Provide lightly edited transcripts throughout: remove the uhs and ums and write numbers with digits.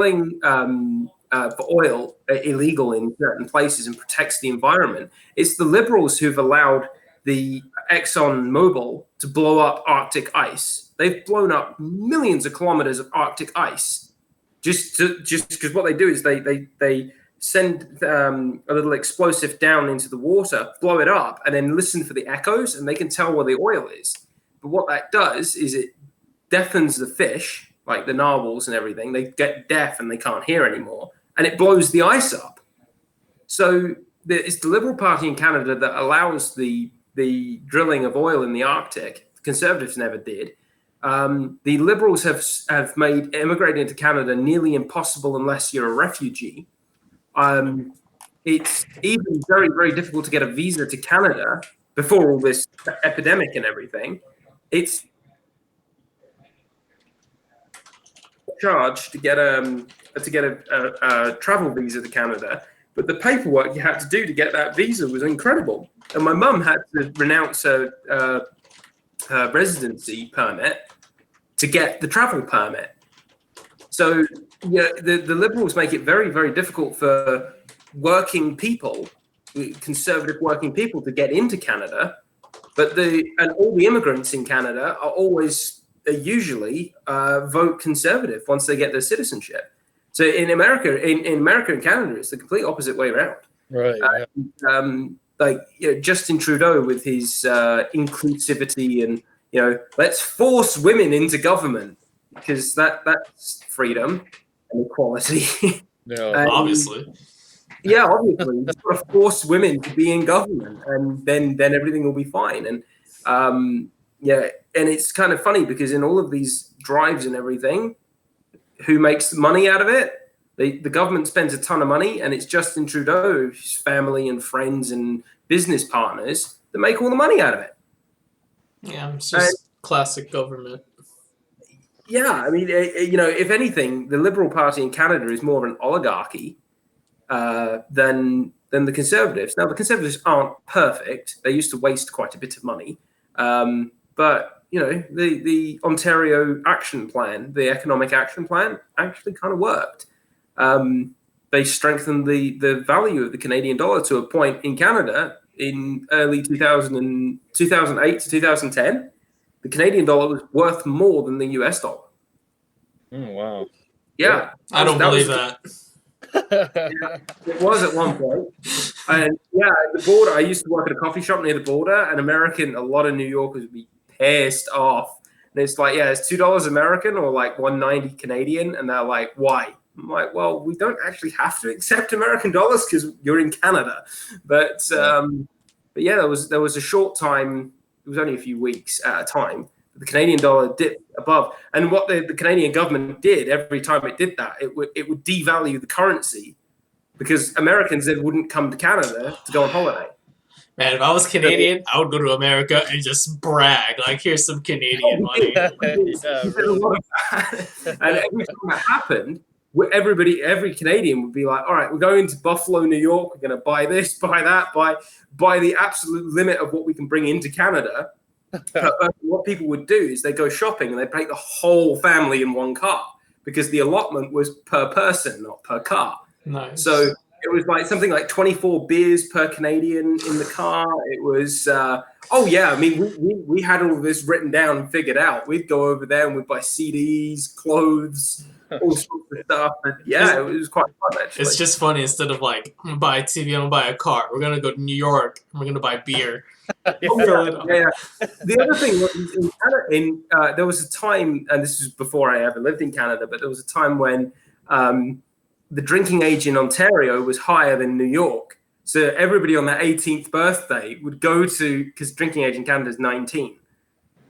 for oil illegal in certain places and protects the environment. It's the liberals who've allowed the ExxonMobil to blow up Arctic ice. They've blown up millions of kilometers of Arctic ice just because what they do is they send a little explosive down into the water, blow it up, and then listen for the echoes, and they can tell where the oil is. But what that does is it deafens the fish, like the narwhals and everything. They get deaf and they can't hear anymore, and it blows the ice up. So it's the Liberal Party in Canada that allows the drilling of oil in the Arctic. The Conservatives never did. The Liberals have made immigrating into Canada nearly impossible unless you're a refugee. It's even very, very difficult to get a visa to Canada before all this epidemic and everything. It's charged to get a travel visa to Canada, but the paperwork you had to do to get that visa was incredible. And my mum had to renounce her residency permit to get the travel permit. So yeah, the Liberals make it very, very difficult for working people, conservative working people, to get into Canada. But all the immigrants in Canada are usually vote conservative once they get their citizenship. So in America and Canada, it's the complete opposite way around. Right. Justin Trudeau with his inclusivity and let's force women into government because that's freedom and equality. Yeah, obviously. Yeah, obviously, you've got to force women to be in government, and then everything will be fine. And and it's kind of funny because in all of these drives and everything, who makes money out of it? The government spends a ton of money, and it's Justin Trudeau's family and friends and business partners that make all the money out of it. Yeah, it's just classic government. Yeah, I mean, if anything, the Liberal Party in Canada is more of an oligarchy than the Conservatives. Now, the Conservatives aren't perfect. They used to waste quite a bit of money. But, the Ontario Action Plan, the Economic Action Plan, actually kind of worked. They strengthened the value of the Canadian dollar to a point in Canada in early 2008 to 2010. The Canadian dollar was worth more than the US dollar. Oh, wow. Yeah. I don't believe that. Yeah, it was at one point. And at the border, I used to work at a coffee shop near the border, and a lot of New Yorkers would be pissed off. And it's like, it's $2 American or like $1.90 Canadian. And they're like, why? I'm like, well, we don't actually have to accept American dollars because you're in Canada. But there was a short time. It was only a few weeks at a time. The Canadian dollar dipped above, and what the Canadian government did every time it did that, it would devalue the currency because Americans then wouldn't come to Canada to go on holiday. Man, if I was Canadian, I would go to America and just brag, like, here's some Canadian money. And every time that happened, every Canadian would be like, all right, we're going to Buffalo, New York. We're going to buy this, buy that, buy the absolute limit of what we can bring into Canada. But what people would do is they go shopping and they take the whole family in one car because the allotment was per person, not per car. Nice. So it was like something like 24 beers per Canadian in the car. It was, we had all of this written down and figured out. We'd go over there and we'd buy CDs, clothes, all sorts of stuff. And it was quite fun, actually. It's just funny. Instead of like, I'm going to buy a TV, I'm going to buy a car. We're going to go to New York and we're going to buy beer. The other thing was in Canada, there was a time, and this was before I ever lived in Canada, but there was a time when the drinking age in Ontario was higher than New York. So everybody on their 18th birthday would go to, because drinking age in Canada is 19.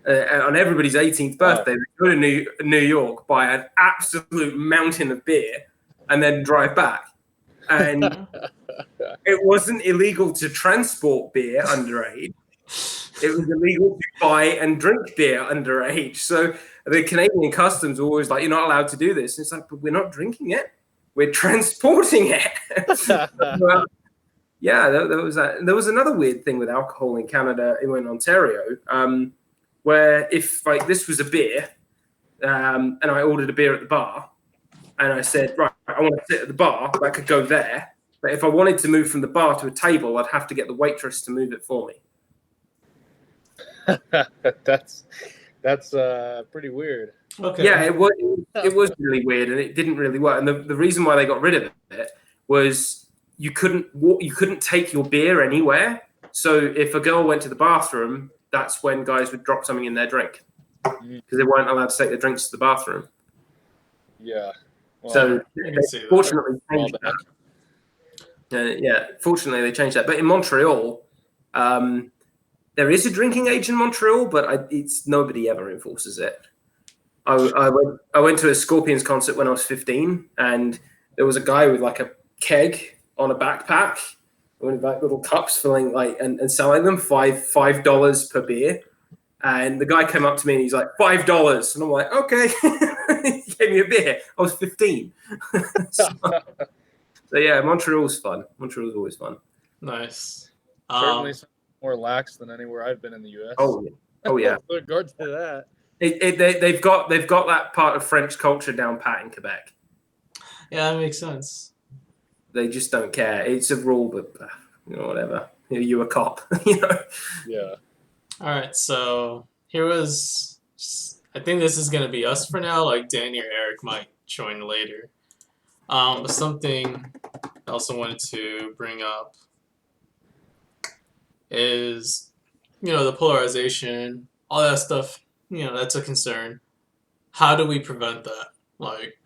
On everybody's 18th birthday, they'd go to New York, buy an absolute mountain of beer, and then drive back. And it wasn't illegal to transport beer underage. It was illegal to buy and drink beer underage. So the Canadian customs were always like, you're not allowed to do this. And it's like, but we're not drinking it. We're transporting it. There was that. There was another weird thing with alcohol in Canada, in Ontario, where if like this was a beer, and I ordered a beer at the bar, and I said, right, I want to sit at the bar, I could go there. But if I wanted to move from the bar to a table, I'd have to get the waitress to move it for me. that's pretty weird. Okay. Yeah, it was really weird, and it didn't really work. And the reason why they got rid of it was you couldn't take your beer anywhere. So if a girl went to the bathroom, that's when guys would drop something in their drink because they weren't allowed to take their drinks to the bathroom. Yeah. Well, So I can they see that. fortunately changed that. Yeah, fortunately they changed that. But in Montreal, there is a drinking age in Montreal, but it's nobody ever enforces it. I went to a Scorpions concert when I was 15, and there was a guy with like a keg on a backpack, with like little cups filling and selling them $5 per beer. And the guy came up to me and he's like $5, and I'm like, okay. He gave me a beer. I was 15. So yeah, Montreal's fun. Montreal's always fun. Nice. certainly more lax than anywhere I've been in the U.S. Oh yeah. With regards to that. They've got that part of French culture down pat in Quebec. Yeah, that makes sense. They just don't care. It's a rule, but whatever. You're a cop, you know. Yeah. All right, so here was. I think this is gonna be us for now. Like Danny or Eric might join later. But something I also wanted to bring up is, the polarization, all that stuff. That's a concern. How do we prevent that? Like,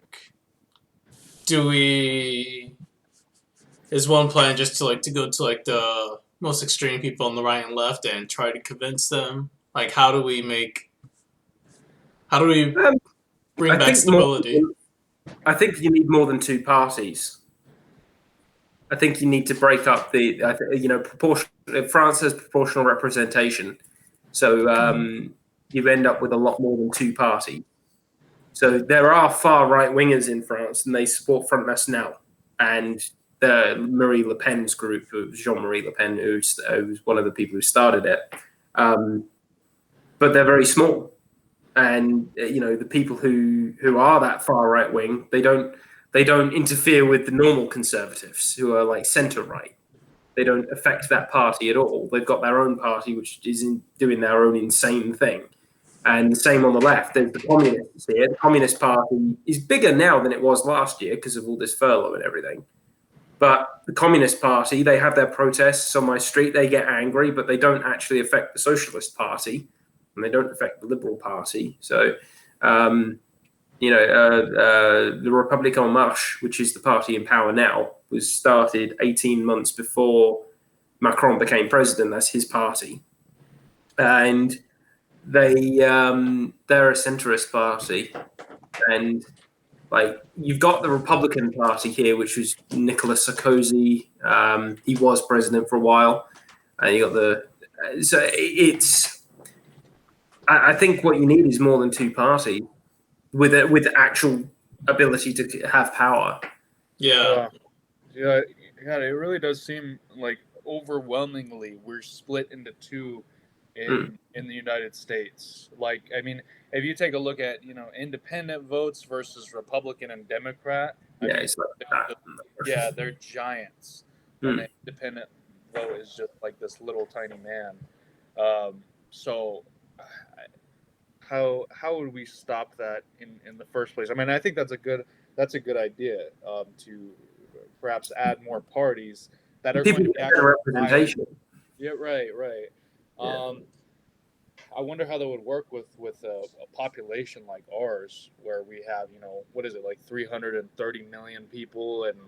is one plan just to go to like the most extreme people on the right and left and try to convince them? Like, how do we bring back stability? I think you need more than two parties. I think you need to break up proportion. France has proportional representation, so you end up with a lot more than two parties. So there are far right wingers in France, and they support Front National and the Marie Le Pen's group, Jean-Marie Le Pen, who's one of the people who started it. But they're very small, and the people who are that far right wing, they don't interfere with the normal conservatives who are like centre right. They don't affect that party at all. They've got their own party, which is doing their own insane thing. And the same on the left. There's the communists here. The Communist Party is bigger now than it was last year because of all this furlough and everything. But the Communist Party, they have their protests on my street. They get angry, but they don't actually affect the Socialist Party, and they don't affect the Liberal Party. So, the République En Marche, which is the party in power now, was started 18 months before Macron became president. That's his party. And they're a centrist party, and like you've got the Republican Party here, which was Nicolas Sarkozy. He was president for a while, and you got I think what you need is more than two parties with actual ability to have power. Yeah. Yeah, it really does seem like overwhelmingly we're split into two in the United States. Like, I mean, if you take a look at, independent votes versus Republican and Democrat, It's like that. they're giants. And the independent vote is just like this little tiny man. So how would we stop that in the first place? I mean, I think that's a good idea to perhaps add more parties that are People going to get better representation. Yeah, right. Yeah. I wonder how that would work with a population like ours, where we have, what is it, like 330 million people, and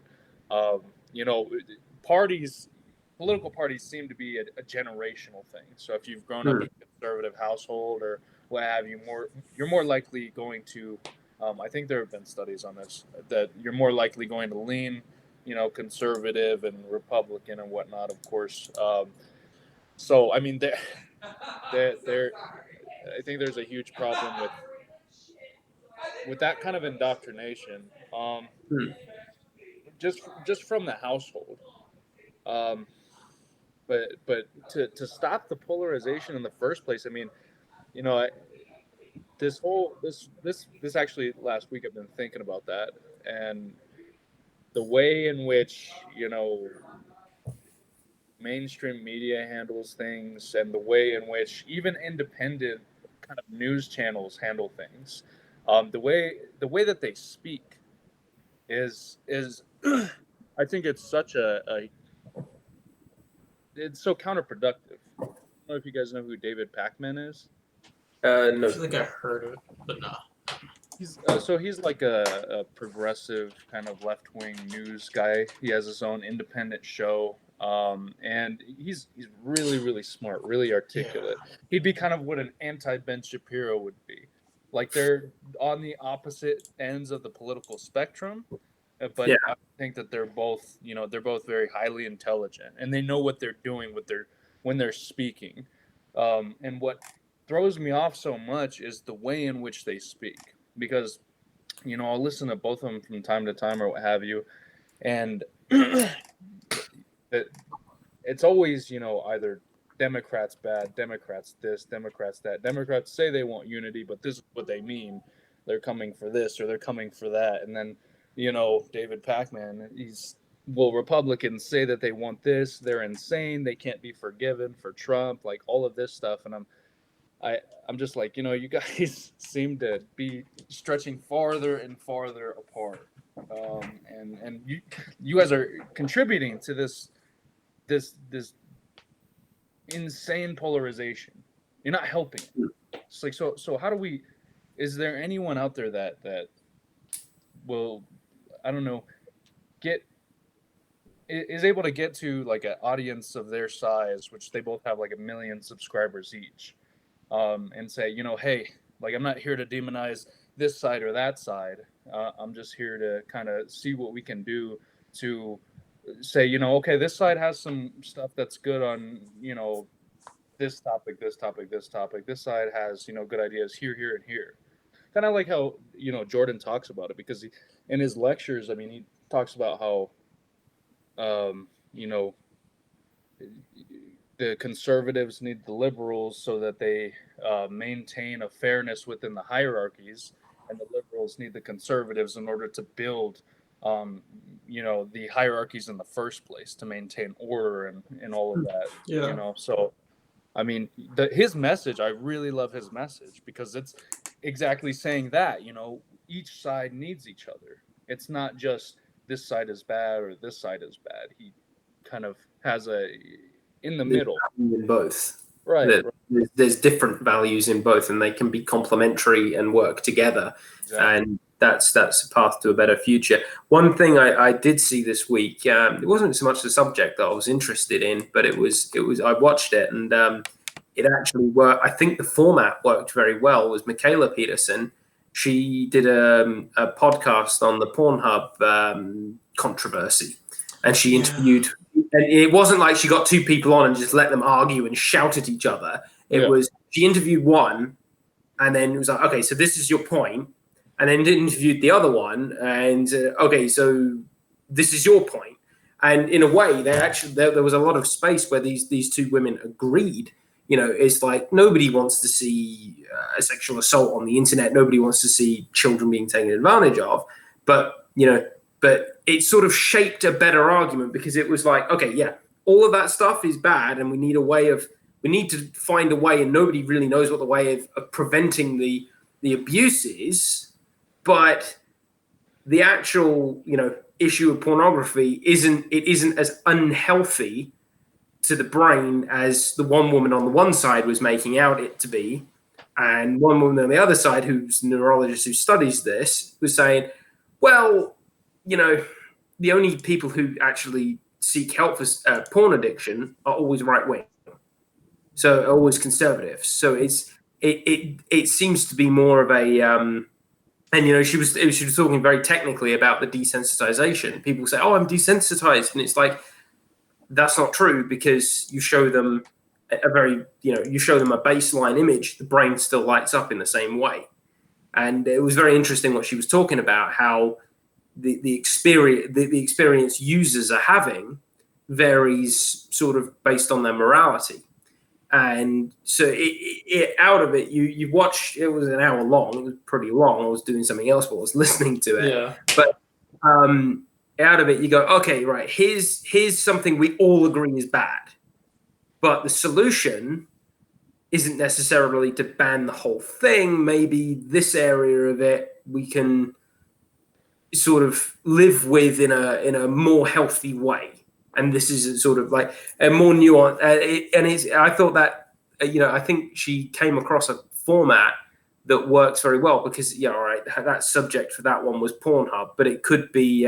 political parties seem to be a generational thing. So if you've grown up in a conservative household or what have you, you're more likely going to. I think there have been studies on this that you're more likely going to lean, conservative and Republican and whatnot, of course. So I mean, I think there's a huge problem with that kind of indoctrination. Just from the household. But to stop the polarization in the first place, I mean, this actually last week I've been thinking about that, and the way in which mainstream media handles things, and the way in which even independent kind of news channels handle things, the way that they speak is I think it's such a it's so counterproductive. I don't know if you guys know who David Pacman is. I No. feel like I heard it, but no. He's like a progressive kind of left wing news guy. He has his own independent show, and he's really smart, really articulate. Yeah. He'd be kind of what an anti Ben Shapiro would be. Like they're on the opposite ends of the political spectrum, but Yeah. I think that they're both very highly intelligent, and they know what they're doing with when they're speaking. And what throws me off so much is the way in which they speak, because I'll listen to both of them from time to time or what have you, and it's always either Democrats bad, Democrats this, Democrats that. Democrats say they want unity, but this is what they mean. They're coming for this or they're coming for that. And then David Pacman, Republicans say that they want this, they're insane, they can't be forgiven for Trump, like all of this stuff. And I'm just like, you guys seem to be stretching farther and farther apart, and you guys are contributing to this insane polarization. You're not helping it. It's like, so how do we? Is there anyone out there that will, I don't know, is able to get to like an audience of their size, which they both have like 1 million subscribers each? And say, hey, like I'm not here to demonize this side or that side. I'm just here to kind of see what we can do to say, okay, this side has some stuff that's good on, this topic, this topic, this topic. This side has, good ideas here, here, and here. Kind of like how, Jordan talks about it, because in his lectures, I mean, he talks about how, the conservatives need the liberals so that they maintain a fairness within the hierarchies, and the liberals need the conservatives in order to build, the hierarchies in the first place, to maintain order and all of that. Yeah. So I mean, his message, I really love his message, because it's exactly saying that, each side needs each other. It's not just this side is bad or this side is bad. He kind of has in the middle. In both. Right. There's different values in both, and they can be complementary and work together. Exactly. And that's a path to a better future. One thing I did see this week, it wasn't so much the subject that I was interested in, but it was I watched it, and it actually worked. I think the format worked very well. It was Michaela Peterson. She did a podcast on the Pornhub controversy, and she interviewed. And it wasn't like she got two people on and just let them argue and shout at each other. It was, she interviewed one, and then it was like, okay, so this is your point. And then interviewed the other one, and okay, so this is your point. And in a way, there was a lot of space where these two women agreed. It's like nobody wants to see a sexual assault on the internet. Nobody wants to see children being taken advantage of. But it sort of shaped a better argument, because it was like, okay, yeah, all of that stuff is bad, and we need to find a way, and nobody really knows what the way of preventing the abuse is. But the actual, issue of pornography isn't as unhealthy to the brain as the one woman on the one side was making out it to be, and one woman on the other side, who's a neurologist who studies this, was saying, well, the only people who actually seek help for porn addiction are always right wing, so always conservative. So it seems to be more of a and she was talking very technically about the desensitization. People say, "Oh, I'm desensitized," and it's like, that's not true, because you show them a baseline image, the brain still lights up in the same way. And it was very interesting what she was talking about, how the experience users are having varies sort of based on their morality. And so out of it, you watch, it was an hour long, it was pretty long. I was doing something else while I was listening to it. Yeah. But out of it, you go, okay, right, here's something we all agree is bad. But the solution isn't necessarily to ban the whole thing. Maybe this area of it we can sort of live with in a more healthy way. And this is sort of like a more nuanced. I thought that I think she came across a format that works very well because all right, that subject for that one was Pornhub, but it could be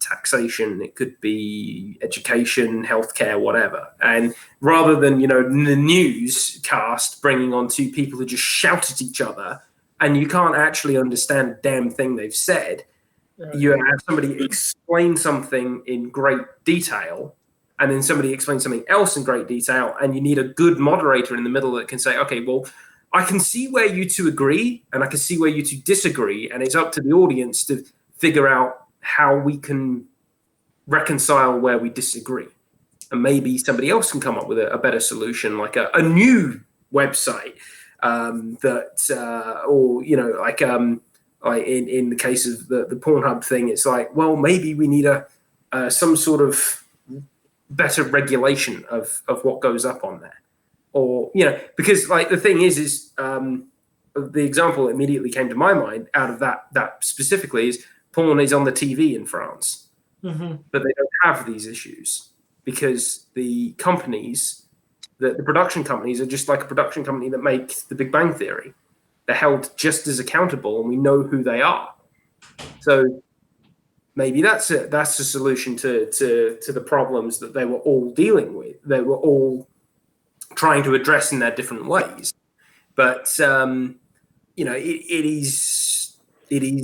taxation, it could be education, healthcare, whatever. And rather than the newscast bringing on two people who just shout at each other and you can't actually understand a damn thing they've said, you have somebody explain something in great detail, and then somebody explains something else in great detail, and you need a good moderator in the middle that can say, okay, well, I can see where you two agree, and I can see where you two disagree, and it's up to the audience to figure out how we can reconcile where we disagree. And maybe somebody else can come up with a better solution, like a new website like in the case of the Pornhub thing, it's like, well, maybe we need some sort of better regulation of what goes up on there. Or, because like the thing is the example that immediately came to my mind out of that specifically is porn is on the TV in France, but they don't have these issues because the companies, the production companies are just like a production company that makes The Big Bang Theory. They're held just as accountable, and we know who they are. So maybe that's a solution to the problems that they were all dealing with. They were all trying to address in their different ways. But it is. I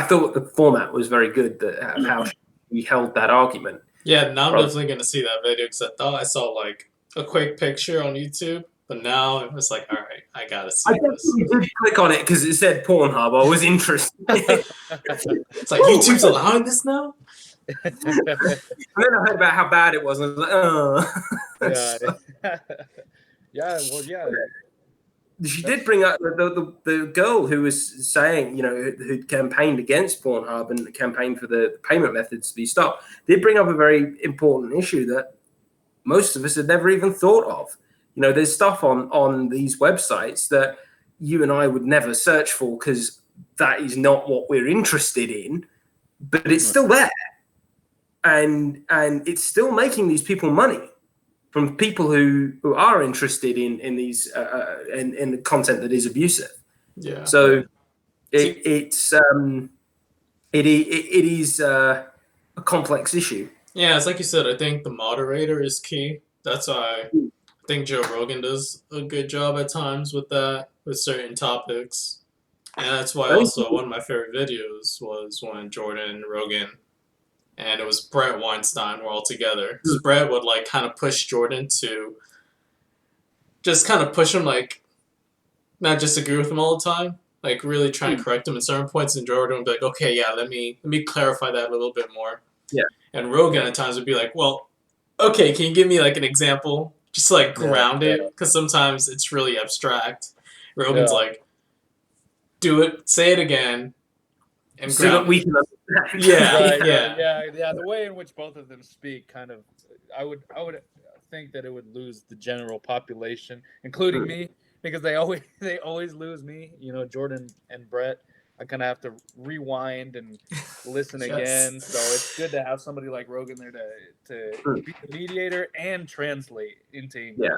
thought the format was very good. How we held that argument. Yeah, now I'm definitely gonna see that video because I thought I saw like a quick picture on YouTube. But now it was like, all right, I gotta see this. I did click on it because it said Pornhub. I was interested. It's like YouTube's allowing this now. And then I heard about how bad it was, and I was like, oh. Yeah. She did bring up the girl who was saying, who campaigned against Pornhub and campaigned for the payment methods to be stopped. Did bring up a very important issue that most of us had never even thought of. There's stuff on these websites that you and I would never search for because that is not what we're interested in, but it's still there. And it's still making these people money from people who are interested in these in the content that is abusive. Yeah. So it is a complex issue. Yeah, it's like you said. I think the moderator is key. That's why I think Joe Rogan does a good job at times with that, with certain topics. And that's why also one of my favorite videos was when Jordan, Rogan, and it was Brett Weinstein were all together. Because Brett would like kind of push Jordan to just kind of push him, like not just agree with him all the time, like really try and correct him at certain points. And Jordan would be like, okay, yeah, let me clarify that a little bit more. Yeah. And Rogan at times would be like, well, okay, can you give me like an example? Just like ground it, because sometimes it's really abstract. Rogan's like, do it, say it again, and so that we can understand. Yeah. The way in which both of them speak, kind of, I would think that it would lose the general population, including me, because they always lose me. Jordan and Brett. I kind of have to rewind and listen again. So it's good to have somebody like Rogan there to be the mediator and translate into English. Yeah.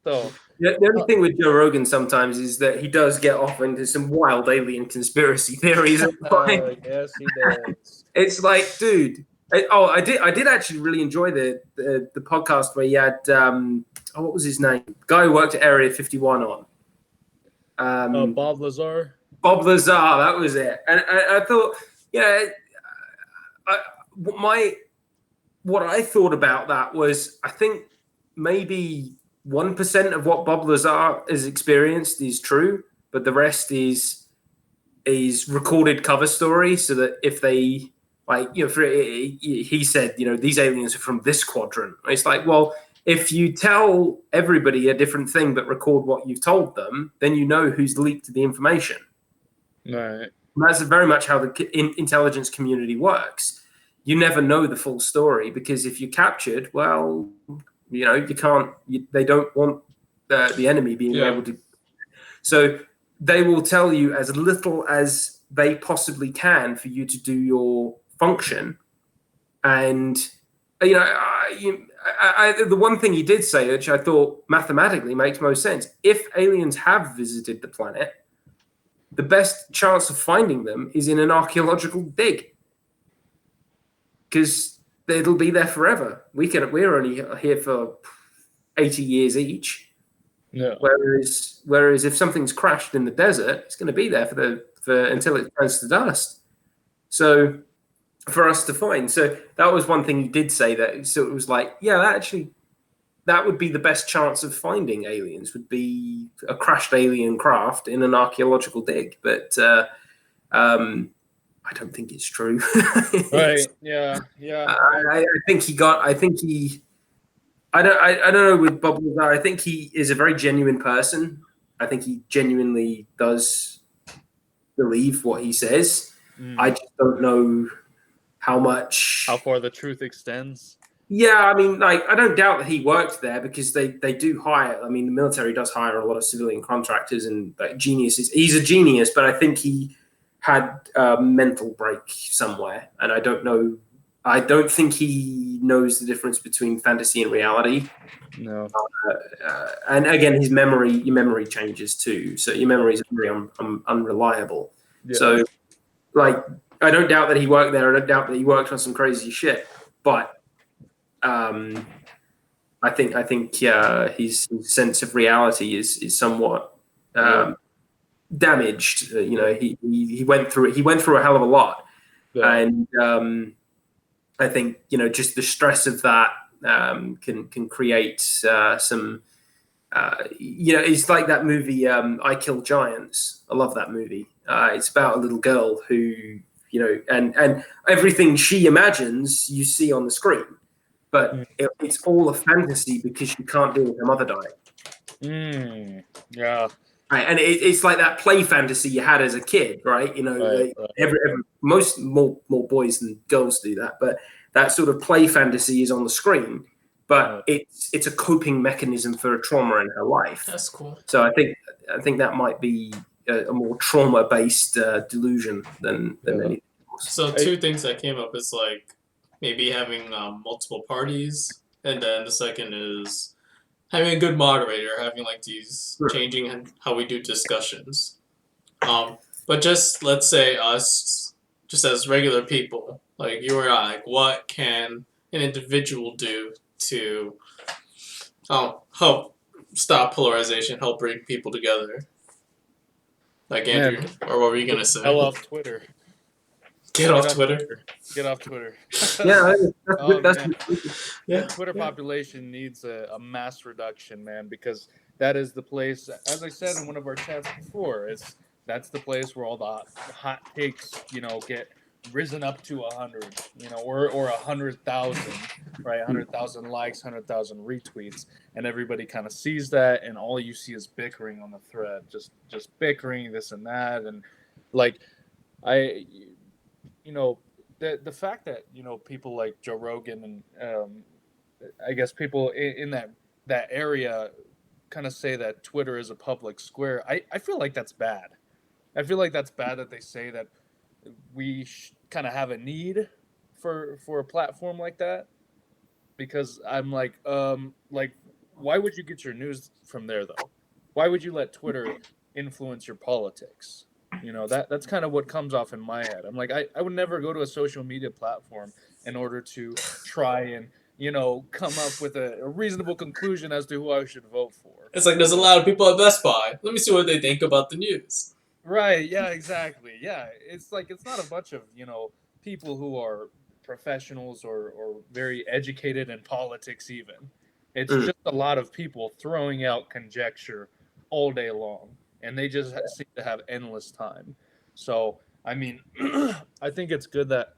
So the only thing with Joe Rogan sometimes is that he does get off into some wild alien conspiracy theories. Yes, he does. It's like, dude. I did actually really enjoy the podcast where he had what was his name? The guy who worked at Area 51 on. Bob Lazar. Bob Lazar, that was it. And I thought, what I thought about that was, I think maybe 1% of what Bob Lazar has experienced is true, but the rest is recorded cover story. So that if they he said, these aliens are from this quadrant. It's like, well, if you tell everybody a different thing but record what you've told them, then you know who's leaked the information. Right. And that's very much how the intelligence community works. You never know the full story because if you're captured, well, you can't. They don't want the enemy being able to. So they will tell you as little as they possibly can for you to do your function. And the one thing he did say, which I thought mathematically makes most sense, if aliens have visited the planet, the best chance of finding them is in an archaeological dig, because it'll be there forever. We're only here for 80 years each. Yeah. Whereas if something's crashed in the desert, it's going to be there until it turns to dust. So for us to find, so that was one thing he did say, that so it was like, yeah, that would be the best chance of finding aliens, would be a crashed alien craft in an archaeological dig. But I don't think it's true. Right. Yeah. Yeah. I think he got. I think he. I don't know with Bob Lazar. I think he is a very genuine person. I think he genuinely does believe what he says. I just don't know how far the truth extends. Yeah, I mean, like, I don't doubt that he worked there, because they do hire. I mean, the military does hire a lot of civilian contractors and like geniuses. He's a genius, but I think he had a mental break somewhere, and I don't know. I don't think he knows the difference between fantasy and reality. No. And again, your memory changes too. So your memory is very unreliable. Yeah. So, like, I don't doubt that he worked there. I don't doubt that he worked on some crazy shit. But I think his sense of reality is somewhat damaged. He went through a hell of a lot, and I think just the stress of that can create some. It's like that movie I Kill Giants. I love that movie. It's about a little girl who and everything she imagines you see on the screen. But it's all a fantasy because she can't deal with her mother dying. Yeah. Right, and it's like that play fantasy you had as a kid, right? More boys than girls do that, but that sort of play fantasy is on the screen. But it's a coping mechanism for a trauma in her life. That's cool. So I think that might be a more trauma-based delusion than anything else. So two things that came up is like, maybe having multiple parties, and then the second is having a good moderator, having like these changing how we do discussions. But just let's say us, just as regular people, like you or I, like what can an individual do to help stop polarization, help bring people together? Like Andrew, or what were you gonna say? Hell off Twitter. Get off Twitter. Get off Twitter. Yeah, The Twitter population needs a mass reduction, man, because that is the place, as I said in one of our chats before, that's the place where all the hot takes, get risen up to 100, or 100,000, right? 100,000 likes, 100,000 retweets, and everybody kind of sees that, and all you see is bickering on the thread, just bickering this and that, and like the fact that people like Joe Rogan and I guess people in that area kind of say that Twitter is a public square. I feel like that's bad. I feel like that's bad that they say that we kind of have a need for a platform like that, because I'm like why would you get your news from there though? Why would you let Twitter influence your politics? That's kind of what comes off in my head. I'm like, I would never go to a social media platform in order to try and, come up with a reasonable conclusion as to who I should vote for. It's like there's a lot of people at Best Buy. Let me see what they think about the news. Right. Yeah, exactly. Yeah. It's like, it's not a bunch of, people who are professionals or very educated in politics even. It's just a lot of people throwing out conjecture all day long. And they just seem to have endless time. So, I mean, I think it's good that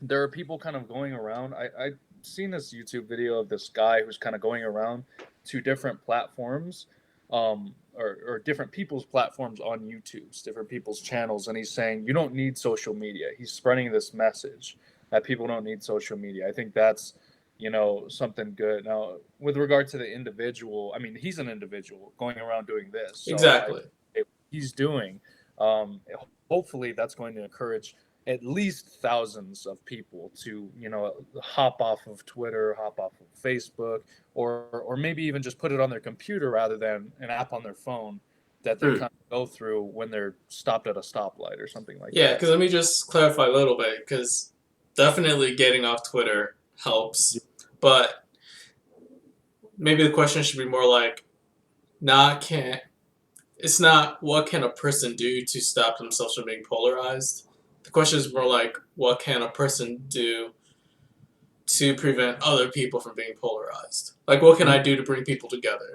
there are people kind of going around. I've seen this YouTube video of this guy who's kind of going around to different platforms or different people's platforms on YouTube, different people's channels, and he's saying you don't need social media. He's spreading this message that people don't need social media. I think that's something good. Now, with regard to the individual, I mean, he's an individual going around doing this. So Exactly. he's doing. Hopefully, that's going to encourage at least thousands of people to hop off of Twitter, hop off of Facebook, or maybe even just put it on their computer rather than an app on their phone that they kind of go through when they're stopped at a stoplight or something like that. Yeah, because let me just clarify a little bit, because definitely getting off Twitter helps, but maybe the question should be more like, it's not what can a person do to stop themselves from being polarized. The question is more like, what can a person do to prevent other people from being polarized? Like, what can I do to bring people together?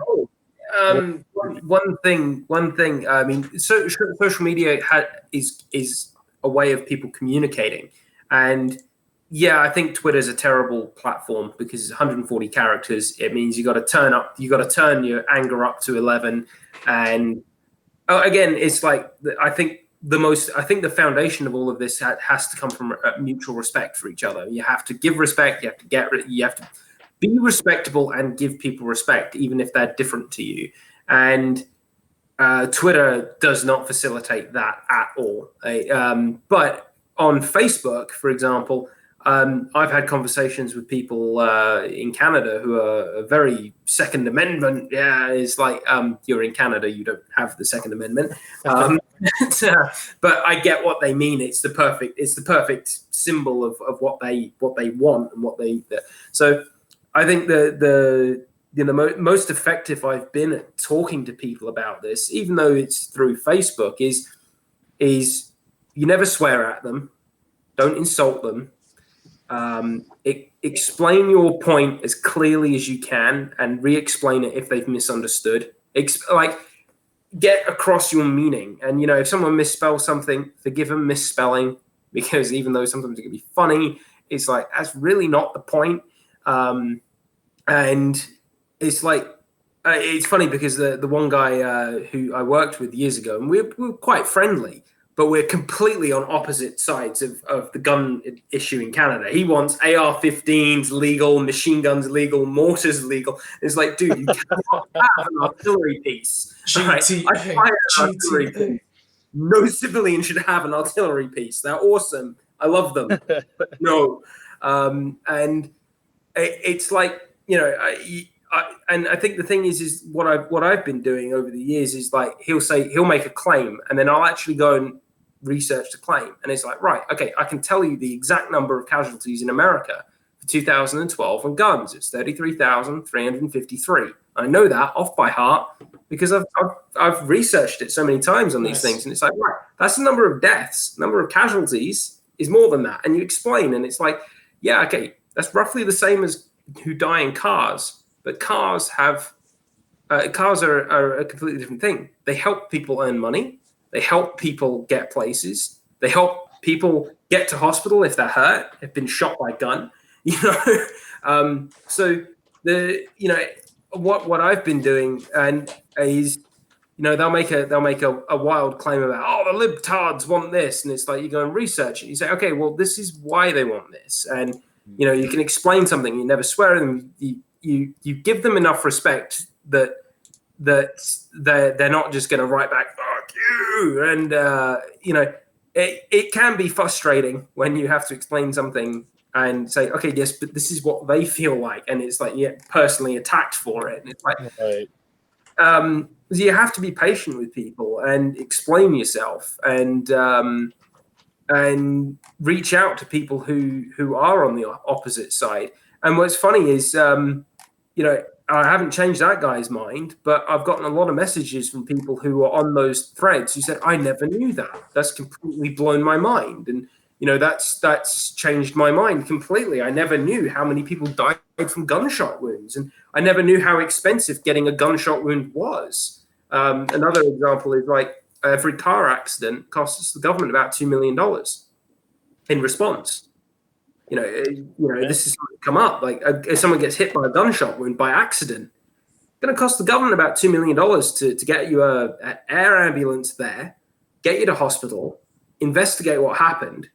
One thing. I mean, social media is a way of people communicating, and yeah, I think Twitter's a terrible platform because it's 140 characters. It means you got to turn your anger up to 11, and again, it's like I think the foundation of all of this has to come from mutual respect for each other. You have to give respect. You have to be respectable and give people respect, even if they're different to you. And Twitter does not facilitate that at all. But on Facebook, for example, I've had conversations with people in Canada who are very Second Amendment. Yeah, it's like you're in Canada, you don't have the Second Amendment. But I get what they mean. It's the perfect symbol of what they want and what they. So I think the most effective I've been at talking to people about this, even though it's through Facebook, is you never swear at them, don't insult them. Explain your point as clearly as you can and re-explain it if they've misunderstood. Get across your meaning. And, if someone misspells something, forgive them misspelling, because even though sometimes it can be funny, it's like, that's really not the point. And it's like, it's funny because the one guy who I worked with years ago, and we were quite friendly, but we're completely on opposite sides of the gun issue in Canada. He wants AR-15s legal, machine guns legal, mortars legal. It's like, dude, you cannot have an artillery piece. GTA. I fire an artillery piece. No civilian should have an artillery piece. They're awesome. I love them. No. And it's like, and I think the thing is what I've been doing over the years is like he'll make a claim and then I'll actually go and research the claim, and it's like, right, okay, I can tell you the exact number of casualties in America for 2012 on guns. It's 33,353. I know that off by heart because I've researched it so many times on these things, and it's like, right, that's the number of deaths. Number of casualties is more than that, and you explain, and it's like, yeah, okay, that's roughly the same as who die in cars. But cars are a completely different thing. They help people earn money. They help people get places. They help people get to hospital if they're hurt, have been shot by a gun. So what I've been doing and is, they'll make a wild claim about, the libtards want this, and it's like you go and research it. You say, okay, well, this is why they want this, and you can explain something. You never swear at them. You give them enough respect that they're not just going to write back, fuck you. And, it can be frustrating when you have to explain something and say, okay, yes, but this is what they feel like. And it's like, you're personally attacked for it. And it's like, right. You have to be patient with people and explain yourself and reach out to people who are on the opposite side. And what's funny is, I haven't changed that guy's mind, but I've gotten a lot of messages from people who are on those threads who said, I never knew that. That's completely blown my mind. And, that's changed my mind completely. I never knew how many people died from gunshot wounds. And I never knew how expensive getting a gunshot wound was. Another example is like every car accident costs the government about $2 million in response. This has come up. Like if someone gets hit by a gunshot wound by accident, going to cost the government about $2 million to get you an air ambulance there, get you to hospital, investigate what happened.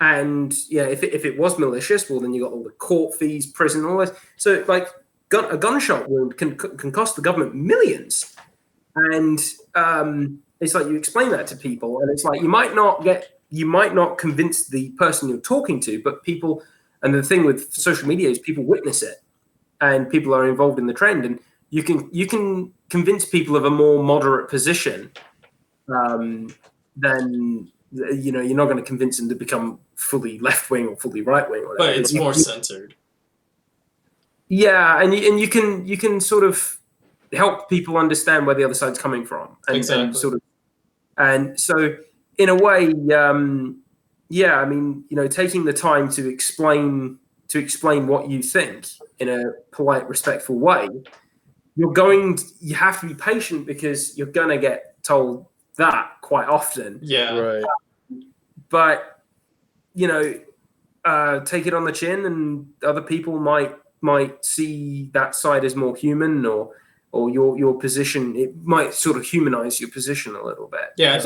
And yeah, if it was malicious, well, then you got all the court fees, prison, all this. So like a gunshot wound can cost the government millions. And it's like you explain that to people, and it's like you might not convince the person you're talking to, but people. And the thing with social media is people witness it, and people are involved in the trend, and you can convince people of a more moderate position. Then you're not going to convince them to become fully left wing or fully right wing. But it's more censored. Yeah, and you can sort of help people understand where the other side's coming from, Exactly. And so in a way, yeah, I mean, taking the time to explain what you think in a polite, respectful way, you have to be patient because you're going to get told that quite often. Yeah. Right. But, take it on the chin, and other people might see that side as more human, or your position. It might sort of humanize your position a little bit. Yeah,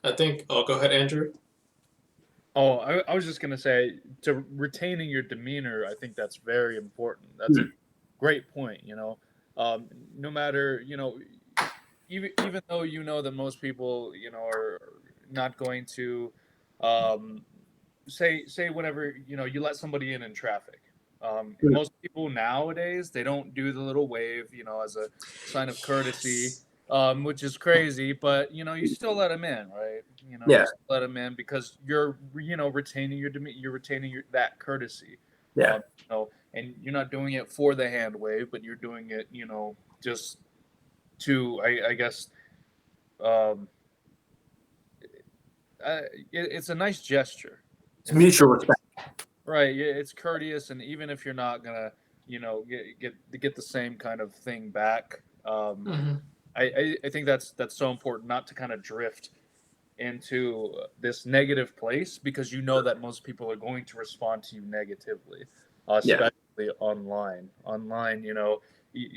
I think. Oh, go ahead, Andrew. Oh, I was just gonna say, to retaining your demeanor, I think that's very important. That's a great point. No matter even though that most people are not going to say whatever you let somebody in traffic. Most people nowadays, they don't do the little wave as a sign of courtesy, which is crazy, but you still let them in, right? You still let them in because you're retaining your you're retaining that courtesy. And you're not doing it for the hand wave, but you're doing it just to I guess it's a nice gesture. It's mutual respect. Right, it's courteous, and even if you're not gonna, get the same kind of thing back, I think that's so important not to kind of drift into this negative place, because that most people are going to respond to you negatively, especially online. Online,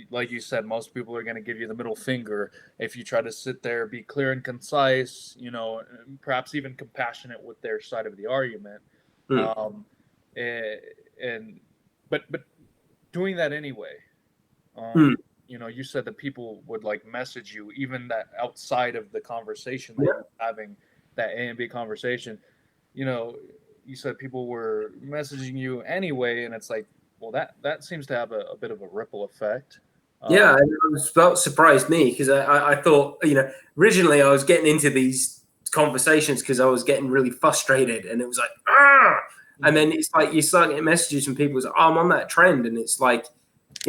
like you said, most people are going to give you the middle finger if you try to sit there, be clear and concise, perhaps even compassionate with their side of the argument. But doing that anyway, you said that people would message you, even that outside of the conversation that you're having, that A and B conversation, you said people were messaging you anyway, and it's like, well, that seems to have a bit of a ripple effect. That surprised me, because I thought, originally I was getting into these conversations because I was getting really frustrated, and it was like, and then it's like you start getting messages from people who's like, I'm on that trend, and it's like,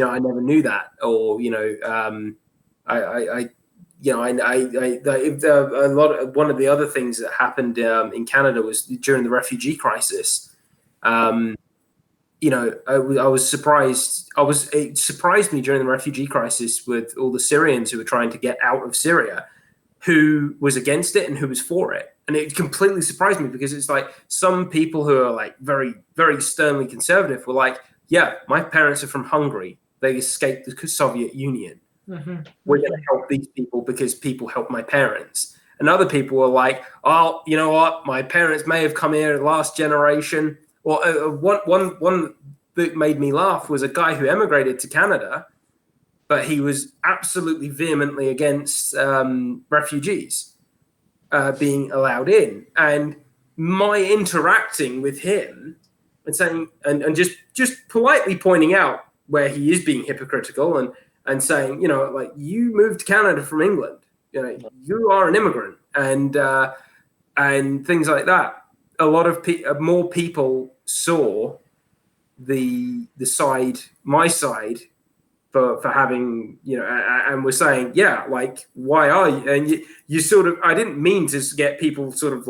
I never knew that, or one of the other things that happened in Canada was during the refugee crisis. I was surprised. It surprised me during the refugee crisis with all the Syrians who were trying to get out of Syria, who was against it and who was for it. And it completely surprised me, because it's like some people who are very, very sternly conservative were like, yeah, my parents are from Hungary. They escaped the Soviet Union. We're going to help these people because people help my parents. And other people were like, oh, you know what? My parents may have come here last generation. Or one that made me laugh was a guy who emigrated to Canada, but he was absolutely vehemently against refugees being allowed in. And my interacting with him and saying, and just politely pointing out where he is being hypocritical, and saying, you moved to Canada from England, you are an immigrant, and things like that. A lot of more people saw my side for having, and we're saying, why are you? And you sort of, I didn't mean to get people sort of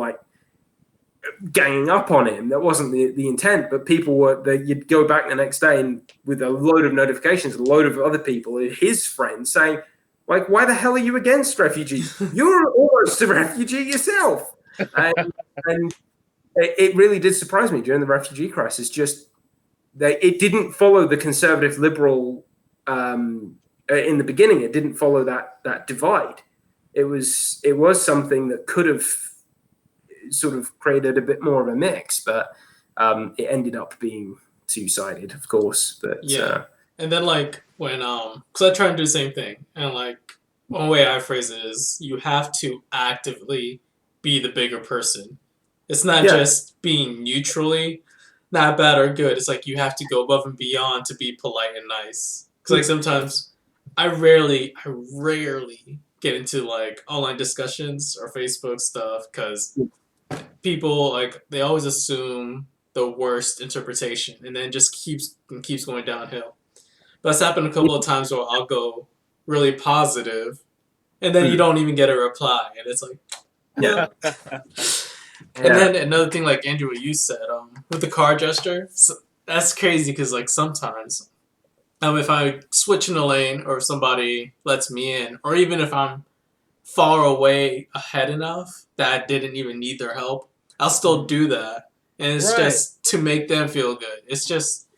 ganging up on him. That wasn't the intent, but people you'd go back the next day and with a load of notifications, a load of other people, his friends, saying, why the hell are you against refugees? You're almost a refugee yourself. And it really did surprise me during the refugee crisis. Just it didn't follow the conservative liberal in the beginning, it didn't follow that divide. It was something that could have sort of created a bit more of a mix, but it ended up being two-sided, of course. But yeah. And then like when because I try and do the same thing, and like one way I phrase it is you have to actively be the bigger person. It's not just being neutrally not bad or good. It's like you have to go above and beyond to be polite and nice. Because like sometimes I rarely get into like online discussions or Facebook stuff because people like they always assume the worst interpretation and then just keeps going downhill. But it's happened a couple of times where I'll go really positive and then you don't even get a reply and it's like And then another thing like Andrew what you said with the car gesture, so that's crazy because like sometimes if I switch in a lane or if somebody lets me in or even if I'm far away ahead enough that I didn't even need their help, I'll still do that. And it's just to make them feel good. It's just,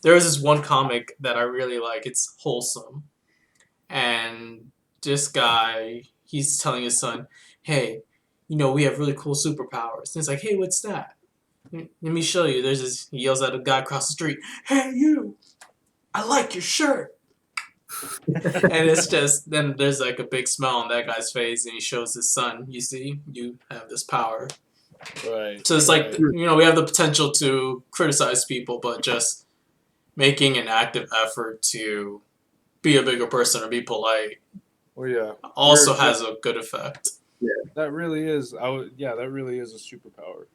there is this one comic that I really like. It's wholesome. And this guy, he's telling his son, hey, we have really cool superpowers. And it's like, hey, what's that? Let me show you. There's this, he yells at a guy across the street, hey, you, I like your shirt. And it's just, then there's like a big smile on that guy's face and he shows his son, you see, you have this power. Right. So it's like, we have the potential to criticize people, but just making an active effort to be a bigger person or be polite also has a good effect. Yeah, that really is. That really is a superpower.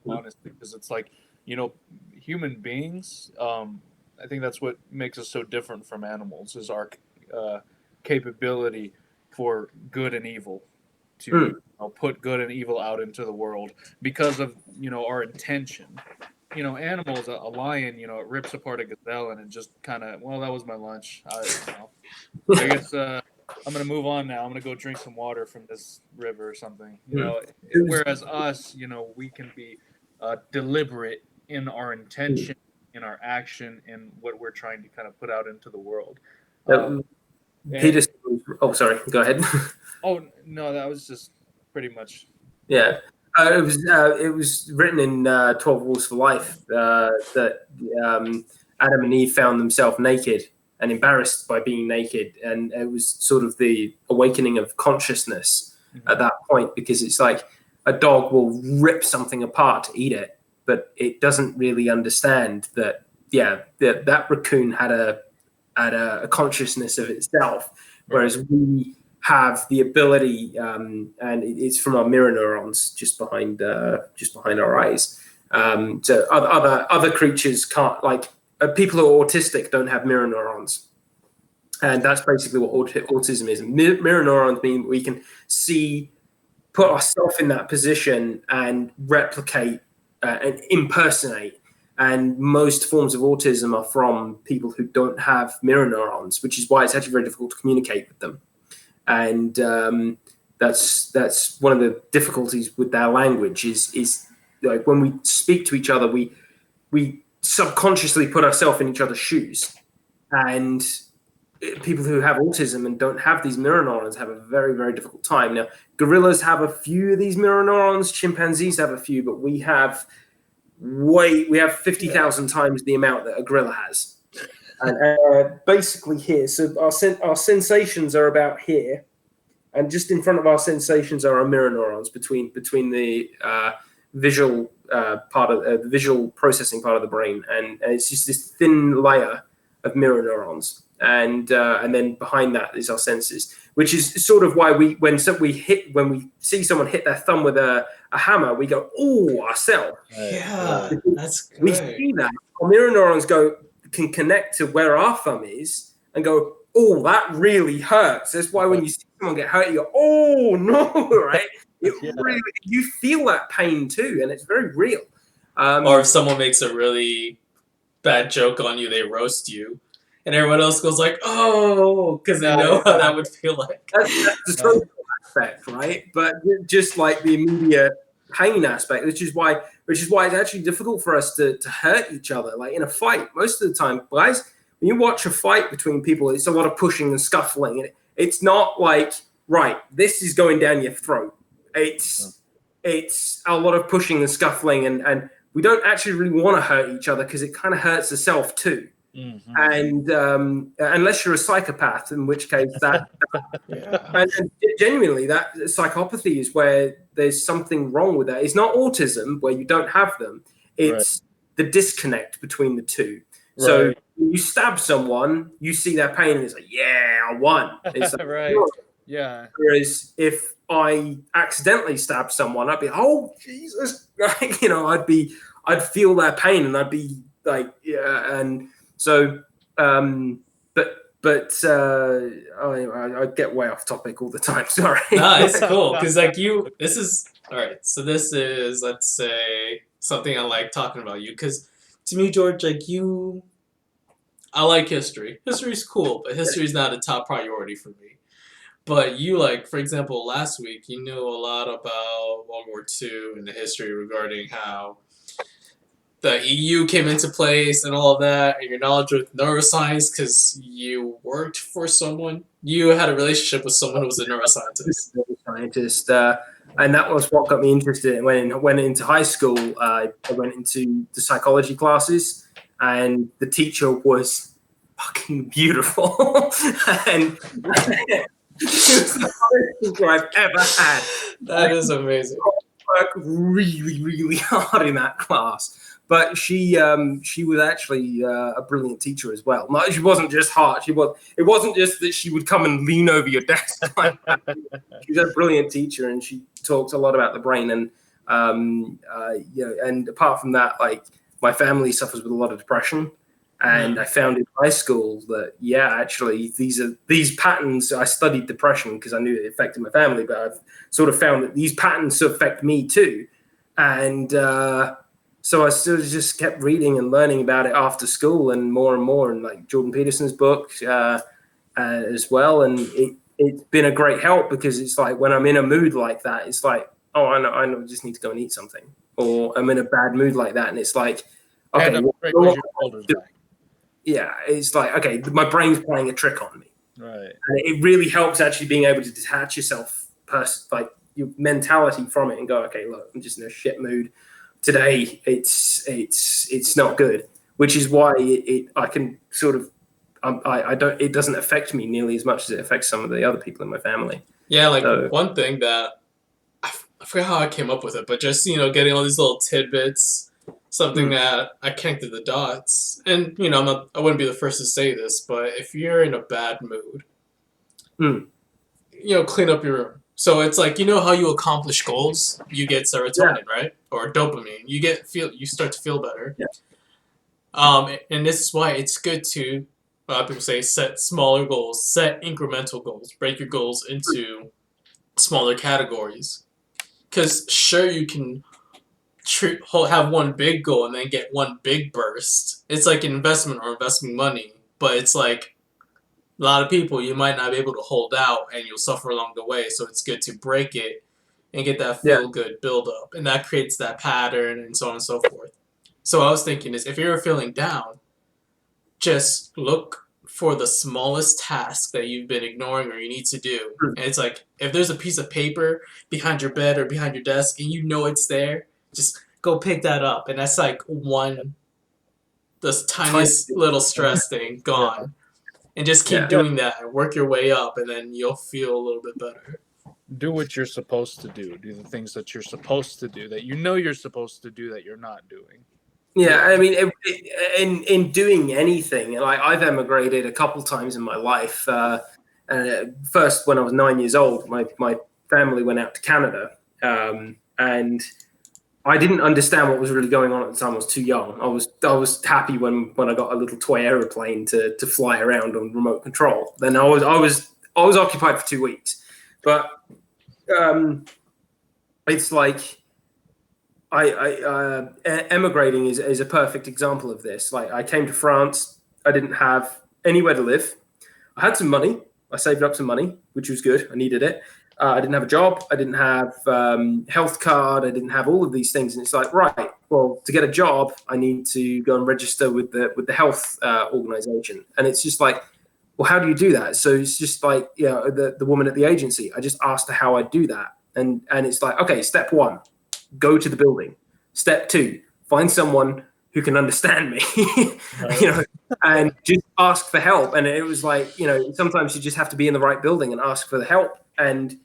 Honestly, because it's like, human beings. I think that's what makes us so different from animals is our capability for good and evil, to put good and evil out into the world because of our intention. Animals, a lion, it rips apart a gazelle and it just kind of, well, that was my lunch. I guess I'm gonna move on now. I'm gonna go drink some water from this river or something. Whereas us, we can be deliberate in our intention, in our action, in what we're trying to kind of put out into the world. Peter, sorry, go ahead. Oh no, that was just pretty much. Yeah, it was written in 12 Rules for Life that Adam and Eve found themselves naked and embarrassed by being naked, and it was sort of the awakening of consciousness at that point, because it's like a dog will rip something apart to eat it, but it doesn't really understand that that raccoon had a consciousnness of itself, whereas we have the ability, and it's from our mirror neurons just behind our eyes. So other creatures can't, like people who are autistic don't have mirror neurons, and that's basically what autism is. Mirror neurons mean we can put ourselves in that position and replicate and impersonate. And most forms of autism are from people who don't have mirror neurons, which is why it's actually very difficult to communicate with them. And that's one of the difficulties with our language is like when we speak to each other, we subconsciously put ourselves in each other's shoes. And people who have autism and don't have these mirror neurons have a very, very difficult time. Now, gorillas have a few of these mirror neurons, chimpanzees have a few, but we have 50,000 times the amount that a gorilla has. And basically here, so our sensations are about here, and just in front of our sensations are our mirror neurons between the visual part of the visual processing part of the brain, and it's just this thin layer of mirror neurons, and then behind that is our senses, which is sort of why when we see someone hit their thumb with a hammer, we go, "Oh, ourselves." Yeah, that's great. We see that our mirror neurons can connect to where our thumb is and go, "Oh, that really hurts." That's why when you see someone get hurt, you go, "Oh no!" Right? Really, you feel that pain too, and it's very real. Or if someone makes a really bad joke on you, they roast you, and everyone else goes like, "Oh," because they know how that would feel like. That's the social aspect, right? But just like the immediate pain aspect, which is why it's actually difficult for us to hurt each other. Like in a fight, most of the time, guys, when you watch a fight between people, it's a lot of pushing and scuffling, and it's not like, right, this is going down your throat. It's a lot of pushing and scuffling, and we don't actually really want to hurt each other because it kind of hurts the self too. Mm-hmm. And unless you're a psychopath, in which case that and genuinely that psychopathy is where there's something wrong with that. It's not autism where you don't have them. It's the disconnect between the two. Right. So when you stab someone, you see their pain and it's like, yeah, I won. It's like, Right. Yeah. Whereas if I accidentally stab someone, I'd be, oh Jesus, I'd feel their pain and I'd be like, yeah. And so, but I get way off topic all the time. Sorry. No, it's cool because this is all right. So this is, let's say, something I like talking about you because to me, George, I like history. History's cool, but history's not a top priority for me. But you, for example, last week, you knew a lot about World War II and the history regarding how the EU came into place and all of that, and your knowledge with neuroscience because you worked for someone. You had a relationship with someone who was a neuroscientist. And that was what got me interested. When I went into high school, I went into the psychology classes, and the teacher was fucking beautiful. And she was the hardest teacher I've ever had. That is amazing. I worked really, really hard in that class. But she was actually a brilliant teacher as well. No, she wasn't just hard. It wasn't just that she would come and lean over your desk like that. She was a brilliant teacher, and she talked a lot about the brain. And and apart from that, my family suffers with a lot of depression. And I found in high school that actually these patterns. I studied depression because I knew it affected my family, but I've sort of found that these patterns affect me too. And so I sort of just kept reading and learning about it after school and more, and like Jordan Peterson's book as well. And it's been a great help because it's like when I'm in a mood like that, it's like, oh, I know, I just need to go and eat something. Or I'm in a bad mood like that, and it's like, okay, it's like, okay, my brain's playing a trick on me. Right. And it really helps actually being able to detach yourself, your mentality from it, and go, okay, look, I'm just in a shit mood today. It's not good, which is why I can sort of it doesn't affect me nearly as much as it affects some of the other people in my family. Yeah, one thing that I forgot how I came up with it, but just getting all these little tidbits. Something that I connected the dots, and I wouldn't be the first to say this, but if you're in a bad mood, clean up your room. So it's like how you accomplish goals, you get serotonin, right, or dopamine. You start to feel better. Yeah. And this is why it's good to a lot of people say set smaller goals, set incremental goals, break your goals into smaller categories, because sure you can have one big goal and then get one big burst. It's like an investment or investing money, but it's like a lot of people you might not be able to hold out and you'll suffer along the way. So it's good to break it and get that feel good build up, and that creates that pattern and so on and so forth. So I was thinking is if you're feeling down, just look for the smallest task that you've been ignoring or you need to do. And it's like if there's a piece of paper behind your bed or behind your desk and it's there, just go pick that up, and that's like the tiniest little stress thing gone. And just keep doing that and work your way up, and then you'll feel a little bit better. Do what you're supposed to do. Do the things that you're supposed to do, that you're supposed to do, that you're not doing. Yeah, I mean, in doing anything, I've emigrated a couple times in my life. First, when I was 9 years old, my family went out to Canada, and I didn't understand what was really going on at the time. I was too young. I was happy when I got a little toy aeroplane to fly around on remote control. Then I was occupied for 2 weeks, but it's like emigrating is a perfect example of this. Like I came to France, I didn't have anywhere to live. I had some money. I saved up some money, which was good. I needed it. I didn't have a job. I didn't have health card. I didn't have all of these things. And it's like, right, well, to get a job, I need to go and register with the health organization. And it's just like, well, how do you do that? So it's just like, the woman at the agency, I just asked her how I do that. And it's like, okay, step 1, go to the building. Step 2, find someone who can understand me, and just ask for help. And it was like, sometimes you just have to be in the right building and ask for the help, and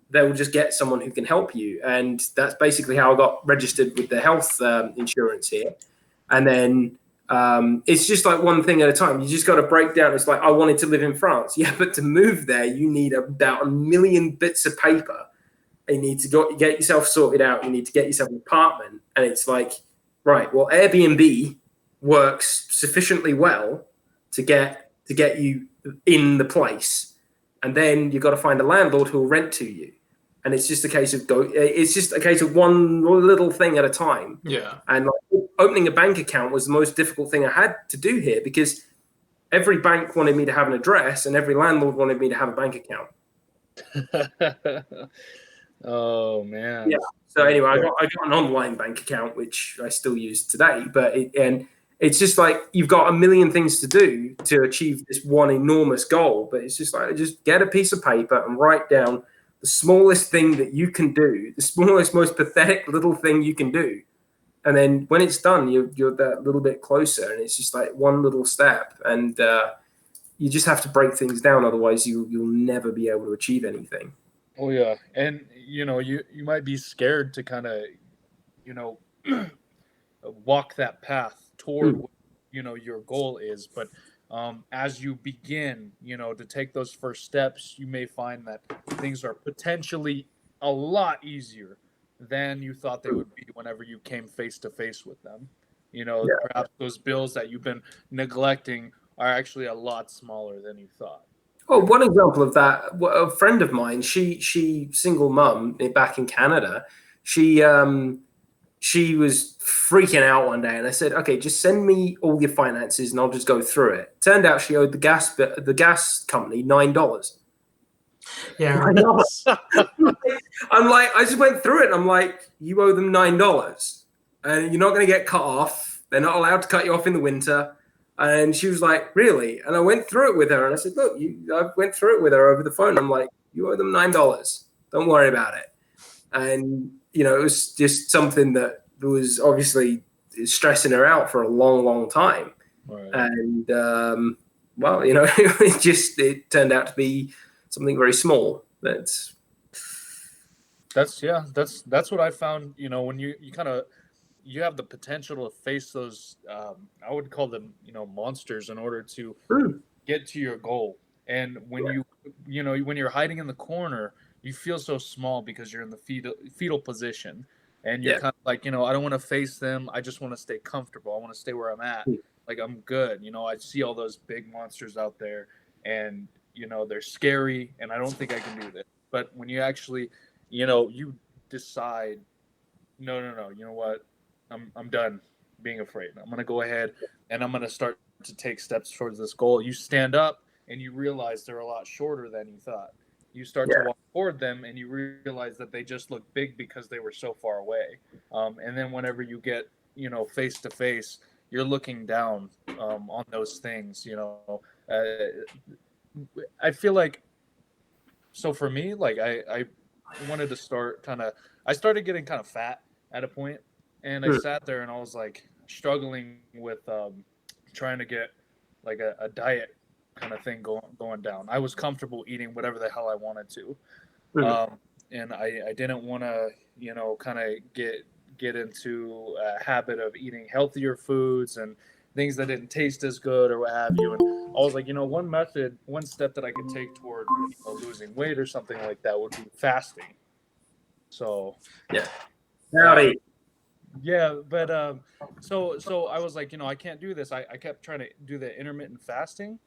they will just get someone who can help you. And that's basically how I got registered with the health insurance here. And then it's just like one thing at a time. You just got to break down. It's like, I wanted to live in France. Yeah, but to move there, you need about 1 million bits of paper. You need to get yourself sorted out. You need to get yourself an apartment. And it's like, right, well, Airbnb works sufficiently well to get you in the place. And then you've got to find a landlord who will rent to you. And it's just a case of one little thing at a time. Yeah. And like, opening a bank account was the most difficult thing I had to do here, because every bank wanted me to have an address and every landlord wanted me to have a bank account. Oh man. Yeah. So anyway, I got an online bank account, which I still use today. But it's just like, you've got a million things to do to achieve this one enormous goal. But it's just like, just get a piece of paper and write down the smallest thing that you can do, the smallest, most pathetic little thing you can do. And then when it's done, you're that little bit closer, and it's just like one little step. And you just have to break things down. Otherwise, you'll never be able to achieve anything. Oh yeah. And you might be scared to kind of, walk that path toward what, your goal is. But as you begin, to take those first steps, you may find that things are potentially a lot easier than you thought they would be whenever you came face to face with them. Perhaps those bills that you've been neglecting are actually a lot smaller than you thought. Oh, one example of that, a friend of mine, she single mum back in Canada, she was freaking out one day, and I said, okay, just send me all your finances and I'll just go through it. Turned out she owed the gas company $9. Yeah. I'm like, I just went through it, and I'm like, you owe them $9 and you're not going to get cut off. They're not allowed to cut you off in the winter. And she was like, really? And I went through it with her, and I said, look, I went through it with her over the phone. I'm like, you owe them $9. Don't worry about it. And, it was just something that was obviously stressing her out for a long, long time. Right. And, well, it turned out to be something very small. That's what I found, when you kind of, you have the potential to face those, I would call them, monsters, in order to get to your goal. And when when you're hiding in the corner, you feel so small because you're in the fetal position, and you're kind of like, I don't want to face them. I just want to stay comfortable. I want to stay where I'm at. Like, I'm good. I see all those big monsters out there, and, they're scary, and I don't think I can do this. But when you actually, you decide, no, you know what? I'm done being afraid. I'm going to go ahead and I'm going to start to take steps towards this goal. You stand up and you realize they're a lot shorter than you thought. You start to walk toward them and you realize that they just look big because they were so far away. And then whenever you get, face to face, you're looking down on those things, I feel like, so for me, like I wanted to start I started getting kind of fat at a point. And I sat there and I was like struggling with trying to get like a diet kind of thing going down. I was comfortable eating whatever the hell I wanted to. And I didn't want to, kind of get into a habit of eating healthier foods and things that didn't taste as good or what have you. And I was like, one step that I could take toward losing weight or something like that would be fasting. So howdy. Yeah, but so I was like, I can't do this. I kept trying to do the intermittent fasting,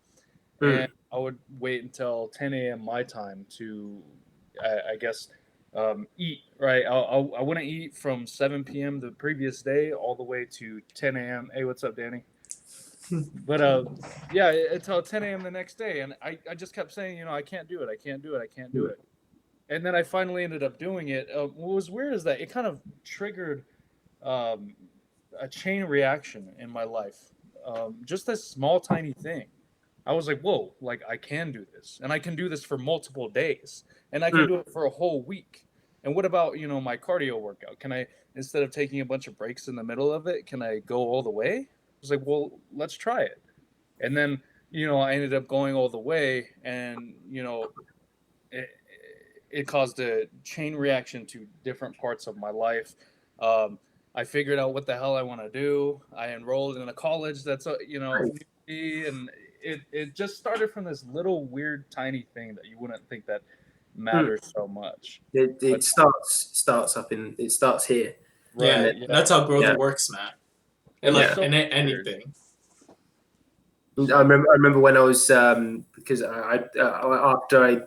and I would wait until 10 a.m. my time to, I guess, eat. Right, I wouldn't eat from 7 p.m. the previous day all the way to 10 a.m. Hey, what's up, Danny? But until 10 a.m. the next day, and I just kept saying, I can't do it. I can't do it. I can't do it. And then I finally ended up doing it. What was weird is that it kind of triggered a chain reaction in my life. Just this small, tiny thing. I was like, whoa, like I can do this. And I can do this for multiple days. And I can do it for a whole week. And what about, my cardio workout? Can I, instead of taking a bunch of breaks in the middle of it, can I go all the way? I was like, well, let's try it. And then, I ended up going all the way, and, it caused a chain reaction to different parts of my life. I figured out what the hell I want to do. I enrolled in a college that's, and it just started from this little weird tiny thing that you wouldn't think that matters so much. It starts here. Right. Yeah. That's how growth works, Matt. And in anything. I remember when I was because after I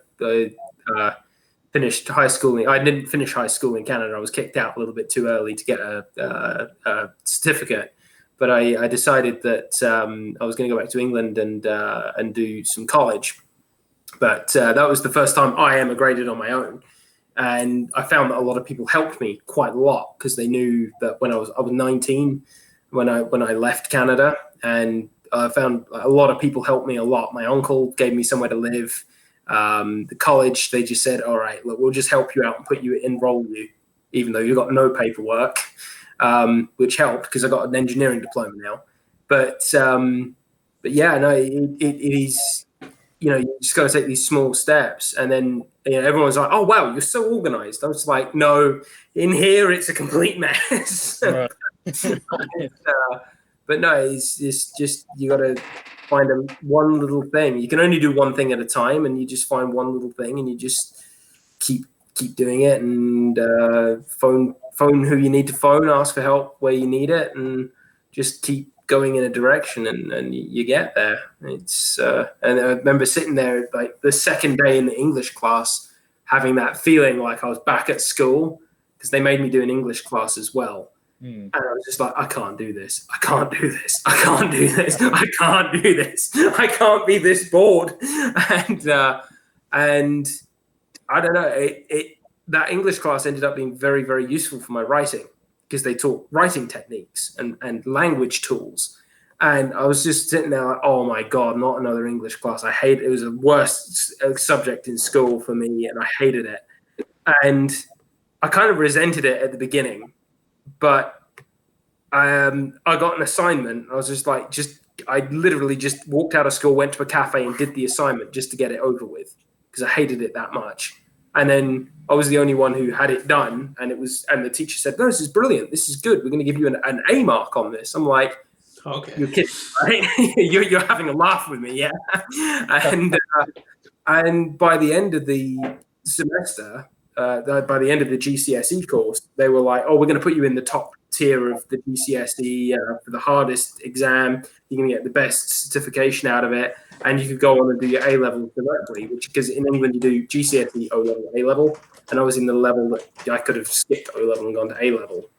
finished high school. I didn't finish high school in Canada. I was kicked out a little bit too early to get a certificate. But I decided that I was going to go back to England and do some college. But that was the first time I emigrated on my own. And I found that a lot of people helped me quite a lot because they knew that when I was 19 when I left Canada, and I found a lot of people helped me a lot. My uncle gave me somewhere to live. The college, they just said, all right, look, we'll just help you out and enroll you, even though you've got no paperwork, which helped because I got an engineering diploma now. But yeah, no, it is, you just got to take these small steps. And then, everyone's like, oh, wow, you're so organized. I was like, no, in here, it's a complete mess. Right. But no, it's just you got to find one little thing. You can only do one thing at a time, and you just find one little thing, and you just keep doing it, and phone who you need to phone, ask for help where you need it, and just keep going in a direction, and you get there. It's and I remember sitting there like the second day in the English class, having that feeling like I was back at school because they made me do an English class as well. And I was just like, I can't do this. I can't do this. I can't do this. I can't do this. I can't be this bored. And I don't know. That English class ended up being very, very useful for my writing because they taught writing techniques and language tools. And I was just sitting there like, oh my God, not another English class. I hate it. It was the worst subject in school for me, and I hated it. And I kind of resented it at the beginning. But I got an assignment. I was just like, I literally just walked out of school, went to a cafe and did the assignment just to get it over with because I hated it that much. And then I was the only one who had it done. And the teacher said, no, this is brilliant. This is good. We're going to give you an A mark on this. I'm like, okay, you're kidding, right? you're having a laugh with me. Yeah. And by the end of the semester, by the end of the GCSE course, they were like, oh, we're going to put you in the top tier of the GCSE for the hardest exam. You're going to get the best certification out of it, and you could go on and do your A-level directly, which because in England you do GCSE, O-level, A-level, and I was in the level that I could have skipped O-level and gone to A-level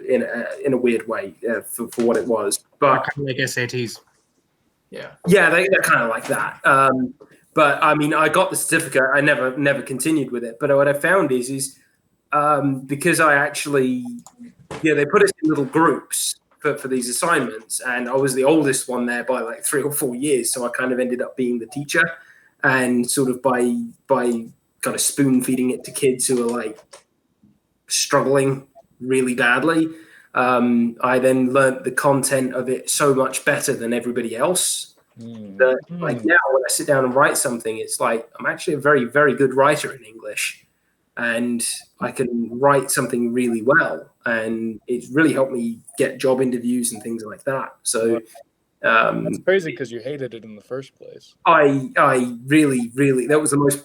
in a weird way for what it was. But kind of like SATs. Yeah, they're kind of like that. But I mean, I got the certificate. I never continued with it. But what I found is because I actually, they put us in little groups for these assignments, and I was the oldest one there by like 3 or 4 years. So I kind of ended up being the teacher, and sort of by kind of spoon feeding it to kids who are like struggling really badly. I then learned the content of it so much better than everybody else. That like now when I sit down and write something, it's like I'm actually a very, very good writer in English, and I can write something really well, and it's really helped me get job interviews and things like that. So that's crazy because you hated it in the first place. I really, really, that was the most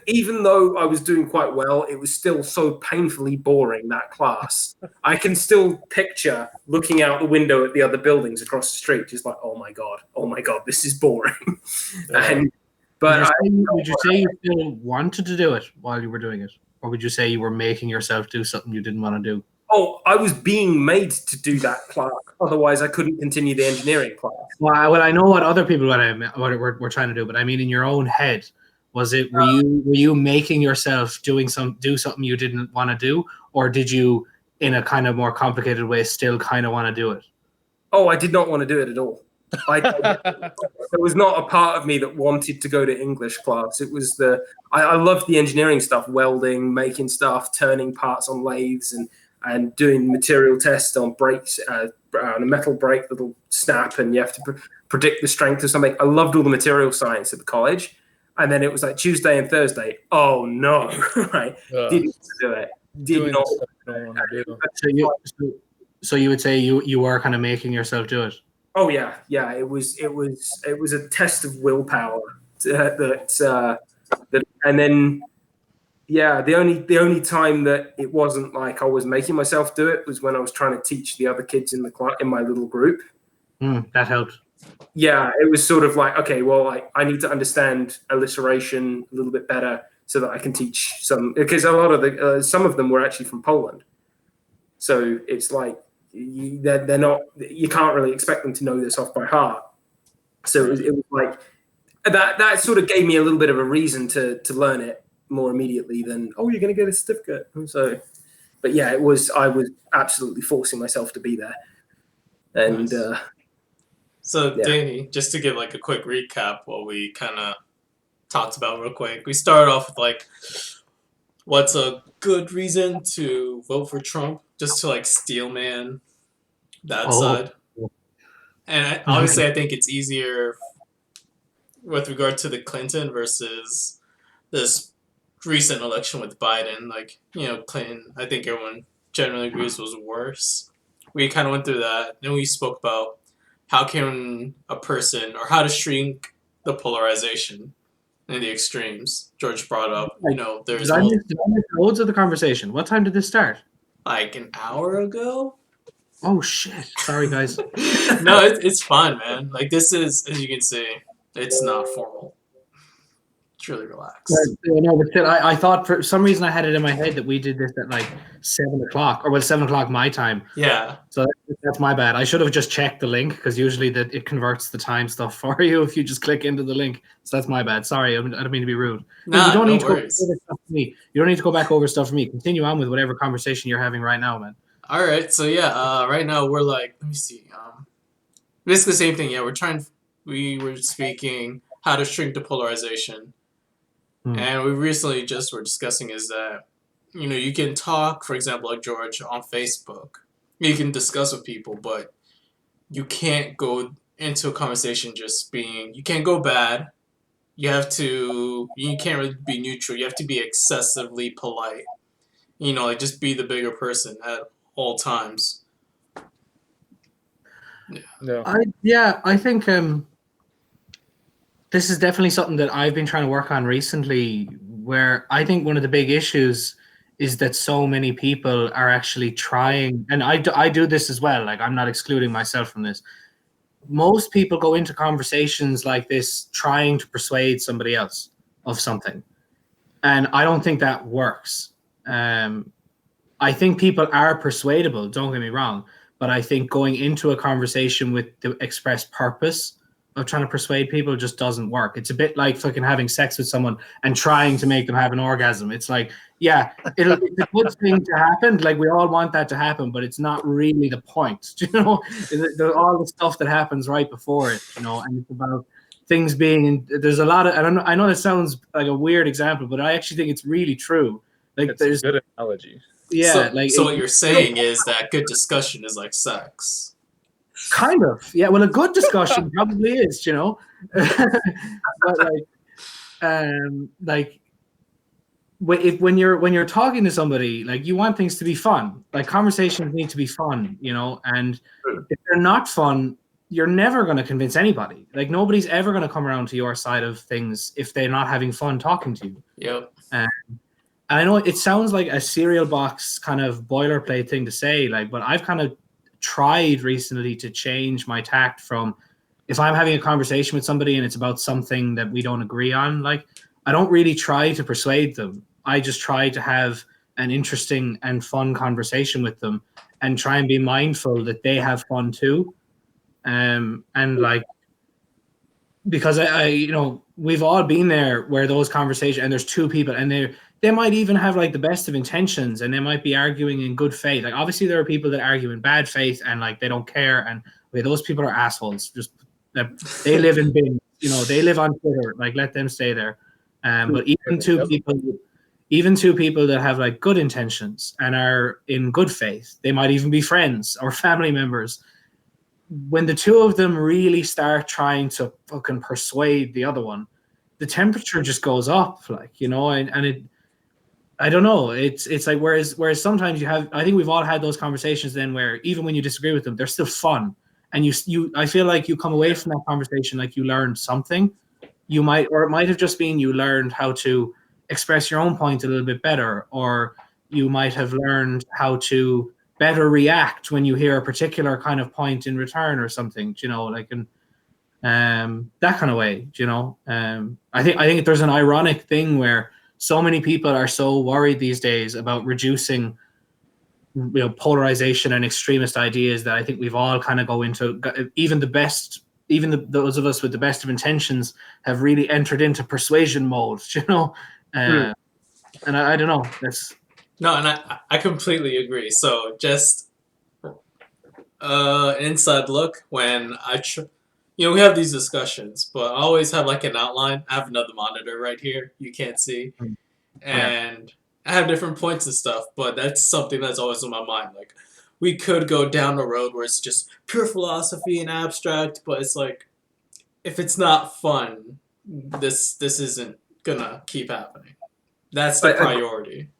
even though I was doing quite well, it was still so painfully boring, that class. I can still picture looking out the window at the other buildings across the street, just like, oh my god, this is boring. But would you say you still wanted to do it while you were doing it, or would you say you were making yourself do something you didn't want to do? Oh, I was being made to do that class. Otherwise, I couldn't continue the engineering class. Well, I know what other people were trying to do, but I mean, in your own head, was it were you making yourself do something you didn't want to do, or did you in a kind of more complicated way, still kind of want to do it? Oh, I did not want to do it at all. There was not a part of me that wanted to go to English class. It was I loved the engineering stuff, welding, making stuff, turning parts on lathes, and doing material tests on brakes, on a metal brake that'll snap, and you have to predict the strength of something. I loved all the material science at the college. And then it was like Tuesday and Thursday. Oh no, right? Didn't do it. Did not. Don't want to do. So you would say you were kind of making yourself do it? Oh yeah. It was a test of willpower. And then the only time that it wasn't like I was making myself do it was when I was trying to teach the other kids in my little group. That helped. Yeah, it was sort of like, okay, well, I need to understand alliteration a little bit better so that I can teach some, because a lot of some of them were actually from Poland. So it's like, they're not, you can't really expect them to know this off by heart. So it was like, that sort of gave me a little bit of a reason to learn it more immediately than, oh, you're going to get a certificate. So, but yeah, I was absolutely forcing myself to be there. And, Nice. So, yeah. Danny, just to give like a quick recap, what we kind of talked about real quick. We started off with like, what's a good reason to vote for Trump? Just to like steelman that side. And obviously, I think it's easier with regard to the Clinton versus this recent election with Biden. Like, Clinton, I think everyone generally agrees was worse. We kind of went through that. Then we spoke about how can a person, or how to shrink the polarization and the extremes. George brought up, there's Did I miss loads of the conversation? What time did this start? like an hour ago. Oh shit! Sorry, guys. No, it's fun, man. Like, this is, as you can see, it's not formal. It's really relaxed. No, but still, I thought for some reason I had it in my head that we did this at like 7 o'clock, or 7 o'clock my time. Yeah. So that's my bad. I should have just checked the link, because usually it converts the time stuff for you if you just click into the link. So that's my bad. Sorry, I don't mean to be rude. Nah, you don't no need to go worries. over stuff for me. You don't need to go back over stuff for me. Continue on with whatever conversation you're having right now, man. All right. So yeah, right now we're like, let me see. Basically the same thing. Yeah, we were speaking how to shrink the polarization. And we recently just were discussing is that, you can talk, for example, like George, on Facebook. You can discuss with people, but you can't go into a conversation you can't go bad. You can't really be neutral. You have to be excessively polite. Like, just be the bigger person at all times. I think this is definitely something that I've been trying to work on recently, where I think one of the big issues is that so many people are actually trying, and I do this as well, like I'm not excluding myself from this. Most people go into conversations like this trying to persuade somebody else of something. And I don't think that works. I think people are persuadable, don't get me wrong, but I think going into a conversation with the express purpose of trying to persuade people just doesn't work. It's a bit like fucking having sex with someone and trying to make them have an orgasm. It's like, yeah, it's a good thing to happen. Like, we all want that to happen, but it's not really the point. All the stuff that happens right before it, and it's about things being, there's a lot of, I know that sounds like a weird example, but I actually think it's really true. Like, it's a good analogy. Yeah. So what you're saying is that good discussion is like sex. Kind of, yeah. Well, a good discussion probably is, but when you're talking to somebody, like, you want things to be fun. Like, conversations need to be fun, and if they're not fun, you're never going to convince anybody. Like, nobody's ever going to come around to your side of things if they're not having fun talking to you. Yep. And I know it sounds like a cereal box kind of boilerplate thing to say, like, but I've kind of tried recently to change my tact from, if I'm having a conversation with somebody and it's about something that we don't agree on, like, I don't really try to persuade them. I just try to have an interesting and fun conversation with them and try and be mindful that they have fun too. And like, because I we've all been there where those conversations, and there's two people and they might even have like the best of intentions, and they might be arguing in good faith. Like obviously there are people that argue in bad faith and like they don't care, and okay, those people are assholes. Just they live in bins, they live on Twitter. Like let them stay there. But even two people that have like good intentions and are in good faith, they might even be friends or family members. When the two of them really start trying to fucking persuade the other one, the temperature just goes up, like, and it, I don't know. It's like whereas sometimes you have, I think we've all had those conversations then where even when you disagree with them, they're still fun, and I feel like you come away from that conversation like you learned something. Or it might have just been you learned how to express your own point a little bit better, or you might have learned how to better react when you hear a particular kind of point in return or something, like in that kind of way, I think there's an ironic thing where so many people are so worried these days about reducing, polarization and extremist ideas that I think we've all kind of go into, even those of us with the best of intentions have really entered into persuasion mode, and I don't know. That's No, and I completely agree. So just inside look when we have these discussions, but I always have like an outline. I have another monitor right here you can't see, and I have different points and stuff. But that's something that's always on my mind. Like we could go down the road where it's just pure philosophy and abstract, but it's like if it's not fun, this isn't gonna keep happening. That's the priority.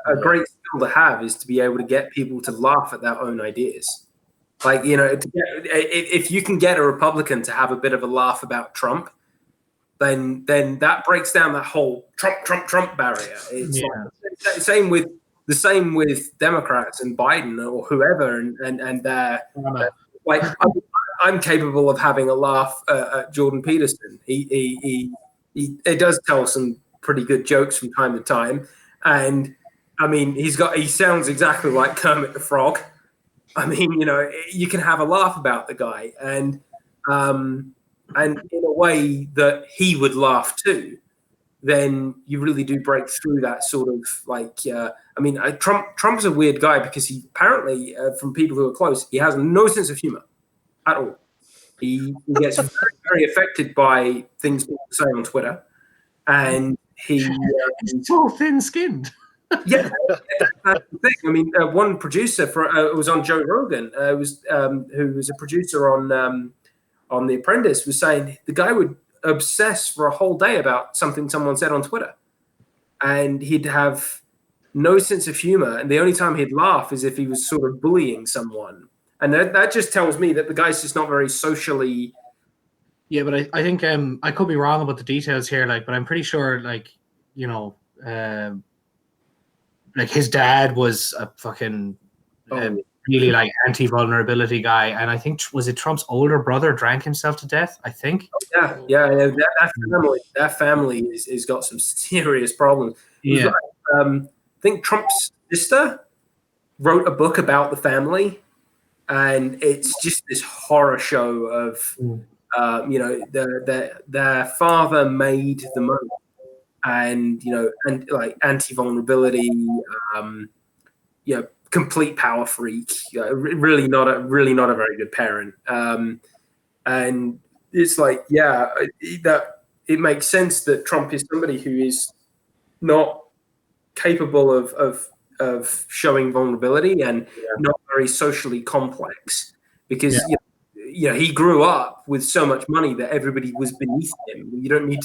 A great skill to have is to be able to get people to laugh at their own ideas. Like, if you can get a Republican to have a bit of a laugh about Trump, then that breaks down that whole Trump barrier. It's like the same with Democrats and Biden or whoever, and they're like, I'm capable of having a laugh at Jordan Peterson. He does tell some pretty good jokes from time to time, and I mean he sounds exactly like Kermit the Frog. I mean, you can have a laugh about the guy, and in a way that he would laugh too. Then you really do break through that sort of like. Trump's a weird guy because he apparently, from people who are close, he has no sense of humor at all. He gets very, very affected by things people say on Twitter, and he's so thin-skinned. Yeah, that's the thing. I mean, one producer was on Joe Rogan, who was a producer on The Apprentice, was saying the guy would obsess for a whole day about something someone said on Twitter, and he'd have no sense of humor, and the only time he'd laugh is if he was sort of bullying someone, and that just tells me that the guy's just not very socially. Yeah, but I think I could be wrong about the details here, but I'm pretty sure, like his dad was a fucking really like anti-vulnerability guy, and I think was it Trump's older brother drank himself to death, I think. Yeah. That family is got some serious problems. Yeah. I think Trump's sister wrote a book about the family, and it's just this horror show of their father made the money. And and like anti-vulnerability, complete power freak, really not a very good parent. And it's like, that it makes sense that Trump is somebody who is not capable of showing vulnerability and not very socially complex because he grew up with so much money that everybody was beneath him. You don't need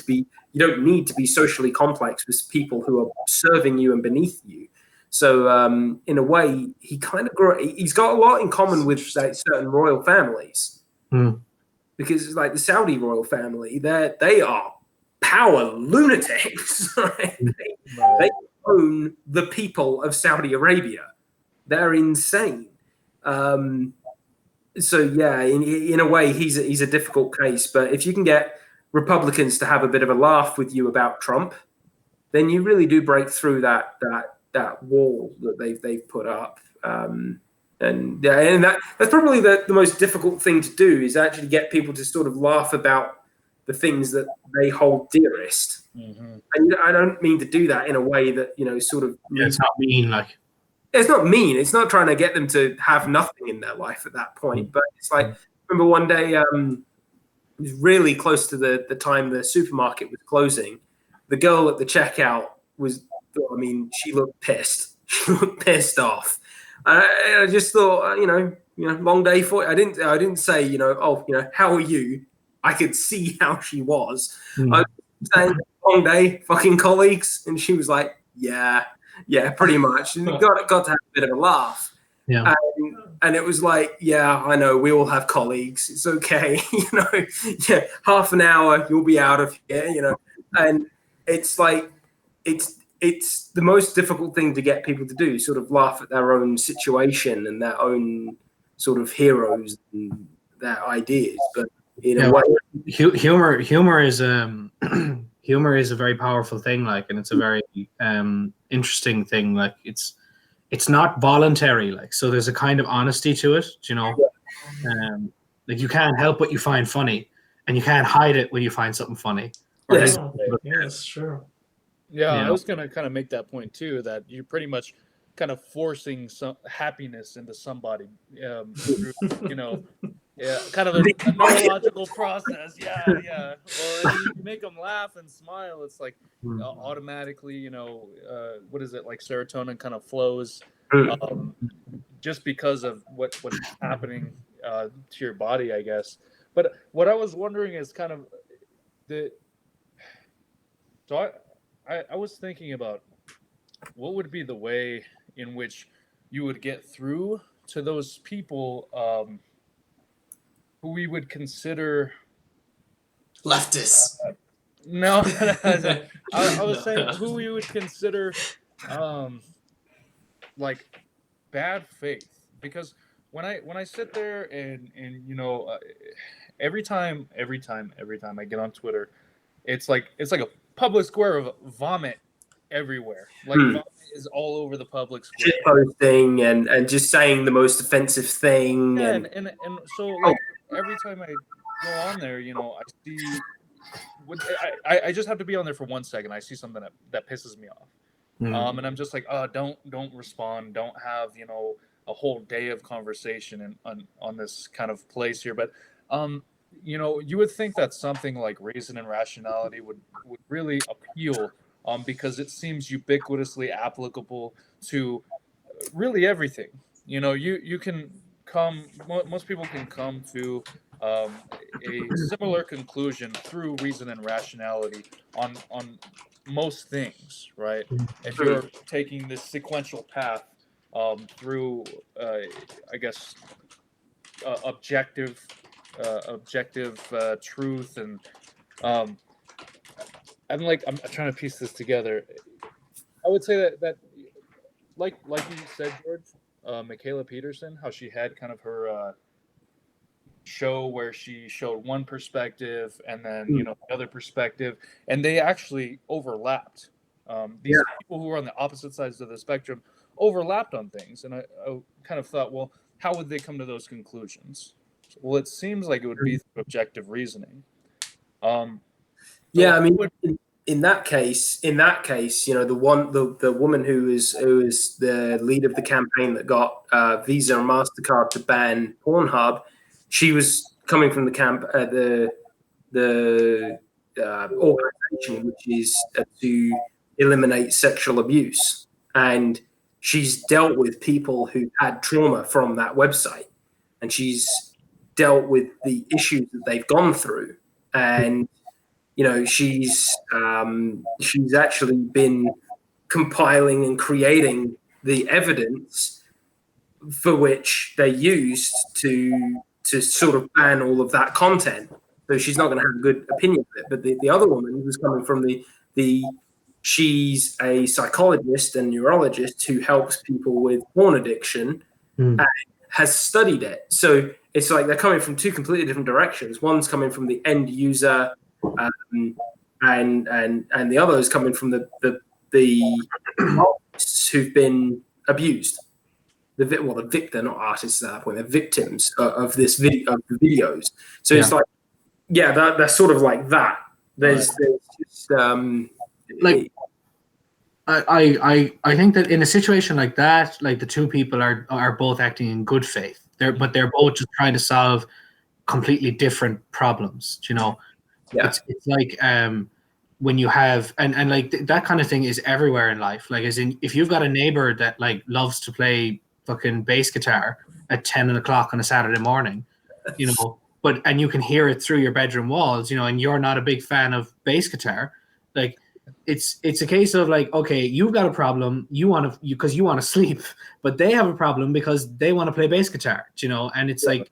to be socially complex with people who are serving you and beneath you. So in a way, he kind of he's got a lot in common with certain royal families, because like the Saudi royal family, they are power lunatics. Right? They own the people of Saudi Arabia. They're insane. So in a way, he's a difficult case. But if you can get Republicans to have a bit of a laugh with you about Trump, then you really do break through that wall that they've put up. And that's probably the most difficult thing to do, is actually get people to sort of laugh about the things that they hold dearest. Mm-hmm. And I don't mean to do that in a way that, sort of It's not mean, like. it's not mean. It's not trying to get them to have nothing in their life at that point. But it's like, remember one day, it was really close to the time the supermarket was closing. The girl at the checkout she looked pissed. She looked pissed off. I just thought, long day for you. I didn't say, how are you? I could see how she was. I was saying, long day, fucking colleagues. And she was like, yeah, pretty much. And got to have a bit of a laugh. Yeah. And it was like, yeah, I know, we all have colleagues. It's okay. Half an hour, you'll be out of here, And it's like, it's the most difficult thing to get people to do, sort of laugh at their own situation and their own sort of heroes and their ideas. But humor is humor is a very powerful thing, like, and it's a very interesting thing. Like, it's not voluntary, like, so there's a kind of honesty to it, like, you can't help what you find funny, and you can't hide it when you find something funny. Yeah, that's true. Yeah, I was gonna kind of make that point too, that you're pretty much kind of forcing some happiness into somebody through, kind of a neurological process. Yeah. Well, if you make them laugh and smile, it's like automatically, what is it, like serotonin kind of flows just because of what's happening to your body, I guess. But what I was wondering is kind of I was thinking about what would be the way in which you would get through to those people who we would consider leftists. No, I was saying who we would consider like bad faith, because when I sit there and every time I get on Twitter, it's like a public square of vomit everywhere. Like vomit is all over the public square. Shit posting and just saying the most offensive thing. Yeah, and so like every time I go on there, I see. I just have to be on there for 1 second. I see something that pisses me off, and I'm just like, oh, don't respond. Don't have a whole day of conversation on this kind of place here. But you would think that something like reason and rationality would really appeal, because it seems ubiquitously applicable to really everything. You can come. Most people can come to a similar conclusion through reason and rationality on most things, right? If you're taking this sequential path through, I guess, objective truth, and I'm trying to piece this together. I would say that like you said, George, Michaela Peterson, how she had kind of her show where she showed one perspective and then the other perspective, and they actually overlapped. These people who were on the opposite sides of the spectrum overlapped on things, and I kind of thought, well, how would they come to those conclusions? Well, it seems like it would be through objective reasoning. Yeah, I mean, in that case, the woman who was the lead of the campaign that got Visa and MasterCard to ban Pornhub, she was coming from the camp the organization which is to eliminate sexual abuse, and she's dealt with people who had trauma from that website, and she's dealt with the issues that they've gone through, and she's actually been compiling and creating the evidence for which they used to sort of ban all of that content. So she's not going to have a good opinion of it. But the other woman who's coming from she's a psychologist and neurologist who helps people with porn addiction and has studied it. So it's like they're coming from two completely different directions. One's coming from the end user, and the other is coming from the artists who've been abused. The victim, not artists at that point, they're victims of this video, of the videos. So it's like, they're sort of like that. There's just like I think that in a situation like that, like the two people are both acting in good faith. But they're both just trying to solve completely different problems. You know, yeah. it's like when you have and like that kind of thing is everywhere in life. Like as in if you've got a neighbor that like loves to play fucking bass guitar at 10 o'clock on a Saturday morning, you know, and you can hear it through your bedroom walls, you know, and you're not a big fan of bass guitar, like it's a case of like, okay, you've got a problem, you want to sleep, but they have a problem because they want to play bass guitar, you know, and it's like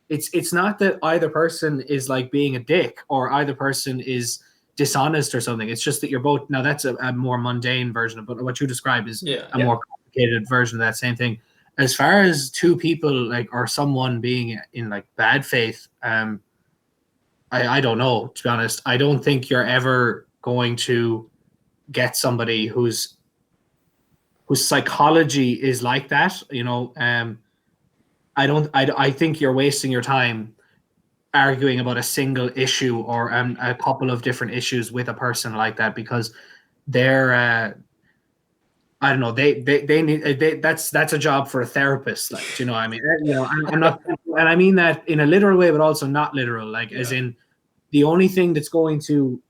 it's not that either person is like being a dick or either person is dishonest or something. It's just that you're both now that's a more mundane version of what you described is a more complicated version of that same thing. As far as two people like or someone being in like bad faith, I don't know, to be honest. I don't think you're ever going to get somebody whose psychology is like that, you know. I think you're wasting your time arguing about a single issue or a couple of different issues with a person like that because they're I don't know, they need that's a job for a therapist, like, you know what I mean? You know, I'm not, and I mean that in a literal way but also not literal, like as in the only thing that's going to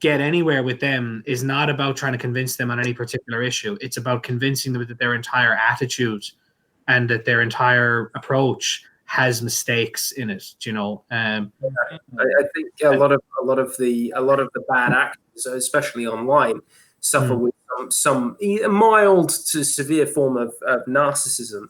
get anywhere with them is not about trying to convince them on any particular issue. It's about convincing them that their entire attitude and that their entire approach has mistakes in it, you know. I think a lot of the bad actors, especially online, suffer with some mild to severe form of narcissism,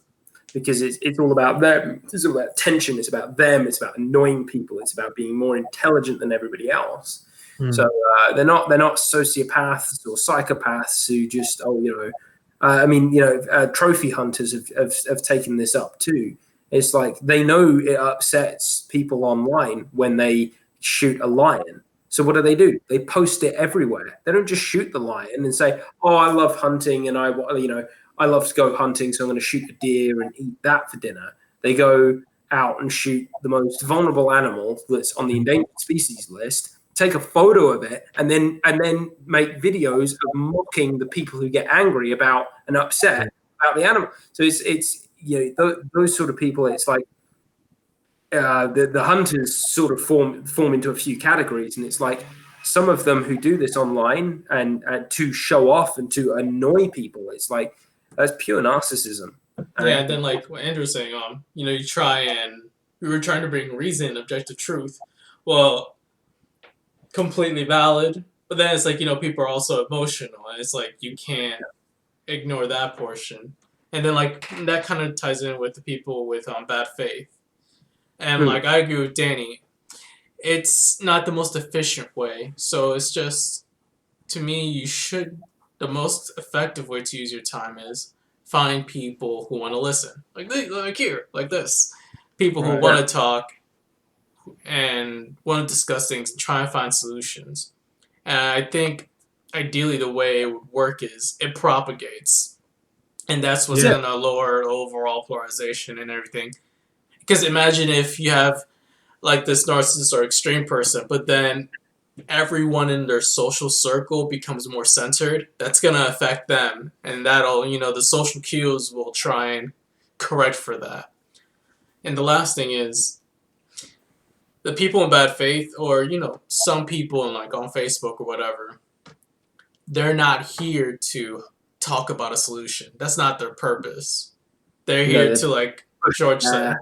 because it's all about them. It's all about attention. It's about them. It's about annoying people. It's about being more intelligent than everybody else. So they're not sociopaths or psychopaths who just trophy hunters have taken this up too. It's like they know it upsets people online when they shoot a lion. So what do? They post it everywhere. They don't just shoot the lion and say, "Oh, I love hunting and I love to go hunting, so I'm going to shoot a deer and eat that for dinner." They go out and shoot the most vulnerable animal that's on the endangered species list, take a photo of it, and then make videos of mocking the people who get angry about and upset about the animal. So it's those sort of people. It's like the hunters sort of form into a few categories, and it's like some of them who do this online and to show off and to annoy people. It's like that's pure narcissism. And then like what Andrew's saying, we were trying to bring reason, objective truth. Well, completely valid, but then it's like, people are also emotional, and it's like you can't ignore that portion. And then like that kind of ties in with the people with bad faith. And like I agree with Danny, it's not the most efficient way. So it's just, to me, the most effective way to use your time is find people who want to listen, like here, like this, people who want to talk and want to discuss things and try and find solutions. And I think ideally the way it would work is it propagates, and that's what's going to lower overall polarization and everything. Because imagine if you have like this narcissist or extreme person, but then everyone in their social circle becomes more centered. That's going to affect them, and that'll, the social cues will try and correct for that. And the last thing is, the people in bad faith, or some people in like on Facebook or whatever, they're not here to talk about a solution. That's not their purpose. They're here to, like George said,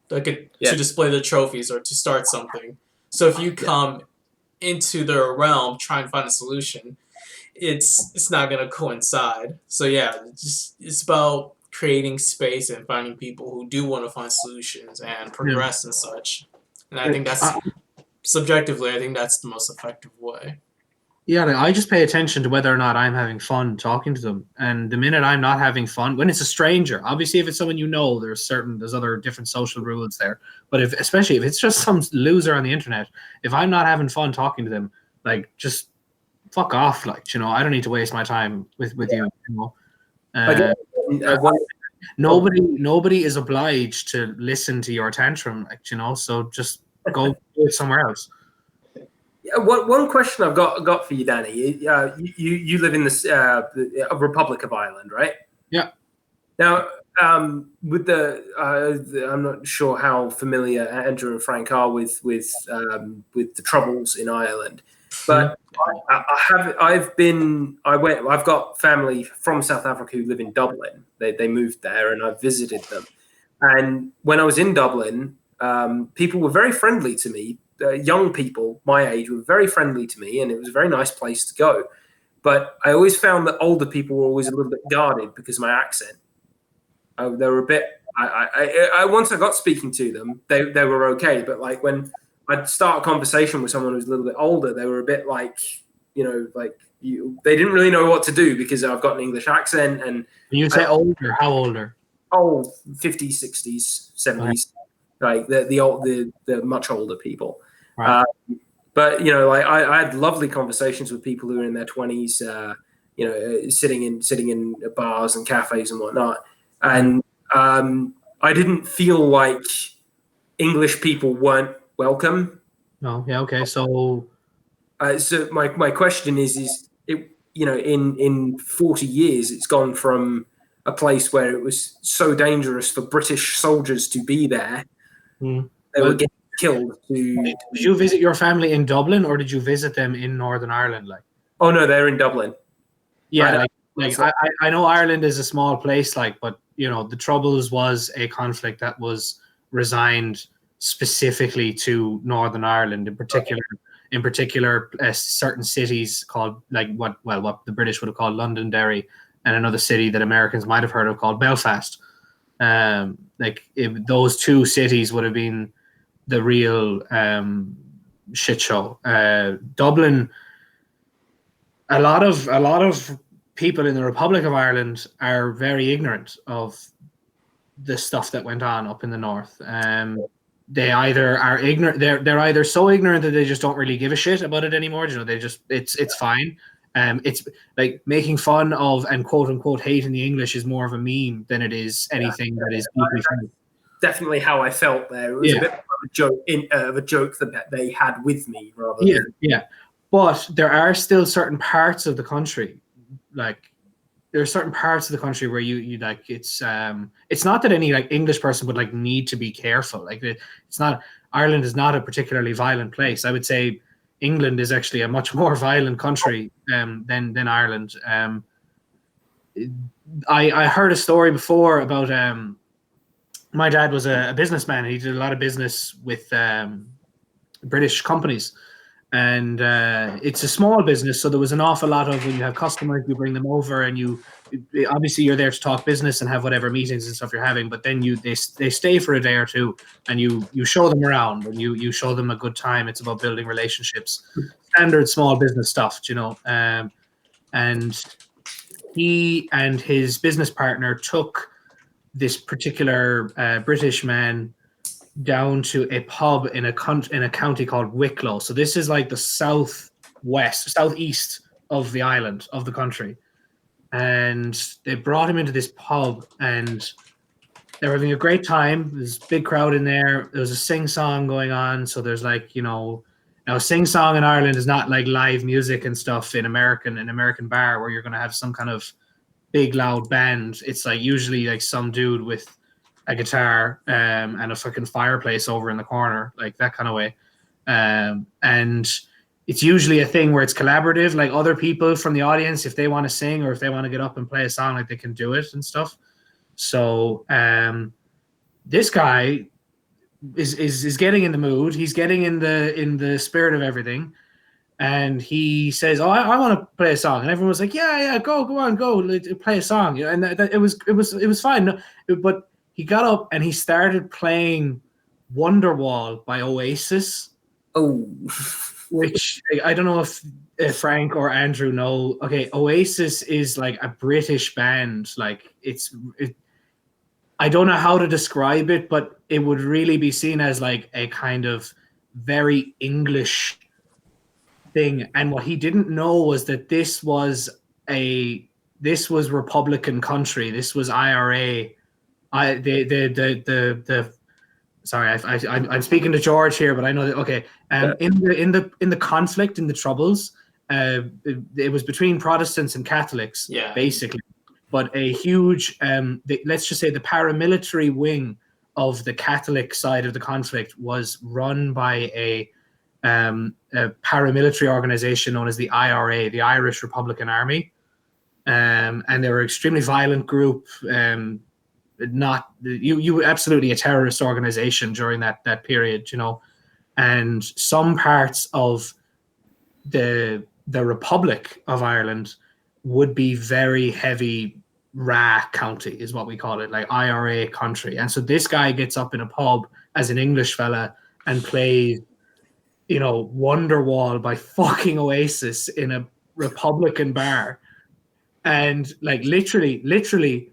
to display their trophies or to start something. So if you come into their realm, try and find a solution, it's not gonna coincide. So it's about creating space and finding people who do want to find solutions and progress and such. And I think that's subjectively, I think that's the most effective way. Yeah, I just pay attention to whether or not I'm having fun talking to them. And the minute I'm not having fun, when it's a stranger, obviously if it's someone there's other different social rules there. But especially if it's just some loser on the internet, if I'm not having fun talking to them, like just fuck off, like, I don't need to waste my time with you. Nobody is obliged to listen to your tantrum, like, so just go do it somewhere else. One question I've got for you, Danny. You live in the Republic of Ireland, right? Yeah. Now, with I'm not sure how familiar Andrew and Frank are with the troubles in Ireland, but I've got family from South Africa who live in Dublin. They moved there, and I visited them. And when I was in Dublin, people were very friendly to me. Young people my age were very friendly to me, and it was a very nice place to go. But I always found that older people were always a little bit guarded because of my accent. They were a bit. Once I got speaking to them, they were okay. But like when I'd start a conversation with someone who's a little bit older, they were a bit like, they didn't really know what to do because I've got an English accent. And you say older? How older? Oh, 50s, 60s, 70s, right. Like the much older people. Right. But like I had lovely conversations with people who are in their 20s, sitting in bars and cafes and whatnot. And I didn't feel like English people weren't welcome. Oh, yeah, okay. So my question is it, in 40 years, it's gone from a place where it was so dangerous for British soldiers to be there. They were getting killed. Did you visit your family in Dublin, or did you visit them in Northern Ireland? Like, oh no, they're in Dublin. Yeah, I know Ireland is a small place, but the Troubles was a conflict that was resigned specifically to Northern Ireland, in particular, certain cities called what the British would have called Londonderry, and another city that Americans might have heard of called Belfast. Those two cities would have been the real shit show. Dublin, a lot of people in the Republic of Ireland are very ignorant of the stuff that went on up in the north. They either are ignorant, they're either so ignorant that they just don't really give a shit about it anymore. They just it's fine. It's like making fun of and quote unquote hating the English is more of a meme than it is anything that is deeply funny. Definitely how I felt there. It was a bit of a joke that they had with me rather than... Yeah. But there are still certain parts of the country, there are certain parts of the country where you it's not that any English person would need to be careful. It's not, Ireland is not a particularly violent place. I would say England is actually a much more violent country than Ireland. I heard a story before about my dad was a businessman. He did a lot of business with British companies. And it's a small business, so there was an awful lot of, when you have customers, you bring them over, and obviously you're there to talk business and have whatever meetings and stuff you're having. But then they stay for a day or two, and you show them around, and you show them a good time. It's about building relationships, standard small business stuff, And he and his business partner took this particular British man down to a pub in a county called Wicklow. So this is the southeast of the island of the country. And they brought him into this pub, and they were having a great time. There's a big crowd in there. There was a sing-song going on. So there's now sing-song in Ireland is not like live music and stuff in an American bar where you're going to have some kind of big loud band. It's usually some dude with a guitar and a fucking fireplace over in the corner, that kind of way. And it's usually a thing where it's collaborative, other people from the audience, if they want to sing or if they want to get up and play a song, they can do it and stuff. So this guy is getting in the mood. He's getting in the spirit of everything. And he says, "Oh, I want to play a song," and everyone was like, "Yeah, go on, go play a song." And it was fine, but he got up and he started playing Wonderwall by Oasis. Oh, which I don't know if Frank or Andrew know. Okay, Oasis is a British band. I don't know how to describe it, but it would really be seen as a kind of very English thing. And what he didn't know was that this was Republican country. This was IRA. The sorry, I'm speaking to George here, but I know that okay. In the conflict, in the Troubles, it was between Protestants and Catholics, basically. But a huge, let's just say, the paramilitary wing of the Catholic side of the conflict was run by a paramilitary organization known as the IRA, the Irish Republican Army, and they were an extremely violent group. Not you absolutely a terrorist organization during that period, you know, and some parts of the Republic of Ireland would be very heavy RA county, is what we call it, like IRA country. And so this guy gets up in a pub as an English fella and plays, you know, Wonderwall by fucking Oasis in a Republican bar. And like literally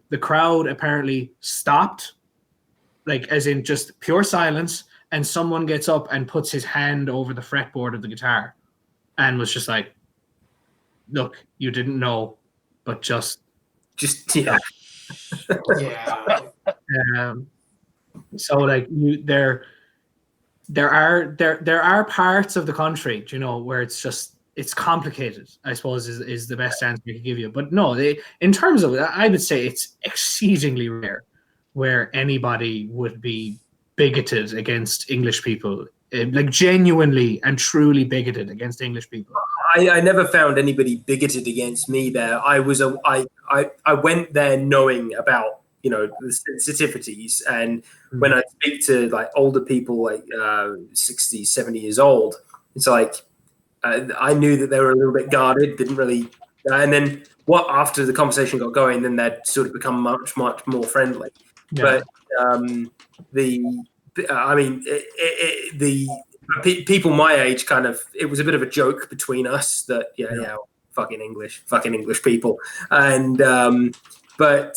the crowd apparently stopped, like as in just pure silence, and someone gets up and puts his hand over the fretboard of the guitar and was just like, look, you didn't know, but just yeah. So like there are parts of the country, you know, where it's complicated, I suppose is the best answer I could give you. But no, in terms of, I would say it's exceedingly rare where anybody would be bigoted against English people, like genuinely and truly bigoted against English people. I never found anybody bigoted against me there. I went there knowing about, you know, the sensitivities, and when I speak to like older people, like 60, 70 years old, it's like I knew that they were a little bit guarded, didn't really, and then after the conversation got going, then they'd sort of become much more friendly. Yeah. But the people my age kind of, it was a bit of a joke between us that fucking English people, and but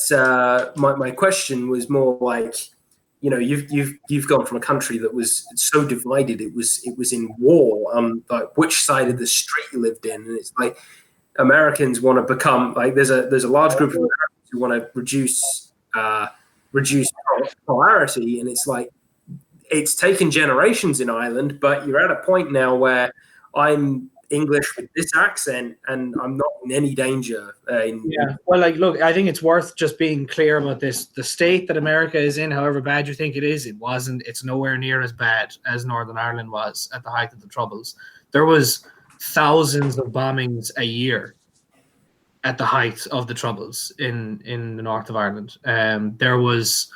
my question was more like, you know, you've gone from a country that was so divided, it was in war on like which side of the street you lived in, and it's like Americans want to become like there's a large group of Americans who want to reduce polarity, and it's like it's taken generations in Ireland, but you're at a point now where I'm English with this accent and I'm not in any danger. Well, like, look, I think it's worth just being clear about this. The state that America is in, however bad you think it is, it's nowhere near as bad as Northern Ireland was at the height of the Troubles. There was thousands of bombings a year at the height of the Troubles in the north of Ireland. There was,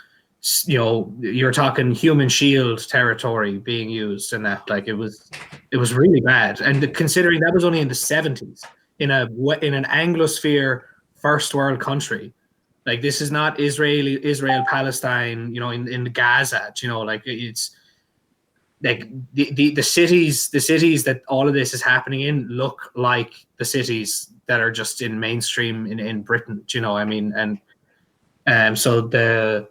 you know, you're talking human shield territory being used, and that, like, it was really bad. And considering that was only in the 70s in an Anglosphere first world country, like this is not Israel Palestine, you know, in the Gaza, you know, like it's like the cities that all of this is happening in look like the cities that are just in mainstream in Britain, you know, I mean, and so that's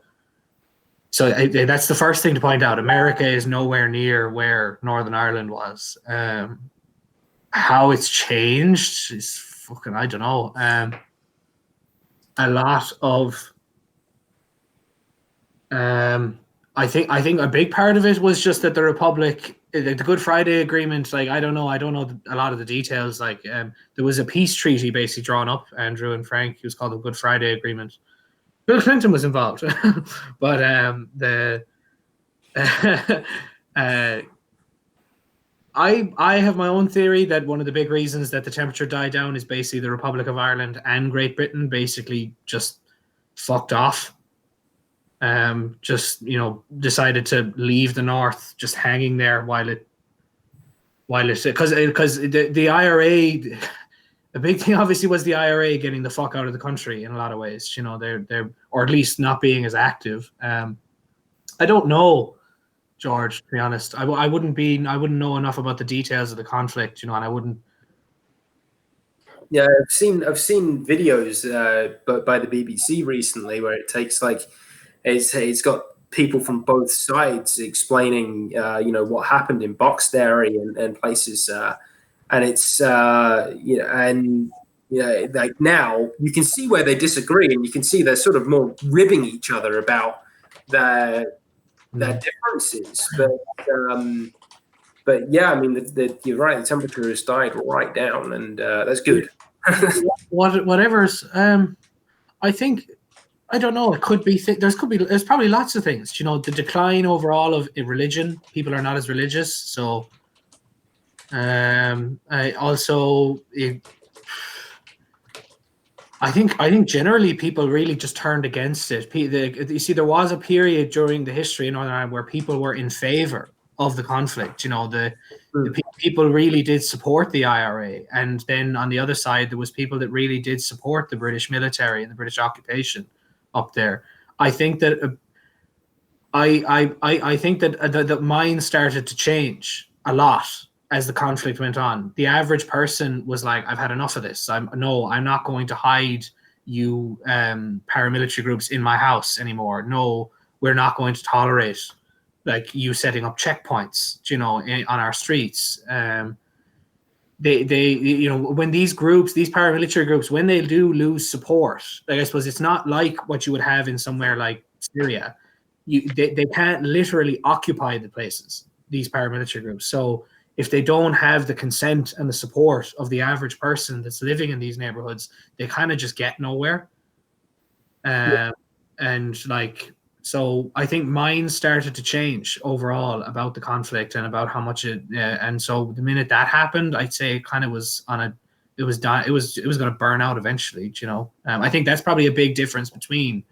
the first thing to point out. America is nowhere near where Northern Ireland was. How it's changed is fucking, I don't know. A lot of, I think a big part of it was just that the Republic, the Good Friday Agreement. Like I don't know a lot of the details. Like there was a peace treaty basically drawn up, Andrew and Frank. It was called the Good Friday Agreement. Bill Clinton was involved, but I have my own theory that one of the big reasons that the temperature died down is basically the Republic of Ireland and Great Britain basically just fucked off. Just, you know, decided to leave the North just hanging there while it because the IRA. The big thing obviously was the IRA getting the fuck out of the country in a lot of ways. You know, they're or at least not being as active. I don't know, George, to be honest. I wouldn't know enough about the details of the conflict, you know, and I wouldn't. Yeah, I've seen videos but by the BBC recently where it takes like it's got people from both sides explaining you know, what happened in Boxderry and places. And it's like now you can see where they disagree, and you can see they're sort of more ribbing each other about their differences. But yeah, I mean, you're right. The temperature has died right down, and that's good. Whatever's. I think. I don't know. It could be. There's probably lots of things. You know, the decline overall of religion. People are not as religious. So, I also. I think generally people really just turned against it. You see, there was a period during the history in Northern Ireland where people were in favor of the conflict. You know, the people really did support the IRA, and then on the other side there was people that really did support the British military and the British occupation up there. I think that I think that the mind started to change a lot as the conflict went on. The average person was like, I've had enough of this. I'm not going to hide you paramilitary groups in my house anymore. No, we're not going to tolerate like you setting up checkpoints, you know, on our streets. They when these paramilitary groups, when they do lose support, like I suppose it's not like what you would have in somewhere like Syria. They can't literally occupy the places, these paramilitary groups. So if they don't have the consent and the support of the average person that's living in these neighborhoods, they kind of just get nowhere. And like, so I think minds started to change overall about the conflict and about how much and so the minute that happened, I'd say it kind of was it was going to burn out eventually, you know. I think that's probably a big difference between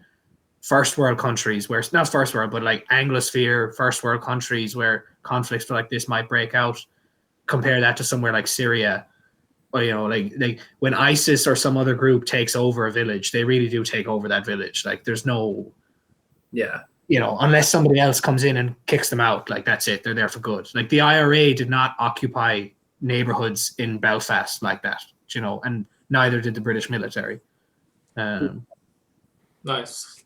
first world countries, where not first world, but like Anglosphere first world countries where conflicts like this might break out. Compare that to somewhere like Syria, or you know, like when ISIS or some other group takes over a village, they really do take over that village. Like there's no, you know, unless somebody else comes in and kicks them out, like that's it. They're there for good. Like the IRA did not occupy neighborhoods in Belfast like that, you know, and neither did the British military. Nice.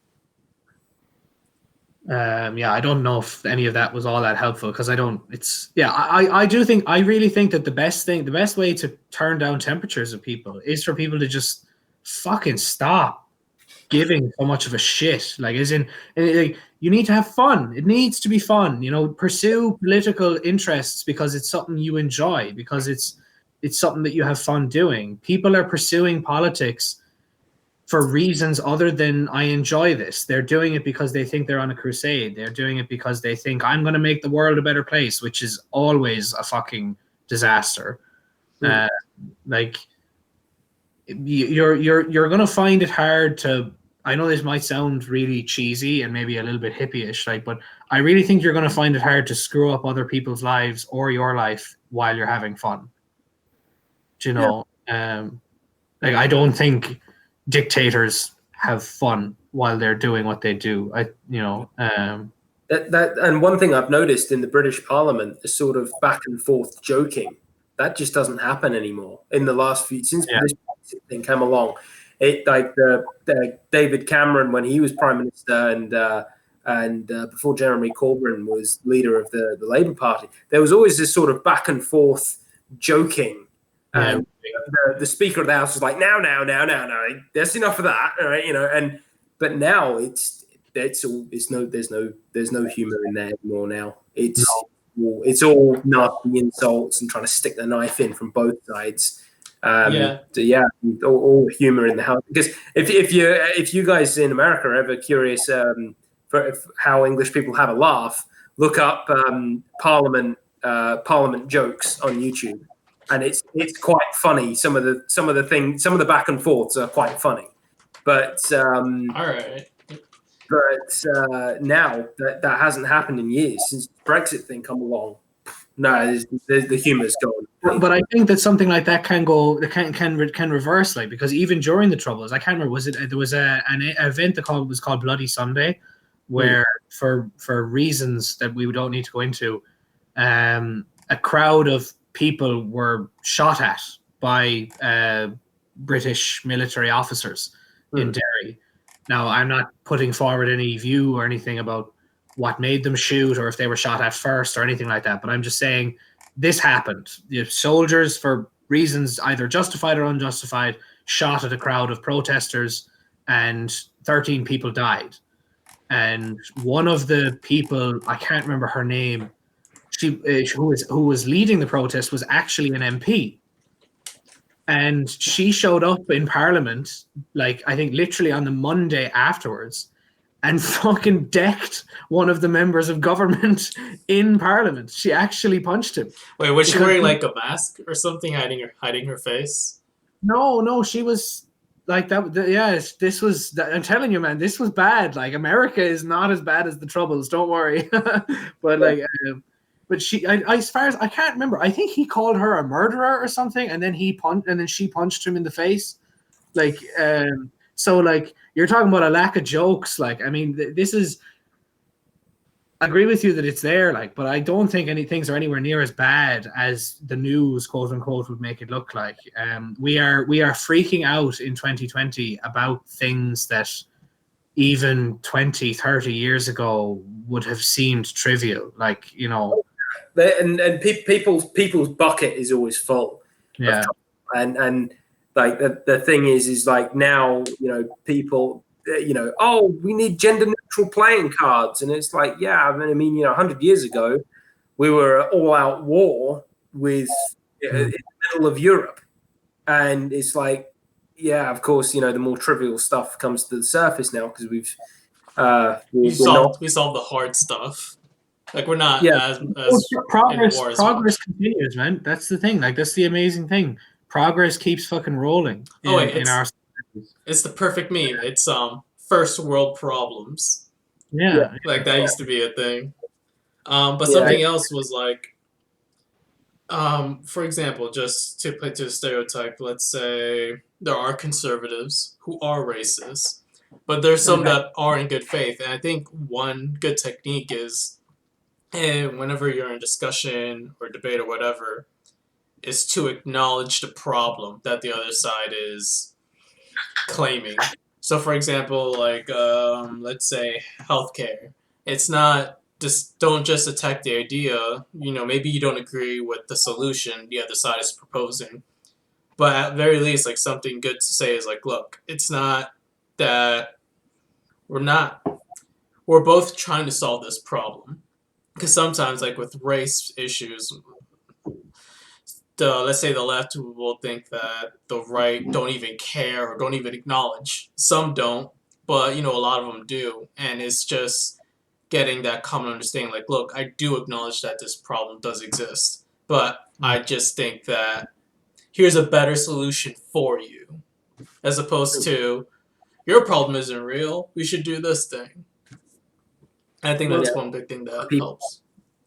I don't know if any of that was all that helpful because I really think that the best way to turn down temperatures of people is for people to just fucking stop giving so much of a shit. Like, as in, like, you need to have fun. It needs to be fun. You know, pursue political interests because it's something you enjoy, because it's something that you have fun doing. People are pursuing politics for reasons other than I enjoy this. They're doing it because they think they're on a crusade. They're doing it because they think I'm going to make the world a better place, which is always a fucking disaster. Like you're going to find it hard to. I know this might sound really cheesy and maybe a little bit hippie-ish, like, but I really think you're going to find it hard to screw up other people's lives or your life while you're having fun. Do you know? Like, I don't think dictators have fun while they're doing what they do. And one thing I've noticed in the British Parliament is sort of back and forth joking. That just doesn't happen anymore in the last few since this thing came along. It like the David Cameron when he was Prime Minister and before Jeremy Corbyn was leader of the Labour Party, there was always this sort of back and forth joking. And the Speaker of the House was like, now, that's enough of that, all right, you know. But now there's no humor in there anymore. Now it's all nasty insults and trying to stick the knife in from both sides. All humor in the house. Because if you guys in America are ever curious for how English people have a laugh, look up Parliament jokes on YouTube. And it's quite funny. Some of the back and forths are quite funny, but all right. But now that hasn't happened in years since the Brexit thing come along. No, the humor's gone. But I think that something like that can go, can reverse, like, because even during the Troubles, I can't remember, there was an event that was called Bloody Sunday, where for reasons that we don't need to go into, a crowd of people were shot at by British military officers in Derry. Now, I'm not putting forward any view or anything about what made them shoot or if they were shot at first or anything like that, but I'm just saying this happened. The soldiers, for reasons either justified or unjustified, shot at a crowd of protesters and 13 people died. and one of the people, I can't remember her name, who was leading the protest was actually an MP. And she showed up in Parliament, like I think literally on the Monday afterwards, and fucking decked one of the members of government in Parliament. She actually punched him. Wait, was she Because- wearing like a mask or something, hiding her face? No, she was like that. Yes, this was. I'm telling you, man, this was bad. Like America is not as bad as the Troubles. Don't worry. But like, but she, as far as I can't remember, I think he called her a murderer or something, and then she punched him in the face. Like, so like you're talking about a lack of jokes. Like, I mean, this is. I agree with you that it's there, like, but I don't think any things are anywhere near as bad as the news, quote unquote, would make it look like. We are freaking out in 2020 about things that even 20, 30 years ago would have seemed trivial. Like, you know, and people's bucket is always full. yeah, And like the thing is like now, you know, people, you know, oh, we need gender neutral playing cards, and it's like, yeah, I mean, you know, 100 years ago, we were at all out war with in the middle of Europe, and it's like, yeah, of course, you know, the more trivial stuff comes to the surface now because we solved the hard stuff. Like we're not as progress continues, man. That's the thing. Like that's the amazing thing. Progress keeps fucking rolling in our societies. It's the perfect meme. It's first world problems. Yeah. Like that used to be a thing. But something else was like, for example, just to play to the stereotype, let's say there are conservatives who are racist, but there's some that are in good faith. And I think one good technique is, whenever you're in discussion or debate or whatever, is to acknowledge the problem that the other side is claiming. So, for example, like, let's say healthcare. It's not don't just attack the idea. You know, maybe you don't agree with the solution the other side is proposing, but at very least, like something good to say is like, look, it's not that we're both trying to solve this problem. Because sometimes, like with race issues, let's say the left will think that the right don't even care or don't even acknowledge. Some don't, but you know, a lot of them do, and it's just getting that common understanding. Like, look, I do acknowledge that this problem does exist, but I just think that here's a better solution for you, as opposed to your problem isn't real. We should do this thing. I think that's one big thing that helps.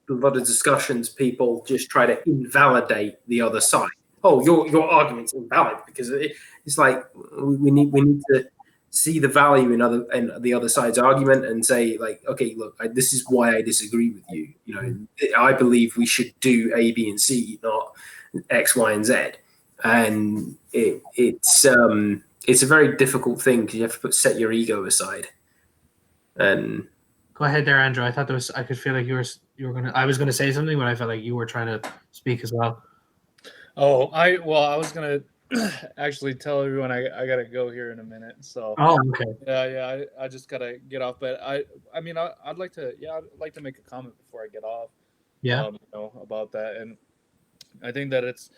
A lot of discussions, people just try to invalidate the other side. Oh, your argument's invalid because it's like we need to see the value in the other side's argument and say like, okay, look, this is why I disagree with you. You know, I believe we should do A, B, and C, not X, Y, and Z. And it's a very difficult thing because you have to set your ego aside. And go ahead there, Andrew. I thought I could feel like you were gonna. I was gonna say something, but I felt like you were trying to speak as well. Oh, I was gonna actually tell everyone I gotta go here in a minute. So. Oh, okay. Yeah. I just gotta get off, but I mean, I'd like to make a comment before I get off. Yeah. You know, about that, and I think that it's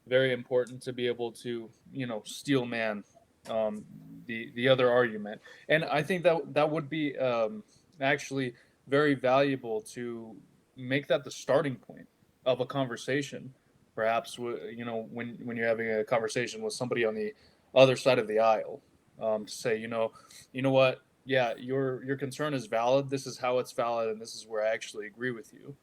very important to be able to, you know, steel man the other argument, and I think that would be actually very valuable to make that the starting point of a conversation. Perhaps, you know, when you're having a conversation with somebody on the other side of the aisle, to say, you know what, yeah, your concern is valid. This is how it's valid, and this is where I actually agree with you.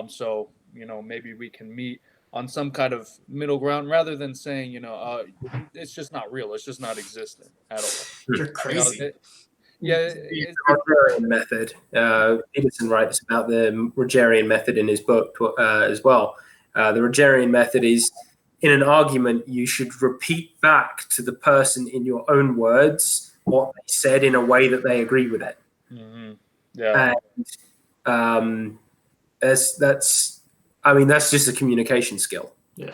So, you know, maybe we can meet on some kind of middle ground rather than saying, you know, it's just not real. It's just not existent at all. You're crazy. You know, it's the Rogerian method. Peterson writes about the Rogerian method in his book as well. The Rogerian method is, in an argument, you should repeat back to the person in your own words what they said in a way that they agree with it. Mm-hmm. Yeah. And that's just a communication skill. Yeah.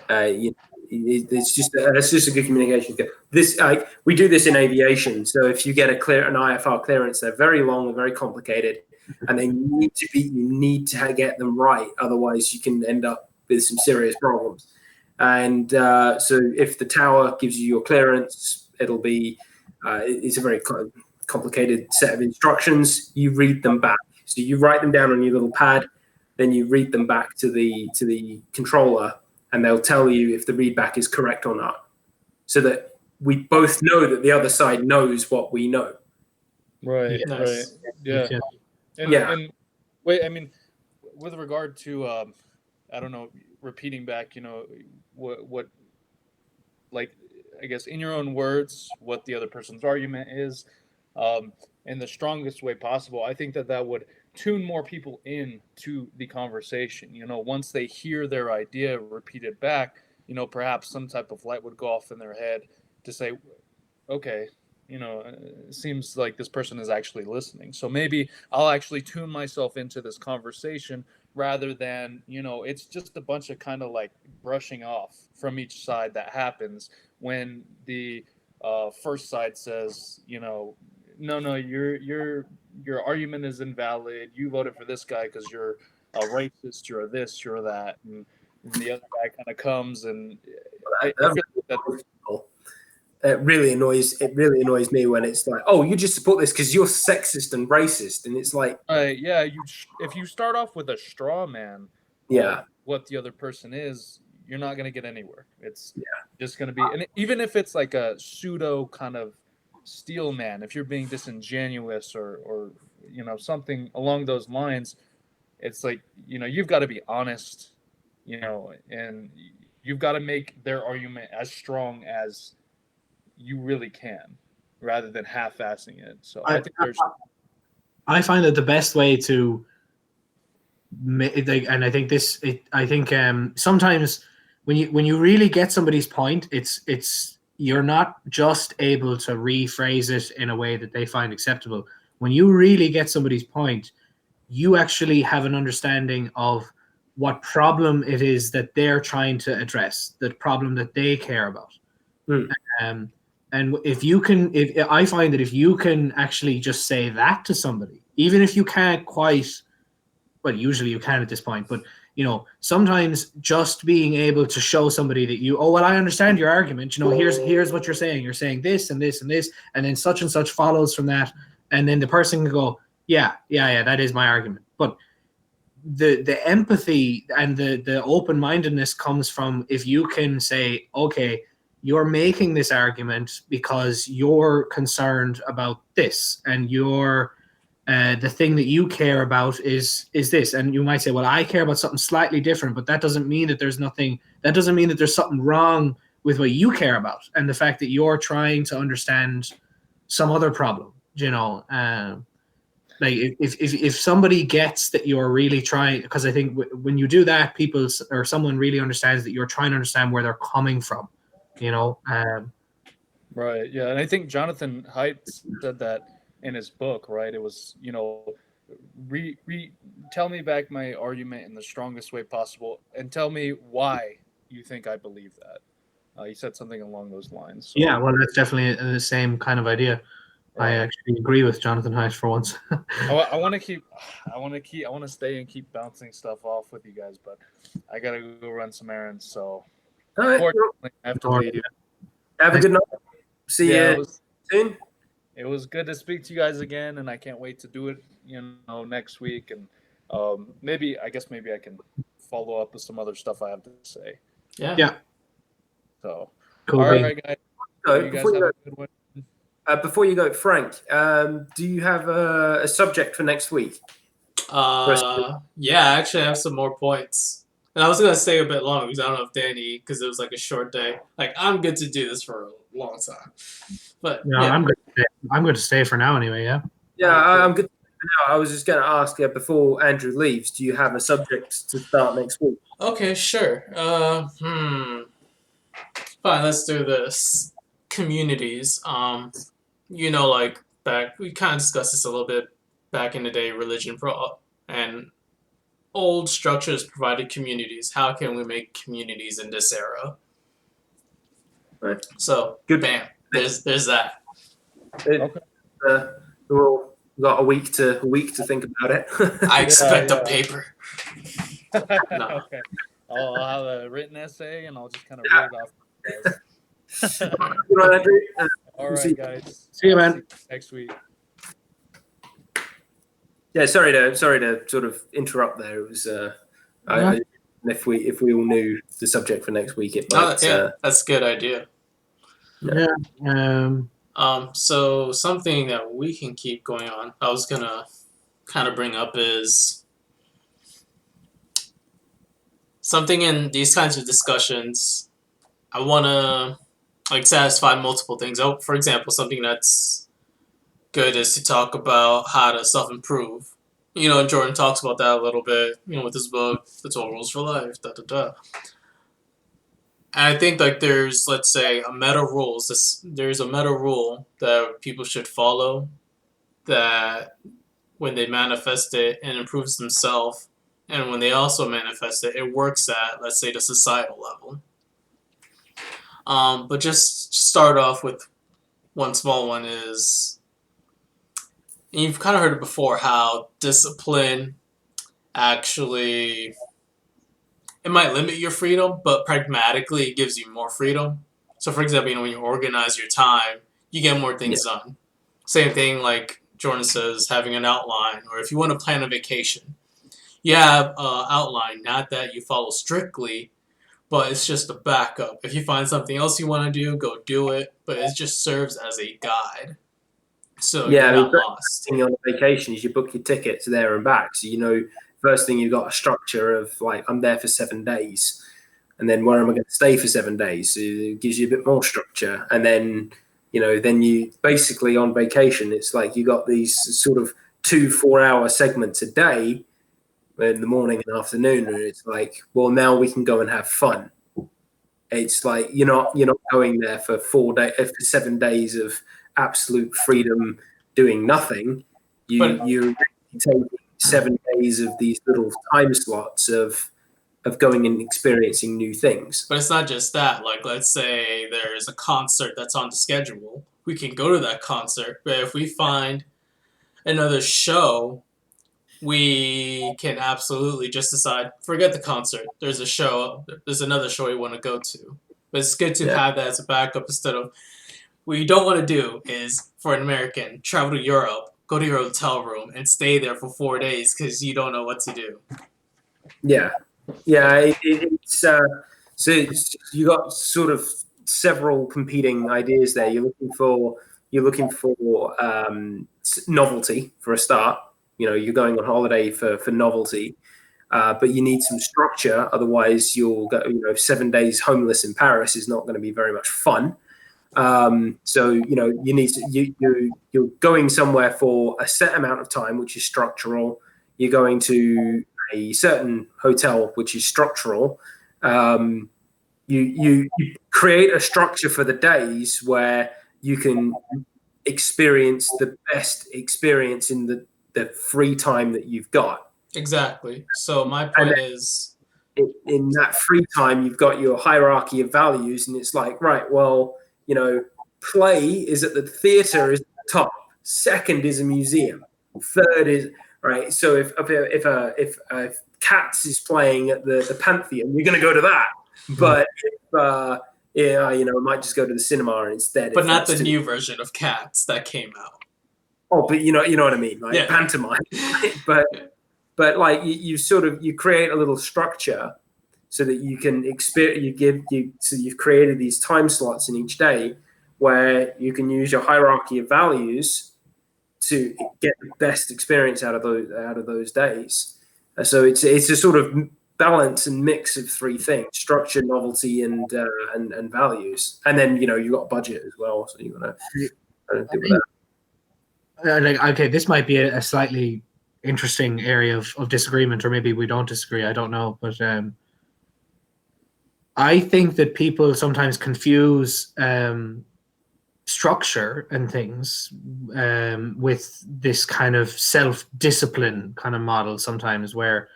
It's just a good communication skill. We do this in aviation. So if you get an IFR clearance, they're very long and very complicated, and you need to get them right. Otherwise, you can end up with some serious problems. And so if the tower gives you your clearance, it'll be it's a very complicated set of instructions. You read them back. So you write them down on your little pad, then you read them back to the controller, and they'll tell you if the readback is correct or not, so that we both know that the other side knows what we know. Right. Nice. Right. Yeah. And wait, I mean, with regard to, I don't know, repeating back, what, like, I guess in your own words, what the other person's argument is, in the strongest way possible. I think that would tune more people in to the conversation. Once they hear their idea repeated back, perhaps some type of light would go off in their head to say, okay, it seems like this person is actually listening. So maybe I'll actually tune myself into this conversation rather than, it's just a bunch of kind of like brushing off from each side that happens when the first side says, no, your argument is invalid. You voted for this guy because you're a racist, you're this, you're that. And the other guy kind of comes and I feel like that. It really annoys me when it's like, oh, you just support this because you're sexist and racist, and it's like, yeah, if you start off with a straw man, what the other person is, you're not going to get anywhere. It's just going to be, and even if it's like a pseudo kind of steel man, if you're being disingenuous or something along those lines, it's like, you've got to be honest, and you've got to make their argument as strong as you really can, rather than half-assing it. So I find that the best way to, and I think sometimes when you really get somebody's point, it's you're not just able to rephrase it in a way that they find acceptable. When you really get somebody's point, you actually have an understanding of what problem it is that they're trying to address, the problem that they care about. And I find that if you can actually just say that to somebody, even if you can't quite, well, usually you can at this point, but sometimes just being able to show somebody that I understand your argument. Here's what you're saying. You're saying this and this and this, and then such and such follows from that, and then the person can go, yeah, that is my argument. But the empathy and the open-mindedness comes from if you can say, okay, you're making this argument because you're concerned about this, and you're the thing that you care about is this. And you might say, well, I care about something slightly different, but that doesn't mean that there's something wrong with what you care about and the fact that you're trying to understand some other problem. Like if somebody gets that you're really trying, because I think when you do that, someone really understands that you're trying to understand where they're coming from. Right. Yeah. And I think Jonathan Haidt said that in his book, right? It was, tell me back my argument in the strongest way possible and tell me why you think I believe that. He said something along those lines. So. Yeah. Well, that's definitely the same kind of idea. Right. I actually agree with Jonathan Haidt for once. I want to stay and keep bouncing stuff off with you guys, but I got to go run some errands. So unfortunately, I have to leave. Have a good night. See you soon. It was good to speak to you guys again, and I can't wait to do it, next week. And maybe I can follow up with some other stuff I have to say. Yeah. So, cool. All right, guys. You guys have a good one. Before you go, Frank, do you have a subject for next week? Yeah, actually I have some more points. And I was going to stay a bit long because I don't know if Danny, because it was like a short day. Like, I'm good to do this for a long time. But no, yeah. I'm good to stay for now anyway, yeah? Yeah, I'm good to stay for now. I was just going to ask before Andrew leaves, do you have a subject to start next week? Okay, sure. Fine, let's do this. Communities. Like we kind of discussed this a little bit back in the day, religion and old structures provided communities. How can we make communities in this era? Right. So Good. bam, there's that. Okay. We've got a week to think about it. I expect a yeah. paper. No. Okay. I'll have a written essay, and I'll just kind of read it off to you guys. Good on, Andrew. All see right, you. guys. See you, I'll man. see you next week. Yeah, sorry to sort of interrupt there. It was if we all knew the subject for next week, it might. Yeah, that's a good idea. Yeah. So something that we can keep going on, I was gonna kind of bring up is something in these kinds of discussions. I want to like satisfy multiple things. Oh, for example, something that's good is to talk about how to self-improve. And Jordan talks about that a little bit, with his book, The 12 Rules for Life, da da da. And I think like there's, let's say, a meta rules. There's a meta rule that people should follow that when they manifest it, it improves themselves. And when they also manifest it, it works at, let's say, the societal level. But just start off with one small one is, you've kind of heard it before, how discipline actually, it might limit your freedom, but pragmatically it gives you more freedom. So for example, when you organize your time, you get more things done. Same thing like Jordan says, having an outline, or if you want to plan a vacation, you have an outline, not that you follow strictly, but it's just a backup. If you find something else you want to do, go do it, but it just serves as a guide. So you're not lost. On vacations, you book your tickets there and back. So, first thing you've got a structure of like, I'm there for 7 days. And then where am I going to stay for 7 days? So it gives you a bit more structure. And then, then you basically on vacation, it's like you got these sort of 2-4 hour segments a day in the morning and afternoon. And it's like, well, now we can go and have fun. It's like, you're not going there for 7 days of absolute freedom doing nothing. You take 7 days of these little time slots of going and experiencing new things. But it's not just that. Like, let's say there's a concert that's on the schedule. We can go to that concert, but if we find another show, we can absolutely just decide, forget the concert. There's another show we want to go to. But it's good to have that as a backup instead of, what you don't want to do is, for an American, travel to Europe, go to your hotel room, and stay there for 4 days because you don't know what to do. Yeah. It's so you got sort of several competing ideas there. You're looking for novelty for a start. You're going on holiday for novelty, but you need some structure. Otherwise, you'll go. 7 days homeless in Paris is not going to be very much fun. So you need to, you're going somewhere for a set amount of time, which is structural. You're going to a certain hotel, which is structural. You create a structure for the days where you can experience the best experience in the free time that you've got. Exactly. So my point is, in that free time, you've got your hierarchy of values, and it's like, right, well, play is at the theater is at the top. Second is a museum. Third is right. So if Cats is playing at the Pantheon, you're going to go to that. But if I might just go to the cinema instead. But not the new version of Cats that came out. Oh, but you know what I mean, like pantomime. but like you create a little structure so that you can so you've created these time slots in each day where you can use your hierarchy of values to get the best experience out of those days. So it's a sort of balance and mix of three things: structure, novelty, and values. And then you got budget as well, so you want to deal with that. Okay, this might be a slightly interesting area of disagreement, or maybe we don't disagree. I don't know, but I think that people sometimes confuse structure and things with this kind of self-discipline kind of model sometimes, where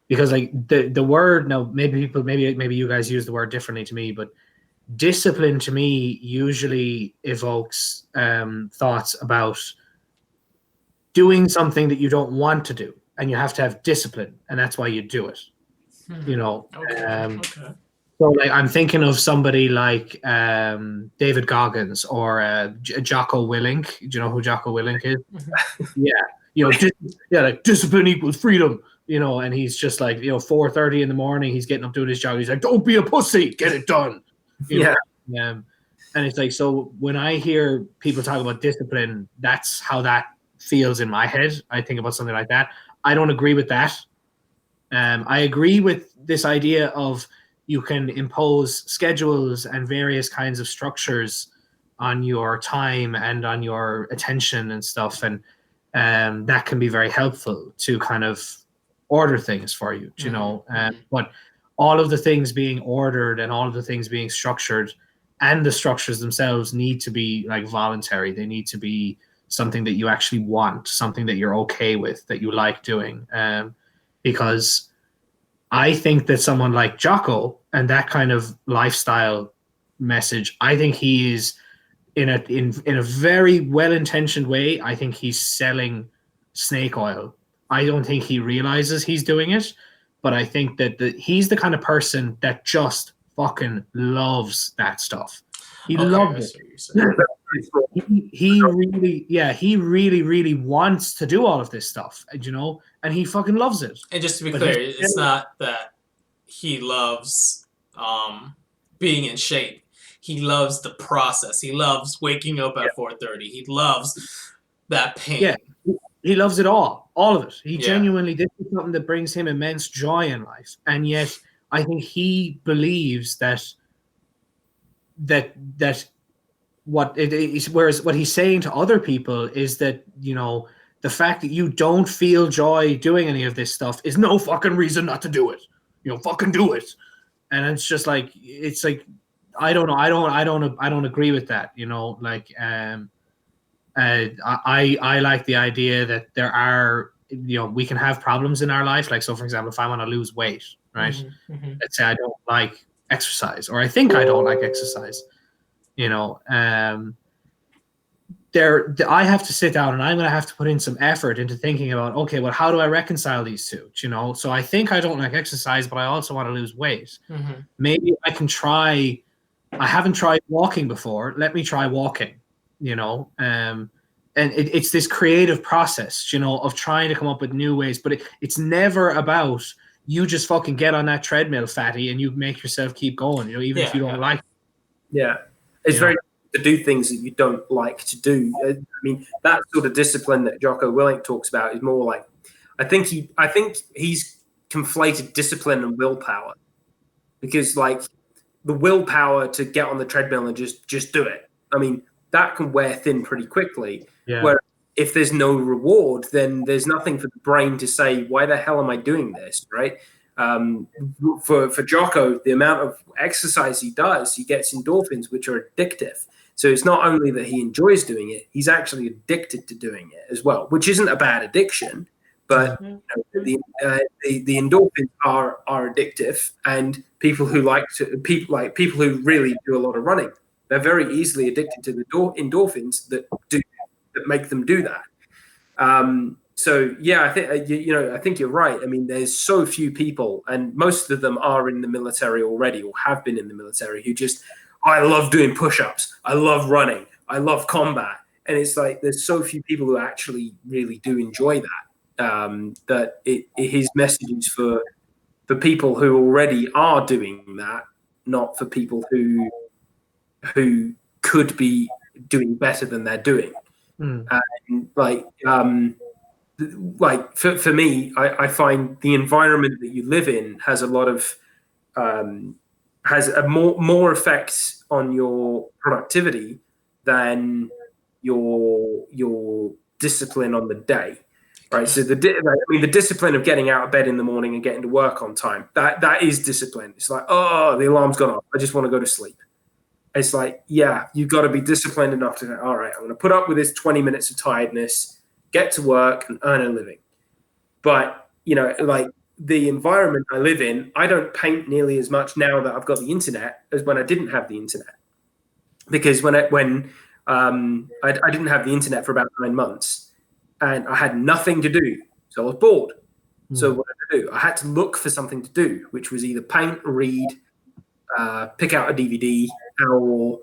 because like the word, now maybe you guys use the word differently to me, but discipline to me usually evokes thoughts about doing something that you don't want to do, and you have to have discipline, and that's why you do it. You know, Okay. so like I'm thinking of somebody like David Goggins or Jocko Willink. Do you know who Jocko Willink is? Yeah, you know, like discipline equals freedom. You know, and he's just like, 4:30 in the morning, he's getting up doing his job. He's like, don't be a pussy, get it done. You know? And it's like, so when I hear people talk about discipline, that's how that feels in my head. I think about something like that. I don't agree with that. I agree with this idea of you can impose schedules and various kinds of structures on your time and on your attention and stuff, and that can be very helpful to kind of order things for you, you know. But all of the things being ordered and all of the things being structured, and the structures themselves need to be like voluntary. They need to be something that you actually want, something that you're okay with, that you like doing. Because I think that someone like Jocko and that kind of lifestyle message, I think he is in a very well-intentioned way. I think he's selling snake oil. I don't think he realizes he's doing it, but I think that he's the kind of person that just fucking loves that stuff. He loves it. He really, really wants to do all of this stuff, you know, and he fucking loves it. And just to be clear, it's not that he loves being in shape. He loves the process. He loves waking up at 4:30. He loves that pain. Yeah, he loves it all of it. He genuinely, this is something that brings him immense joy in life, and yet I think he believes that what it is, whereas what he's saying to other people is that, you know, the fact that you don't feel joy doing any of this stuff is no fucking reason not to do it. You know, fucking do it. And it's just like, it's like, I don't know. I don't agree with that. You know, like, I like the idea that there are, you know, we can have problems in our life. Like, so for example, if I want to lose weight, right? Let's say I don't like exercise, or I think I don't like exercise. You know, I have to sit down and I'm going to have to put in some effort into thinking about, okay, well, how do I reconcile these two? You know, so I think I don't like exercise, but I also want to lose weight. Maybe I can try. I haven't tried walking before. Let me try walking. You know, and it's this creative process, you know, of trying to come up with new ways. But it's never about you just fucking get on that treadmill, fatty, and you make yourself keep going. You know, even if you don't like it. Yeah. It's very to do things that you don't like to do. I mean, that sort of discipline that Jocko Willink talks about is more like, I think he's conflated discipline and willpower, because like the willpower to get on the treadmill and just do it, I mean, that can wear thin pretty quickly. Yeah. Where if there's no reward, then there's nothing for the brain to say, why the hell am I doing this, right? For Jocko, the amount of exercise he does, he gets endorphins, which are addictive. So it's not only that he enjoys doing it, he's actually addicted to doing it as well, which isn't a bad addiction. But you know, the endorphins are addictive, and people who really do a lot of running, they're very easily addicted to the endorphins that make them do that. So yeah, I think I think you're right. I mean, there's so few people, and most of them are in the military already or have been in the military, who just, I love doing push-ups, I love running, I love combat, and it's like there's so few people who actually really do enjoy that. His message is for people who already are doing that, not for people who could be doing better than they're doing. And like for me, I find the environment that you live in has a lot of has a more effects on your productivity than your discipline on the day, right? So the discipline of getting out of bed in the morning and getting to work on time, that is discipline. It's like, oh, the alarm's gone off, I just want to go to sleep. It's like, yeah, you've got to be disciplined enough to go, all right, I'm going to put up with this 20 minutes of tiredness, get to work and earn a living. But, you know, like the environment I live in, I don't paint nearly as much now that I've got the internet as when I didn't have the internet. Because when I didn't have the internet for about 9 months, and I had nothing to do, so I was bored. So what did I do? I had to look for something to do, which was either paint, read, pick out a DVD, or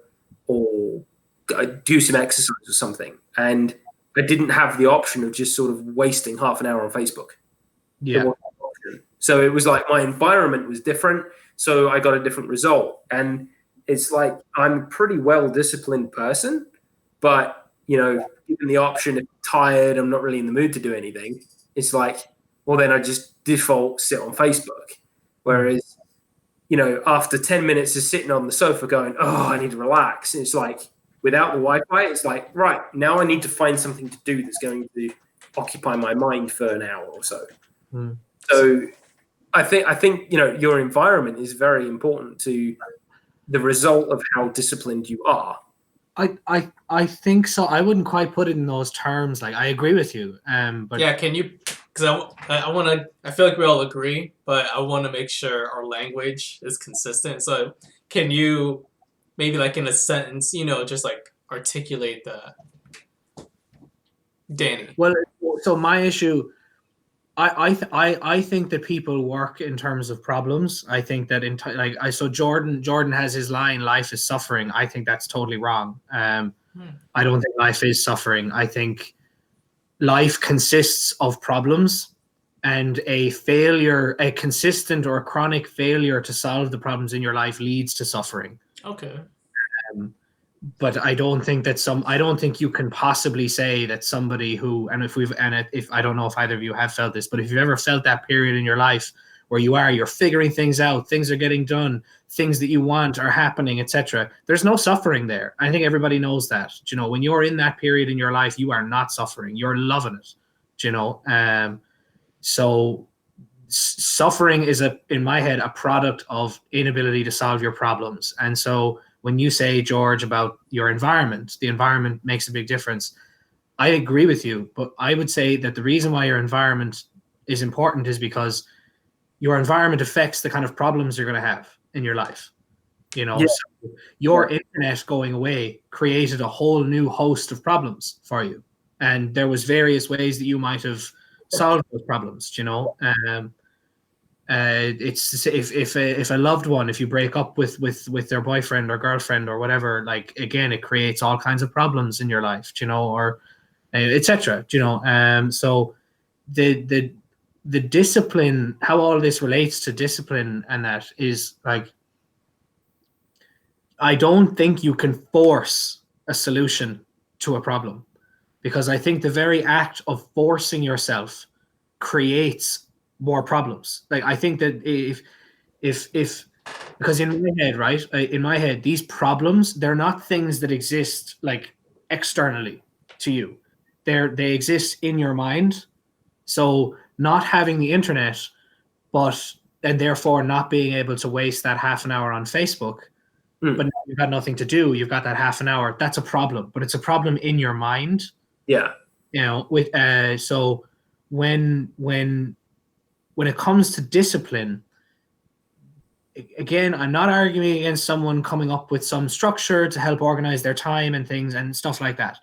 do some exercise or something. And I didn't have the option of just sort of wasting half an hour on Facebook. Yeah. So it was like my environment was different, so I got a different result. And it's like I'm a pretty well-disciplined person, but, given the option, if I'm tired, I'm not really in the mood to do anything, it's like, well, then I just default sit on Facebook. Whereas, after 10 minutes of sitting on the sofa going, oh, I need to relax, it's like, without the Wi-Fi, it's like, right, now I need to find something to do that's going to occupy my mind for an hour or so. So I think your environment is very important to the result of how disciplined you are. I think so. I wouldn't quite put it in those terms. Like, I agree with you. But yeah, can you? Because I want to. I feel like we all agree, but I want to make sure our language is consistent. So can you maybe like in a sentence, just like articulate that, Danny? Well, so my issue, I think that people work in terms of problems. I think that so Jordan has his line, "Life is suffering." I think that's totally wrong. I don't think life is suffering. I think life consists of problems, and a consistent or a chronic failure to solve the problems in your life leads to suffering. Okay. But I don't think you can possibly say that somebody who, if I don't know if either of you have felt this, but if you've ever felt that period in your life where you're figuring things out, things are getting done, things that you want are happening, etc. There's no suffering there. I think everybody knows that. When you're in that period in your life, you are not suffering. You're loving it. So suffering is in my head, a product of inability to solve your problems. And so when you say, George, about your environment, the environment makes a big difference. I agree with you, but I would say that the reason why your environment is important is because your environment affects the kind of problems you're going to have in your life. So your internet going away created a whole new host of problems for you. And there was various ways that you might have solved those problems, it's if a loved one, if you break up with their boyfriend or girlfriend or whatever, like, again, it creates all kinds of problems in your life, or etc. So the discipline, how all this relates to discipline, and that is like, I don't think you can force a solution to a problem, because I think the very act of forcing yourself creates more problems. Like, I think that if because in my head, these problems, they're not things that exist like externally to you. They exist in your mind. So not having the internet, and therefore not being able to waste that half an hour on Facebook, but now you've got nothing to do, you've got that half an hour, that's a problem. But it's a problem in your mind. Yeah. So when it comes to discipline, again, I'm not arguing against someone coming up with some structure to help organize their time and things and stuff like that.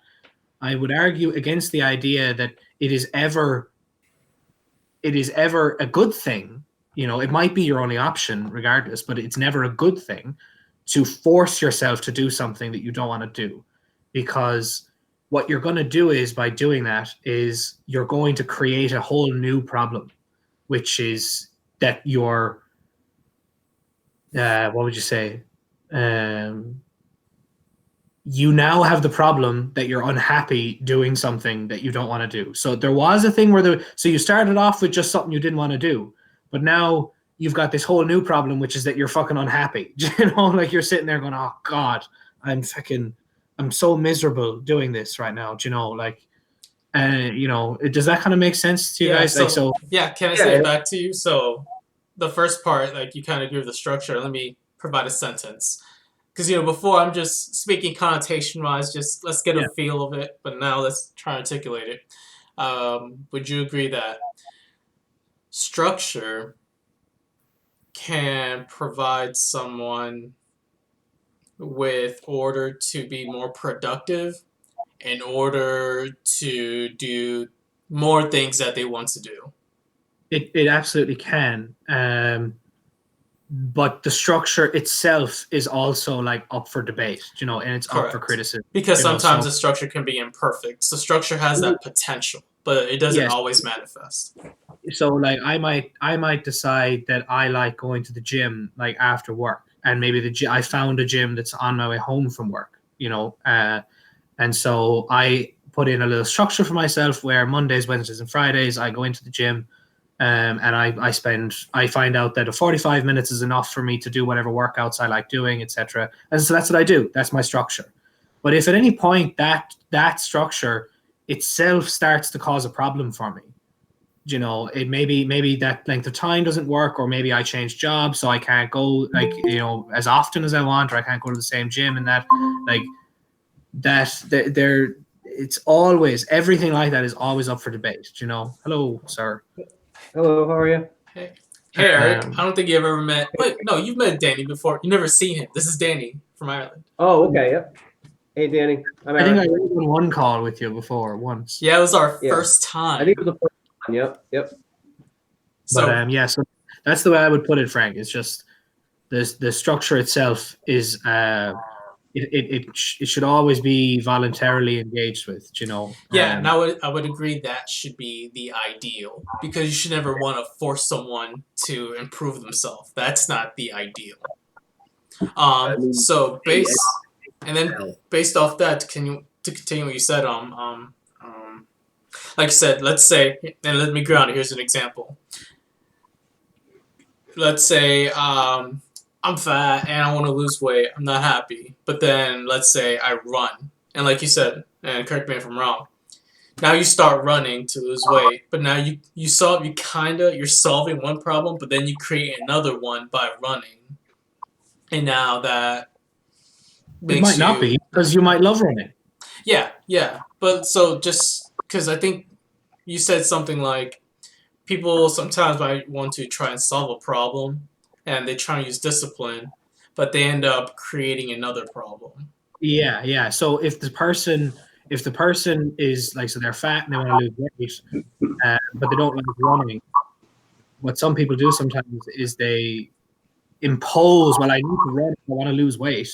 I would argue against the idea that it is ever a good thing. It might be your only option regardless, but it's never a good thing to force yourself to do something that you don't want to do, because what you're going to do is, by doing that, is you're going to create a whole new problem, which is that you're, what would you say? You now have the problem that you're unhappy doing something that you don't want to do. So there was a thing so you started off with just something you didn't want to do, but now you've got this whole new problem, which is that you're fucking unhappy. Like, you're sitting there going, oh God, I'm so miserable doing this right now. Like, does that kind of make sense to you guys? Yeah, can I say it back to you? So the first part, like, you kind of give the structure. Let me provide a sentence. Because, before I'm just speaking connotation-wise, just let's get a feel of it. But now let's try and articulate it. Would you agree that structure can provide someone with order to be more productive in order to do more things that they want to do. It absolutely can. But the structure itself is also like up for debate, and it's up for Correct. criticism. Because sometimes so the structure can be imperfect. So structure has that potential, but it doesn't yes. always manifest. So like I might decide that I like going to the gym like after work, and maybe I found a gym that's on my way home from work, and so I put in a little structure for myself where Mondays, Wednesdays, and Fridays I go into the gym. And I find out that 45 minutes is enough for me to do whatever workouts I like doing, etc. And so that's what I do. That's my structure. But if at any point that structure itself starts to cause a problem for me, it maybe that length of time doesn't work, or maybe I change jobs, so I can't go as often as I want, or I can't go to the same gym, and there it's always, everything like that is always up for debate. Hello, sir. Hello, how are you? Hey, Eric. I don't think you've ever met. Wait, no, you've met Danny before. You've never seen him. This is Danny from Ireland. Oh, okay, yep. Hey, Danny. I think I was on one call with you before once. Yeah, it was our first time. I think it was the first one. Yep. So, so that's the way I would put it, Frank. It's just the structure itself is it should always be voluntarily engaged with, Yeah, and I would agree that should be the ideal, because you should never want to force someone to improve themselves. That's not the ideal. So based off that, to continue what you said, like I said, let's say, and let me ground it. Here's an example. Let's say I'm fat and I want to lose weight. I'm not happy. But then let's say I run. And like you said, and correct me if I'm wrong, now you start running to lose weight. But now you're solving one problem, but then you create another one by running. And now that makes it might not be, because you might love running. Yeah. But so just because I think you said something like people sometimes might want to try and solve a problem, and they try and use discipline, but they end up creating another problem. Yeah. So if the person is like, so they're fat and they want to lose weight, but they don't like running, what some people do sometimes is they impose, well, I need to run, I want to lose weight.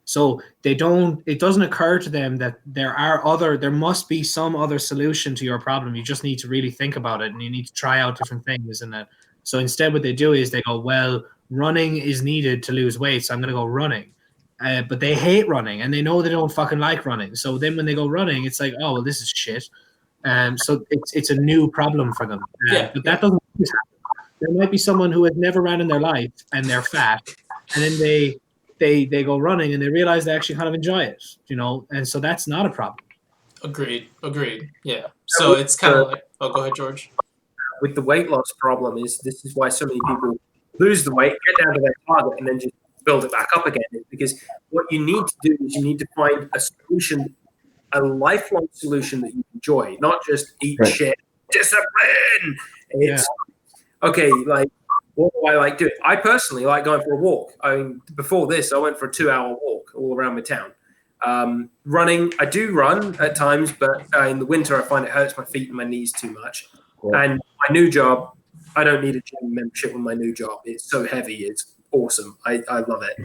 So it doesn't occur to them that there must be some other solution to your problem. You just need to really think about it, and you need to try out different things. And so instead what they do is they go, well, running is needed to lose weight, so I'm going to go running. But they hate running, and they know they don't fucking like running. So then when they go running, it's like, oh, well, this is shit. So it's a new problem for them. But that doesn't always happen. There might be someone who has never ran in their life, and they're fat, and then they go running and they realize they actually kind of enjoy it, and so that's not a problem. Agreed. Yeah. So it's kind of like, oh, go ahead, George. With the weight loss problem, this is why so many people lose the weight, get down to their target, and then just build it back up again. Because what you need to do is you need to find a solution, a lifelong solution that you enjoy, not just eat shit, discipline. It's okay, like, what do I like doing? I personally like going for a walk. I mean, before this, I went for a 2-hour walk all around my town. Running, I do run at times, but in the winter, I find it hurts my feet and my knees too much. Yeah. And my new job, I don't need a gym membership with my new job. It's so heavy. It's awesome. I love it.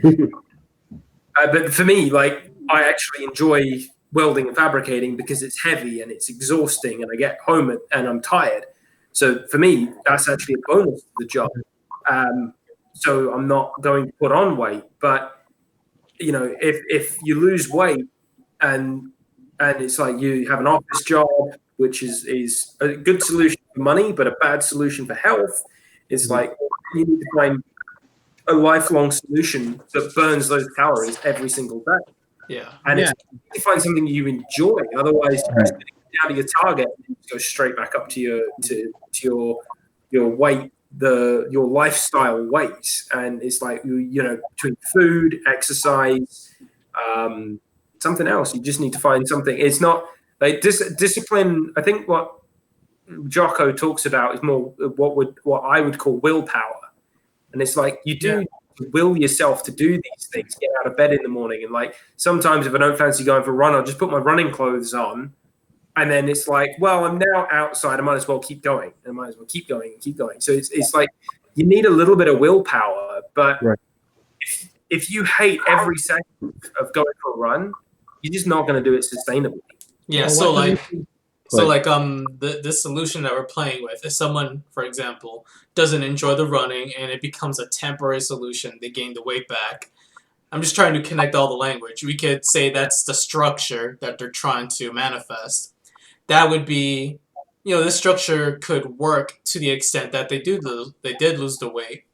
But for me, like, I actually enjoy welding and fabricating because it's heavy and it's exhausting, and I get home and I'm tired. So for me, that's actually a bonus to the job. So I'm not going to put on weight. But, if you lose weight and it's like you have an office job, which is a good solution for money, but a bad solution for health, it's like you need to find a lifelong solution that burns those calories every single day. Yeah. And it's you find something you enjoy. Otherwise, you're just going to get down to your target and go straight back up to your weight, your lifestyle weight. And it's like, between food, exercise, something else, you just need to find something. It's not like discipline. I think what Jocko talks about is more what I would call willpower, and it's like you do will yourself to do these things, get out of bed in the morning, and like sometimes if I don't fancy going for a run, I'll just put my running clothes on, and then it's like, well, I'm now outside, I might as well keep going, and I might as well keep going and keep going. So it's like you need a little bit of willpower, but Right. if you hate every second of going for a run, you're just not going to do it sustainably. Yeah, Well, so what do like the solution that we're playing with, if someone, for example, doesn't enjoy the running and it becomes a temporary solution, they gain the weight back. I'm just trying to connect all the language. We could say that's the structure that they're trying to manifest. That would be, this structure could work to the extent that they did lose the weight.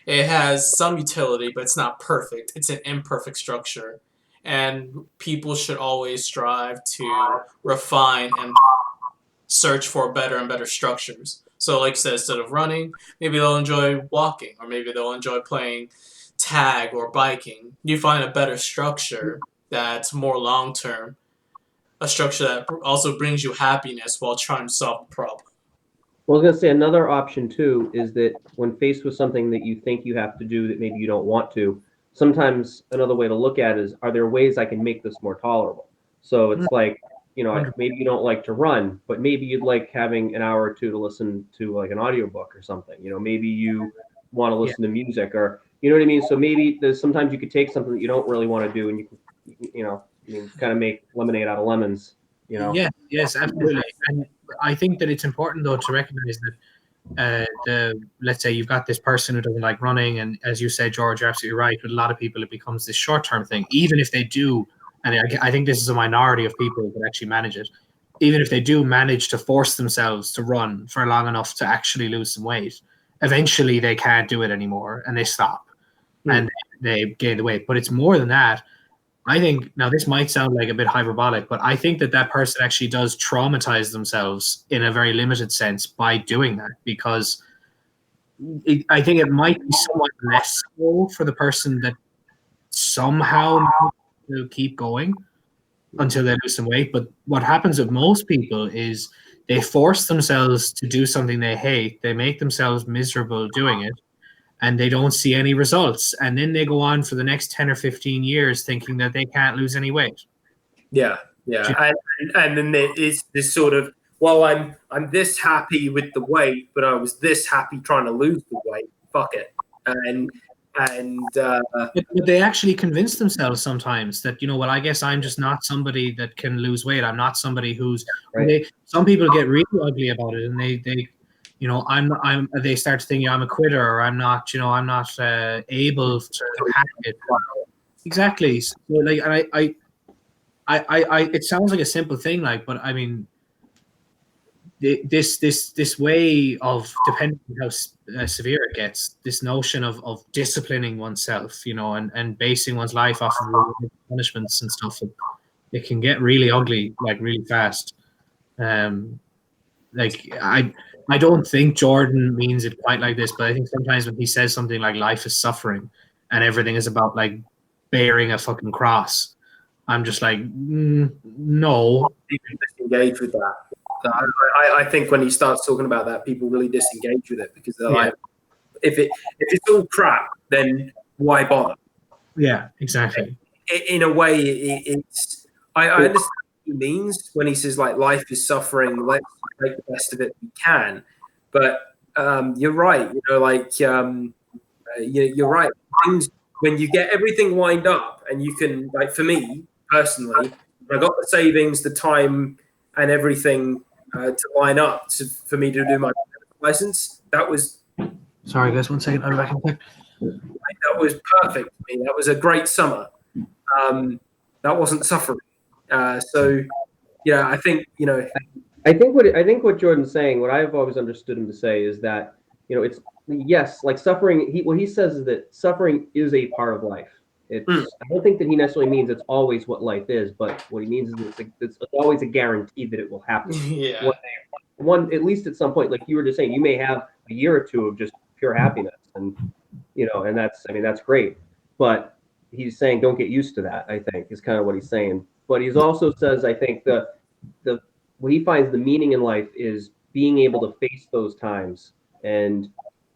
It has some utility, but it's not perfect. It's an imperfect structure. And people should always strive to refine and search for better and better structures. So, like I said, instead of running, maybe they'll enjoy walking, or maybe they'll enjoy playing tag or biking. You find a better structure that's more long term, a structure that also brings you happiness while trying to solve the problem. Well, I was going to say another option too is that when faced with something that you think you have to do that maybe you don't want to, sometimes another way to look at it is, are there ways I can make this more tolerable? So it's like, maybe you don't like to run, but maybe you'd like having an hour or two to listen to like an audiobook or something. Maybe you want to listen to music, or you know what I mean? So maybe there's sometimes you could take something that you don't really want to do and you can kind of make lemonade out of lemons, Yes, absolutely. And I think that it's important though to recognize that let's say you've got this person who doesn't like running, and as you said, George, you're absolutely right. With a lot of people, it becomes this short-term thing. Even if they do, and I think this is a minority of people that actually manage it. Even if they do manage to force themselves to run for long enough to actually lose some weight, eventually they can't do it anymore and they stop and they gain the weight. But it's more than that. I think now this might sound like a bit hyperbolic, but I think that person actually does traumatize themselves in a very limited sense by doing that, because I think it might be somewhat less so for the person that somehow will keep going until they lose some weight. But what happens with most people is they force themselves to do something they hate. They make themselves miserable doing it, and they don't see any results. And then they go on for the next 10 or 15 years thinking that they can't lose any weight. Yeah. And then there is this sort of, well, I'm this happy with the weight, but I was this happy trying to lose the weight. Fuck it. But they actually convince themselves sometimes that, well, I guess I'm just not somebody that can lose weight. I'm not somebody who's right. Some people get really ugly about it, and they they start to think I'm a quitter, or I'm not able to hack it. Exactly. So, like, and I it sounds like a simple thing, like, but I mean, this way of, depending on how severe it gets, this notion of disciplining oneself, and basing one's life off of punishments and stuff, it can get really ugly, like really fast. Like I don't think Jordan means it quite like this, but I think sometimes when he says something like life is suffering and everything is about like bearing a fucking cross, I'm just like, no. People disengage with that. So I think when he starts talking about that, people really disengage with it, because they're like, if it's all crap, then why bother? Yeah, exactly. In a way, it's I understand what he means when he says like life is suffering, let's make the best of it we can. But you're right, you're right. Things, when you get everything lined up, and you can, like, for me personally, I got the savings, the time, and everything to line up for me to do my license. That was, sorry guys, 1 second, I'll be back in a sec. That was perfect for me. That was a great summer. That wasn't suffering. So yeah, I think I think what Jordan's saying, what I've always understood him to say, is that it's, yes, like suffering. What he says is that suffering is a part of life. I don't think that he necessarily means it's always what life is, but what he means is it's always a guarantee that it will happen. Yeah. One, at least at some point, like you were just saying, you may have a year or two of just pure happiness, and and that's great. But he's saying don't get used to that, I think, is kind of what he's saying. But he's also says, I think, the what he finds the meaning in life is being able to face those times and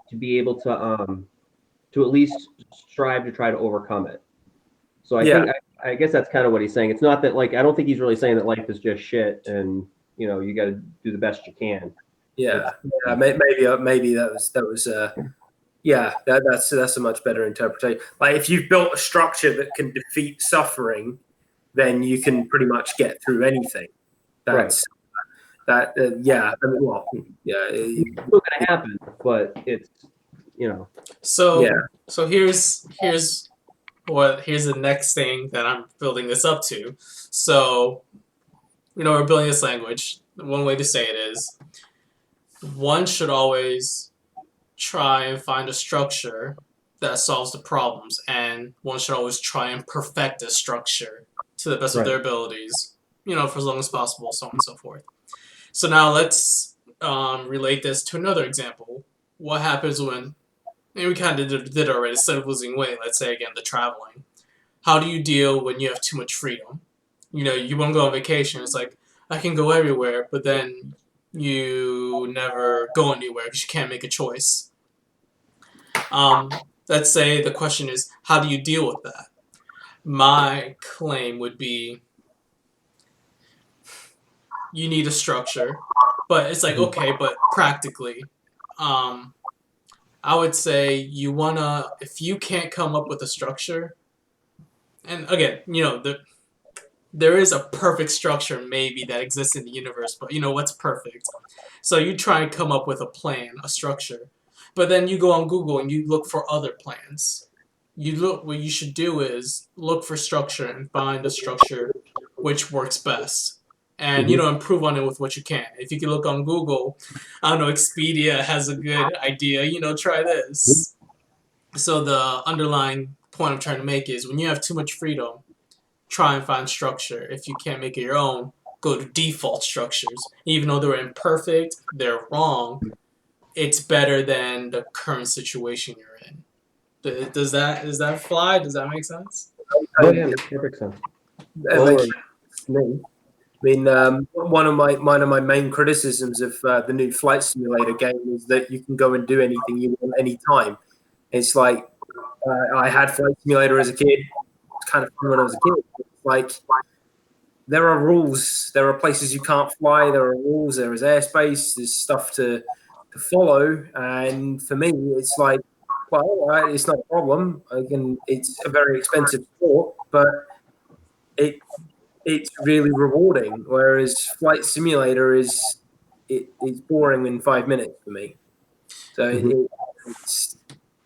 to be able to at least strive to try to overcome it. So I guess that's kind of what he's saying. It's not that I don't think he's really saying that life is just shit and you got to do the best you can. Maybe that was that's a much better interpretation. Like if you've built a structure that can defeat suffering, then you can pretty much get through anything. That's that. It's still gonna happen, but it's So here's the next thing that I'm building this up to. So we're building this language. One way to say it is one should always try and find a structure that solves the problems, and one should always try and perfect a structure to the best of their abilities, for as long as possible, so on and so forth. So now let's relate this to another example. What happens when, and we kind of did it already, instead of losing weight, let's say again, the traveling. How do you deal when you have too much freedom? You want to go on vacation, it's like, I can go everywhere, but then you never go anywhere because you can't make a choice. Let's say the question is, how do you deal with that? My claim would be, you need a structure, but it's like, okay, but practically, I would say if you can't come up with a structure, and again, there is a perfect structure maybe that exists in the universe, but what's perfect? So you try and come up with a plan, a structure, but then you go on Google and you look for other plans. What you should do is look for structure and find a structure which works best. And, improve on it with what you can. If you can look on Google, I don't know, Expedia has a good idea, try this. So the underlying point I'm trying to make is when you have too much freedom, try and find structure. If you can't make it your own, go to default structures. Even though they're imperfect, they're wrong, it's better than the current situation you're in. Does that fly? Does that make sense? Oh yeah, makes perfect sense. I mean, one of my main criticisms of the new flight simulator game is that you can go and do anything you want anytime. It's like I had flight simulator as a kid. It's kind of fun when I was a kid. It's like there are rules. There are places you can't fly. There are rules. There is airspace. There's stuff to follow. And for me, it's like, well, it's not a problem. It's a very expensive sport, but it's really rewarding. Whereas Flight Simulator is boring in 5 minutes for me. So you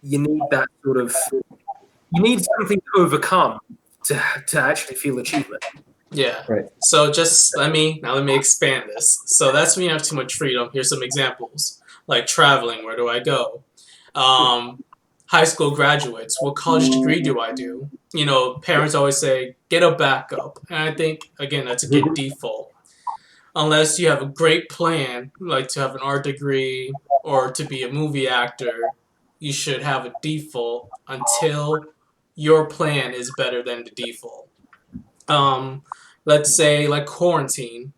need that sort of, you need something to overcome to actually feel achievement. Yeah. Right. So let me expand this. So that's when you have too much freedom. Here's some examples. Like traveling, where do I go? High school graduates, what college degree do I do? Parents always say, get a backup. And I think, again, that's a good default. Unless you have a great plan, like to have an art degree or to be a movie actor, you should have a default until your plan is better than the default. Let's say like quarantine,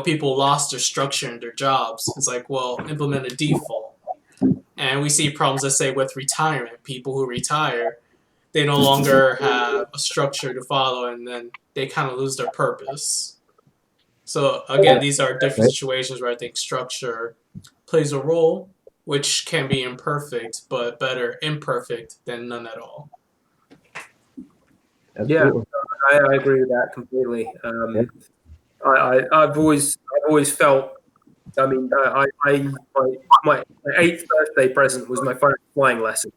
people lost their structure in their jobs. It's like, well, implement a default. And we see problems, let's say, with retirement. People who retire, they no longer have a structure to follow, and then they kind of lose their purpose. So, again, these are different situations where I think structure plays a role, which can be imperfect, but better imperfect than none at all. Absolutely. Yeah, I agree with that completely. I've always felt. I mean, my 8th birthday present was my first flying lesson,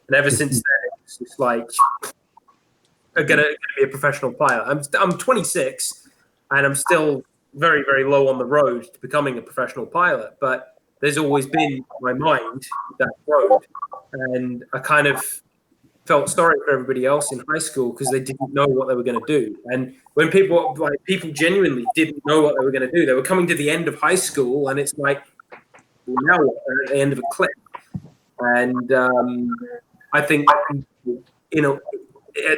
and ever since then, it's just like I'm gonna be a professional pilot. I'm 26, and I'm still very, very low on the road to becoming a professional pilot. But there's always been in my mind that road, and I kind of felt sorry for everybody else in high school because they didn't know what they were going to do. And when people genuinely didn't know what they were going to do, they were coming to the end of high school, and it's like, well, now what? They're at the end of a cliff. And I think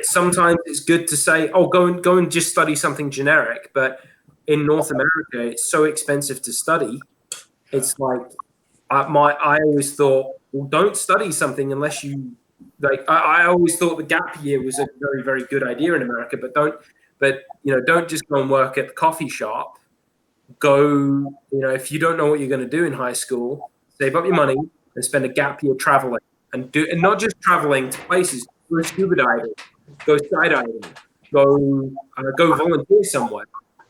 sometimes it's good to say, oh, go and just study something generic. But in North America, it's so expensive to study It's like I always thought, well, don't study something unless you like. I always thought the gap year was a very, very good idea in America, but don't just go and work at the coffee shop. Go, if you don't know what you're going to do in high school, save up your money and spend a gap year traveling and not just traveling to places. Go scuba diving, go skydiving, go volunteer somewhere.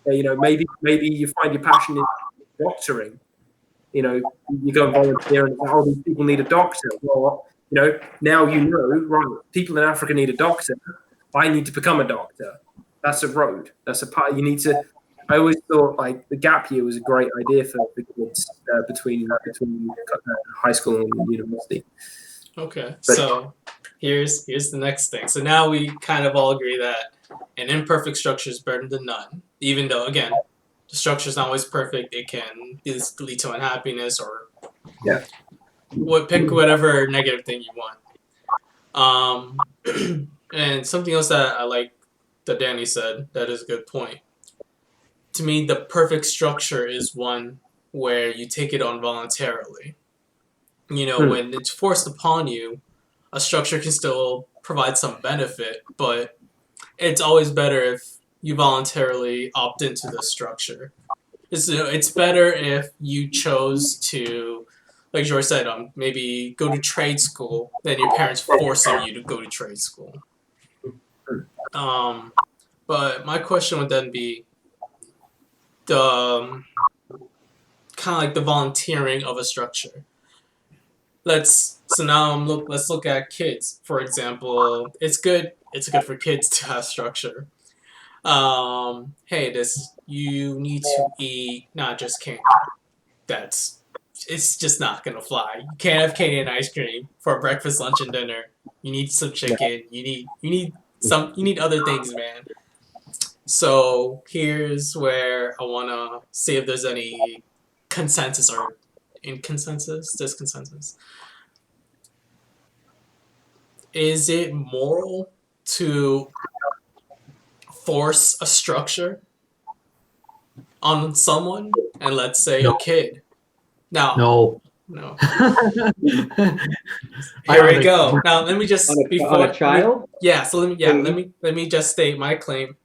Maybe you find your passion in doctoring. You go and volunteer and oh, these people need a doctor. Well, now right, people in Africa need a doctor. I need to become a doctor. That's a road. That's a part. You need to. I always thought like the gap year was a great idea for the kids between high school and university. Okay, so here's the next thing. So now we kind of all agree that an imperfect structure is better than none. Even though, again, the structure is not always perfect, it can lead to unhappiness or pick whatever negative thing you want. And something else that I like that Danny said that is a good point. To me, the perfect structure is one where you take it on voluntarily. When it's forced upon you, a structure can still provide some benefit, but it's always better if you voluntarily opt into the structure. It's better if you chose to, like George said, maybe go to trade school than your parents forcing you to go to trade school. But my question would then be the kind of like the volunteering of a structure. Let's look at kids, for example. It's good for kids to have structure. Hey, you need to eat not just candy. It's just not gonna fly. You can't have candy and ice cream for breakfast, lunch, and dinner. You need some chicken. You need other things, man. So here's where I wanna see if there's any consensus or disconsensus. Is it moral to force a structure on someone? And let's say a kid. No. Here we go. Now let me just on a child. So let me just state my claim.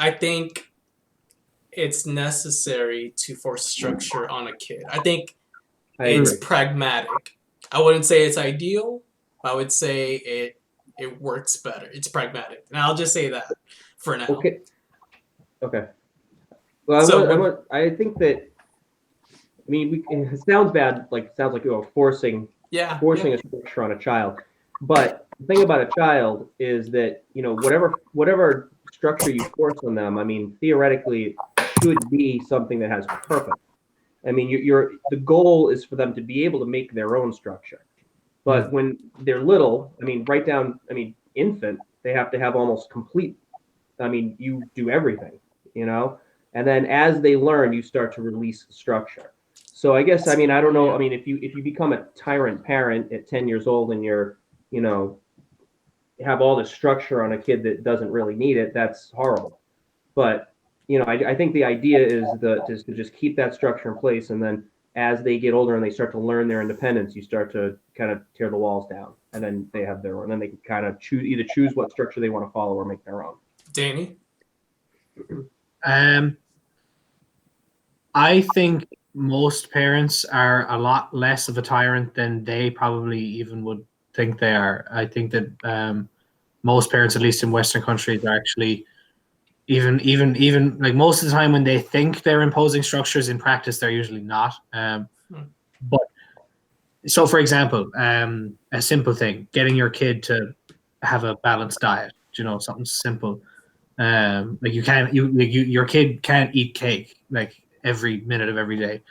I think it's necessary to force structure on a kid. I think it's pragmatic. I wouldn't say it's ideal. I would say it works better. It's pragmatic, and I'll just say that for now. Okay. Well, I think that. I mean, it sounds bad. It sounds like you're forcing a structure on a child. But the thing about a child is that whatever structure you force on them, I mean, theoretically, should be something that has purpose. I mean, the goal is for them to be able to make their own structure. But when they're little, I mean, infant, they have to have almost complete. I mean, you do everything, and then as they learn, you start to release structure. So I guess, I mean, I don't know. I mean, if you become a tyrant parent at 10 years old and you're, have all this structure on a kid that doesn't really need it, that's horrible. But, I think the idea is to just keep that structure in place. And then as they get older and they start to learn their independence, you start to kind of tear the walls down, and then they have their own. And then they can kind of choose what structure they want to follow or make their own. Danny? I think most parents are a lot less of a tyrant than they probably even would think they are. I think that most parents, at least in Western countries, are actually even like most of the time when they think they're imposing structures, in practice they're usually not. But so, for example, a simple thing: getting your kid to have a balanced diet. Something simple. Your kid can't eat cake every minute of every day.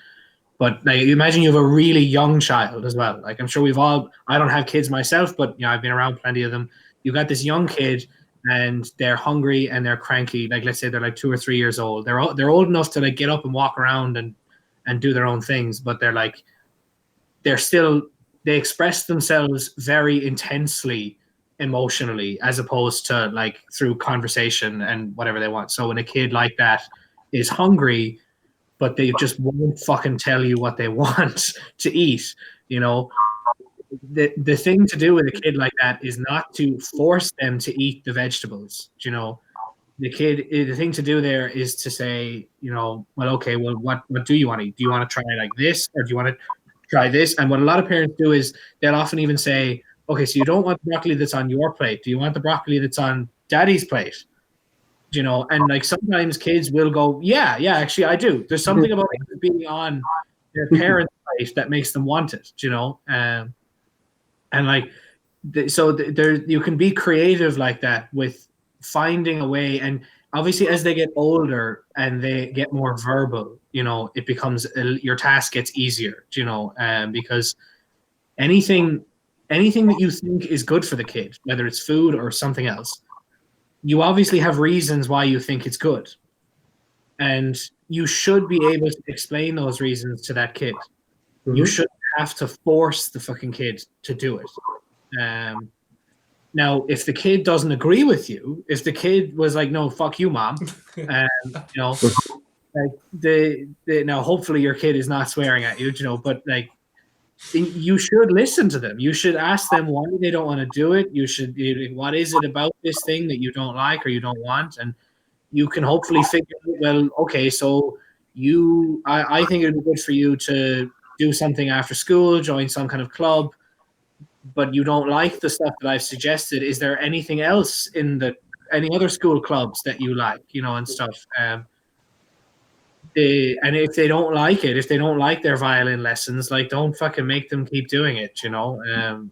But imagine you have a really young child as well. I'm sure I don't have kids myself, but I've been around plenty of them. You got this young kid and they're hungry and they're cranky. Let's say they're 2 or 3 years old. They're old enough to get up and walk around and do their own things, but they express themselves very intensely emotionally, as opposed to through conversation and whatever they want. So when a kid like that is hungry, but they just won't fucking tell you what they want to eat. You know, the thing to do with a kid like that is not to force them to eat the vegetables. You know, the thing to do there is to say, you know, well, okay, well, what do you want to eat? Do you want to try like this, or do you want to try this? And what a lot of parents do is they'll often even say, okay, so you don't want the broccoli that's on your plate. Do you want the broccoli that's on daddy's plate? You know, and like sometimes kids will go, yeah, actually I do. There's something about it being on their parents' plate that makes them want it, you know. And like, there you can be creative like that with finding a way. And obviously, as they get older and they get more verbal, you know, it becomes your task gets easier, you know, because anything that you think is good for the kid, whether it's food or something else, you obviously have reasons why you think it's good, and you should be able to explain those reasons to that kid. You shouldn't have to force the fucking kid to do it. Now, if the kid doesn't agree with you, if the kid was like, "No, fuck you, mom," you know, like now, hopefully your kid is not swearing at you, you know, but like, you should listen to them. You should ask them why they don't want to do it. What is it about this thing that you don't like or you don't want? And you can hopefully figure out, well, okay, so I think it'd be good for you to do something after school, join some kind of club, but you don't like the stuff that I've suggested. Is there anything else in any other school clubs that you like, you know, and stuff? And if they don't like it, if they don't like their violin lessons, like, don't fucking make them keep doing it, you know. You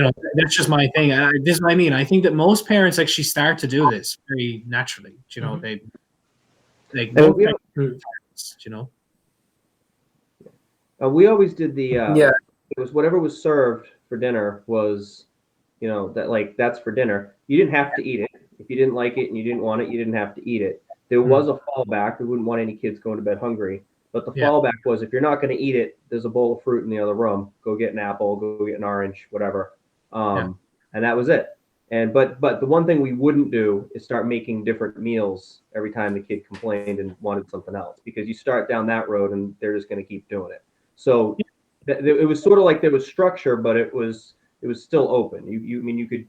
know, that's just my thing. This is what I mean. I think that most parents actually start to do this very naturally. You know, they like most parents, you know. We always did the Yeah. It was whatever was served for dinner was, you know, that's for dinner. You didn't have to eat it. If you didn't like it and you didn't want it, you didn't have to eat it. There was a fallback. We wouldn't want any kids going to bed hungry. But the fallback was, if you're not going to eat it, there's a bowl of fruit in the other room. Go get an apple, go get an orange, whatever. And that was it. And but the one thing we wouldn't do is start making different meals every time the kid complained and wanted something else, because you start down that road and they're just going to keep doing it. So it was sort of like there was structure, but it was still open. You could,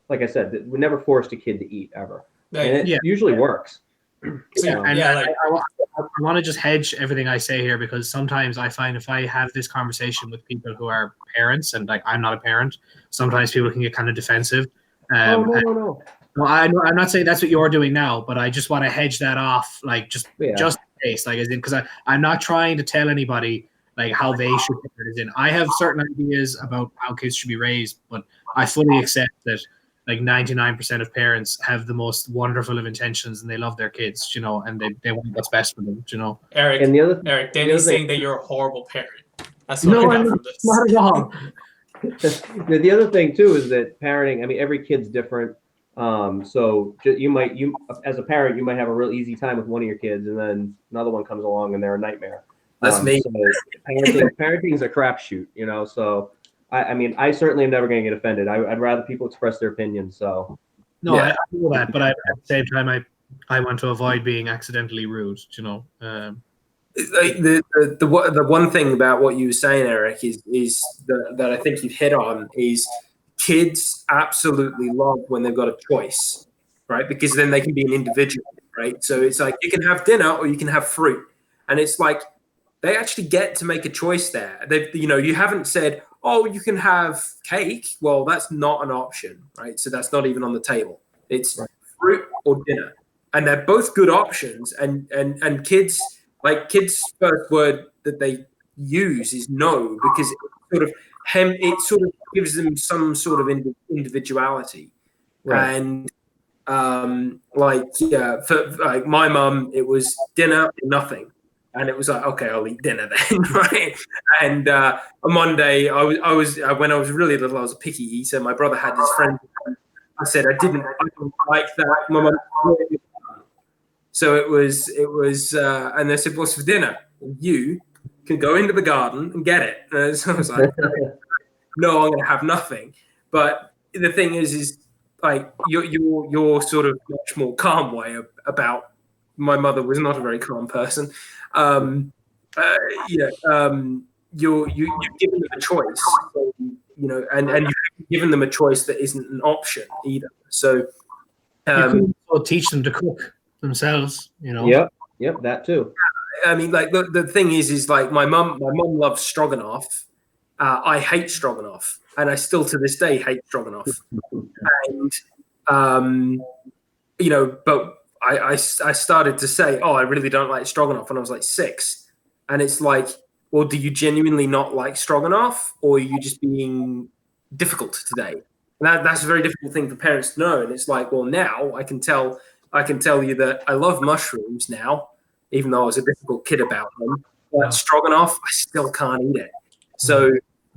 like I said, we never forced a kid to eat ever, and it usually works. I want to just hedge everything I say here, because sometimes I find if I have this conversation with people who are parents, and like I'm not a parent, sometimes people can get kind of defensive. No. I'm not saying that's what you're doing now, but I just want to hedge that off, like just in case, like, as in, because I'm not trying to tell anybody like how they should parent. As in, I have certain ideas about how kids should be raised, but I fully accept that like 99% of parents have the most wonderful of intentions and they love their kids, you know, and they want what's best for them, you know. Eric, Danny's saying that you're a horrible parent. That's what I got from this. Not at all. The other thing too is that parenting, I mean, every kid's different. So you as a parent, you might have a real easy time with one of your kids, and then another one comes along and they're a nightmare. That's me. So parenting is a crapshoot, you know. So I mean, I certainly am never going to get offended. I'd rather people express their opinions. So no, I know that, but at the same time, I want to avoid being accidentally rude, you know. Like the one thing about what you were saying, Eric, is that I think you've hit on is kids absolutely love when they've got a choice, right? Because then they can be an individual, right? So it's like you can have dinner or you can have fruit, and it's like they actually get to make a choice there. You haven't said, oh, you can have cake. Well, that's not an option, right? So that's not even on the table. It's fruit or dinner, and they're both good options. And kids, like, kids' first word that they use is no, because it sort of gives them some sort of individuality. Right. And for like my mum, it was dinner or nothing. And it was like, okay, I'll eat dinner then, right? And on Monday, when I was really little, I was a picky eater. My brother had his friend. I said I didn't like that. My mum. So it was, and they said, "What's for dinner?" You can go into the garden and get it. And so I was like, "No, I'm going to have nothing." But the thing is like your sort of much more calm way about my mother was not a very calm person. You know, you've given them a choice, so, you know, and you've given them a choice that isn't an option either. So You couldn't also teach them to cook themselves, you know. Yep, that too. I mean, like the thing is like my mum loves stroganoff. I hate stroganoff, and I still to this day hate stroganoff. And you know, but I started to say, oh, I really don't like stroganoff when I was like 6, and it's like, well, do you genuinely not like stroganoff, or are you just being difficult today? And that's a very difficult thing for parents to know. And it's like, well, now I can tell you that I love mushrooms now, even though I was a difficult kid about them. But stroganoff, I still can't eat it. So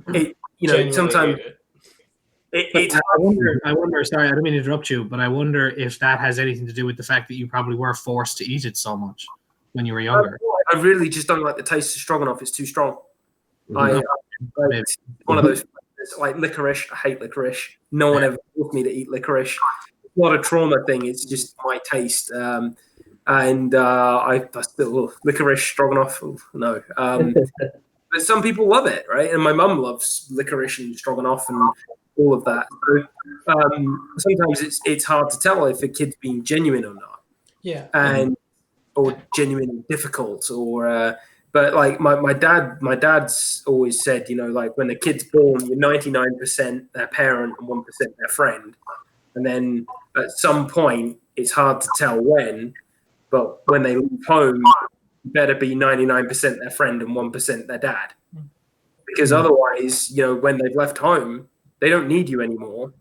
it, you know, Genuinely sometimes hate it. it's. I wonder. Sorry, I don't mean to interrupt you, but I wonder if that has anything to do with the fact that you probably were forced to eat it so much when you were younger. I really just don't like the taste of stroganoff. It's too strong. It's one of those, like licorice. I hate licorice. No one ever forced me to eat licorice. It's not a trauma thing. It's just my taste. And I still licorice stroganoff. No. But some people love it, right? And my mum loves licorice and stroganoff and all of that. So, sometimes it's hard to tell if a kid's being genuine or not. Yeah. And or genuinely difficult, or but like my dad's always said, you know, like when the kid's born, you're 99% their parent and 1% their friend, and then at some point it's hard to tell when, but when they leave home, you better be 99% their friend and 1% their dad, because otherwise, you know, when they've left home, they don't need you anymore.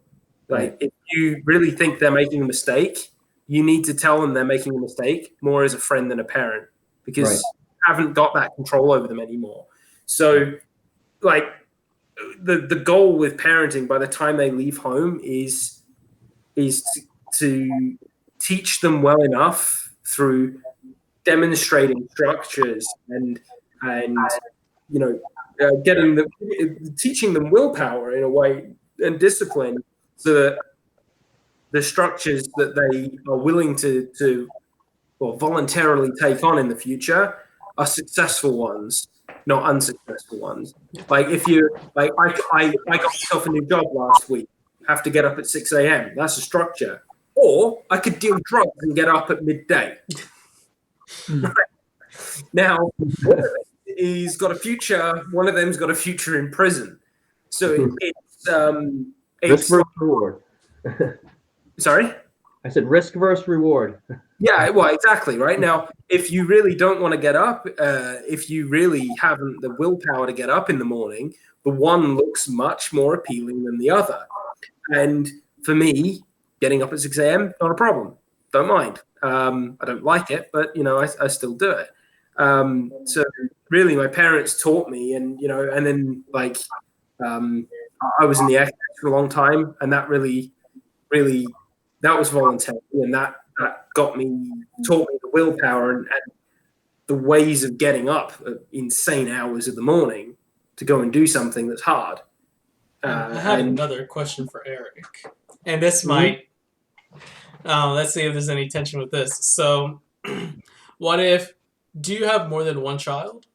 Like if you really think they're making a mistake, you need to tell them they're making a mistake more as a friend than a parent, because you haven't got that control over them anymore. So like the goal with parenting by the time they leave home is to teach them well enough through demonstrating structures and you know, teaching them willpower in a way and discipline, so that the structures that they are willing to or voluntarily take on in the future are successful ones, not unsuccessful ones. Like if you like, I got myself a new job last week. Have to get up at 6 a.m. That's a structure. Or I could deal drugs and get up at midday. Now, he's got a future. One of them's got a future in prison. So it's risk versus reward. Sorry? I said risk versus reward. Yeah, well, exactly. Right now, if you really don't want to get up, if you really haven't the willpower to get up in the morning, the one looks much more appealing than the other. And for me, getting up at 6 a.m., not a problem. Don't mind. I don't like it, but, you know, I still do it. So really, my parents taught me, and, you know, and then like I was in the Air Force for a long time, and that really that was voluntary, and that taught me the willpower and the ways of getting up at insane hours of the morning to go and do something that's hard. I have another question for Eric, and this might let's see if there's any tension with this. So what if, do you have more than one child?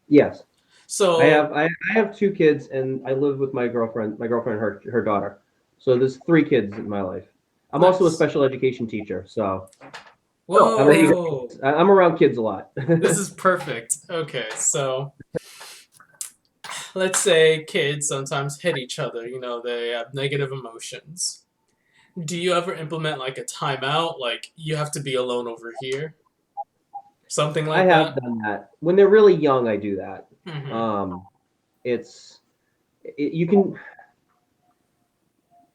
Yes. So I have 2 kids, and I live with my girlfriend and her daughter. So there's 3 kids in my life. I'm also a special education teacher, so whoa, I'm around kids a lot. this is perfect. Okay, so let's say kids sometimes hit each other. You know, they have negative emotions. Do you ever implement like a timeout, like you have to be alone over here? Something like that? I have done that. When they're really young, I do that. Mm-hmm.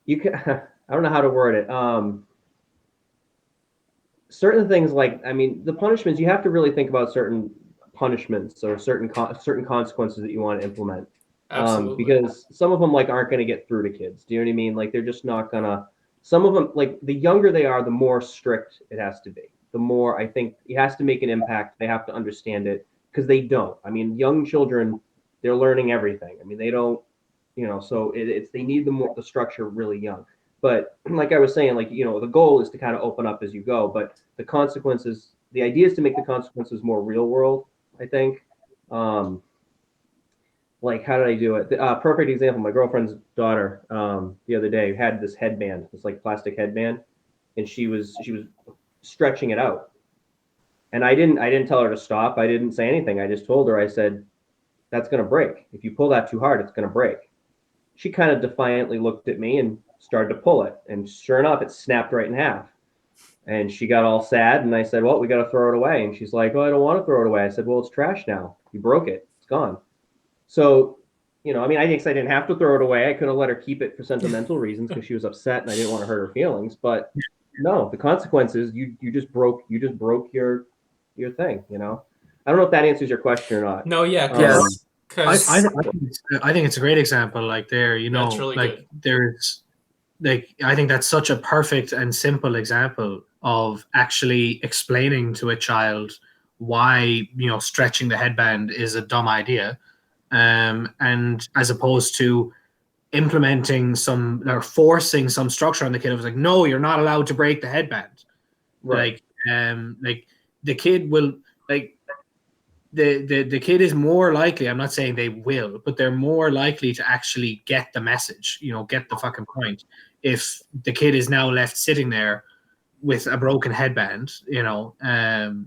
You can I don't know how to word it. Certain things, like, I mean, the punishments, you have to really think about certain punishments or certain consequences that you want to implement. Absolutely. Because some of them like aren't going to get through to kids. Do you know what I mean? Like they're just not gonna. Some of them, like the younger they are, the more strict it has to be. The more, I think, it has to make an impact. They have to understand it, because they don't. I mean, young children, they're learning everything. I mean, they don't, you know. So it's they need the structure really young. But like I was saying, like, you know, the goal is to kind of open up as you go. But the consequences, the idea is to make the consequences more real world, I think. Like, how did I do it? Perfect example. My girlfriend's daughter the other day had this headband, this like plastic headband, and she was stretching it out. And I didn't tell her to stop. I didn't say anything. I just told her, I said, that's going to break. If you pull that too hard, it's going to break. She kind of defiantly looked at me and started to pull it. And sure enough, it snapped right in half. And she got all sad. And I said, well, we got to throw it away. And she's like, oh, I don't want to throw it away. I said, well, it's trash now. You broke it. It's gone. So, I mean, I guess I didn't have to throw it away. I could have let her keep it for sentimental reasons because she was upset and I didn't want to hurt her feelings. But no, the consequences, you just broke your thing, I don't know if that answers your question or not. No, yeah, because I think it's a great example. Like there, That's really like good. there's, like I think that's such a perfect and simple example of actually explaining to a child why stretching the headband is a dumb idea, and as opposed to implementing some or forcing some structure on the kid. It was like, no, you're not allowed to break the headband. Right. Like the kid will like. The kid is more likely, I'm not saying they will, but they're more likely to actually get the message, get the fucking point. If the kid is now left sitting there with a broken headband, and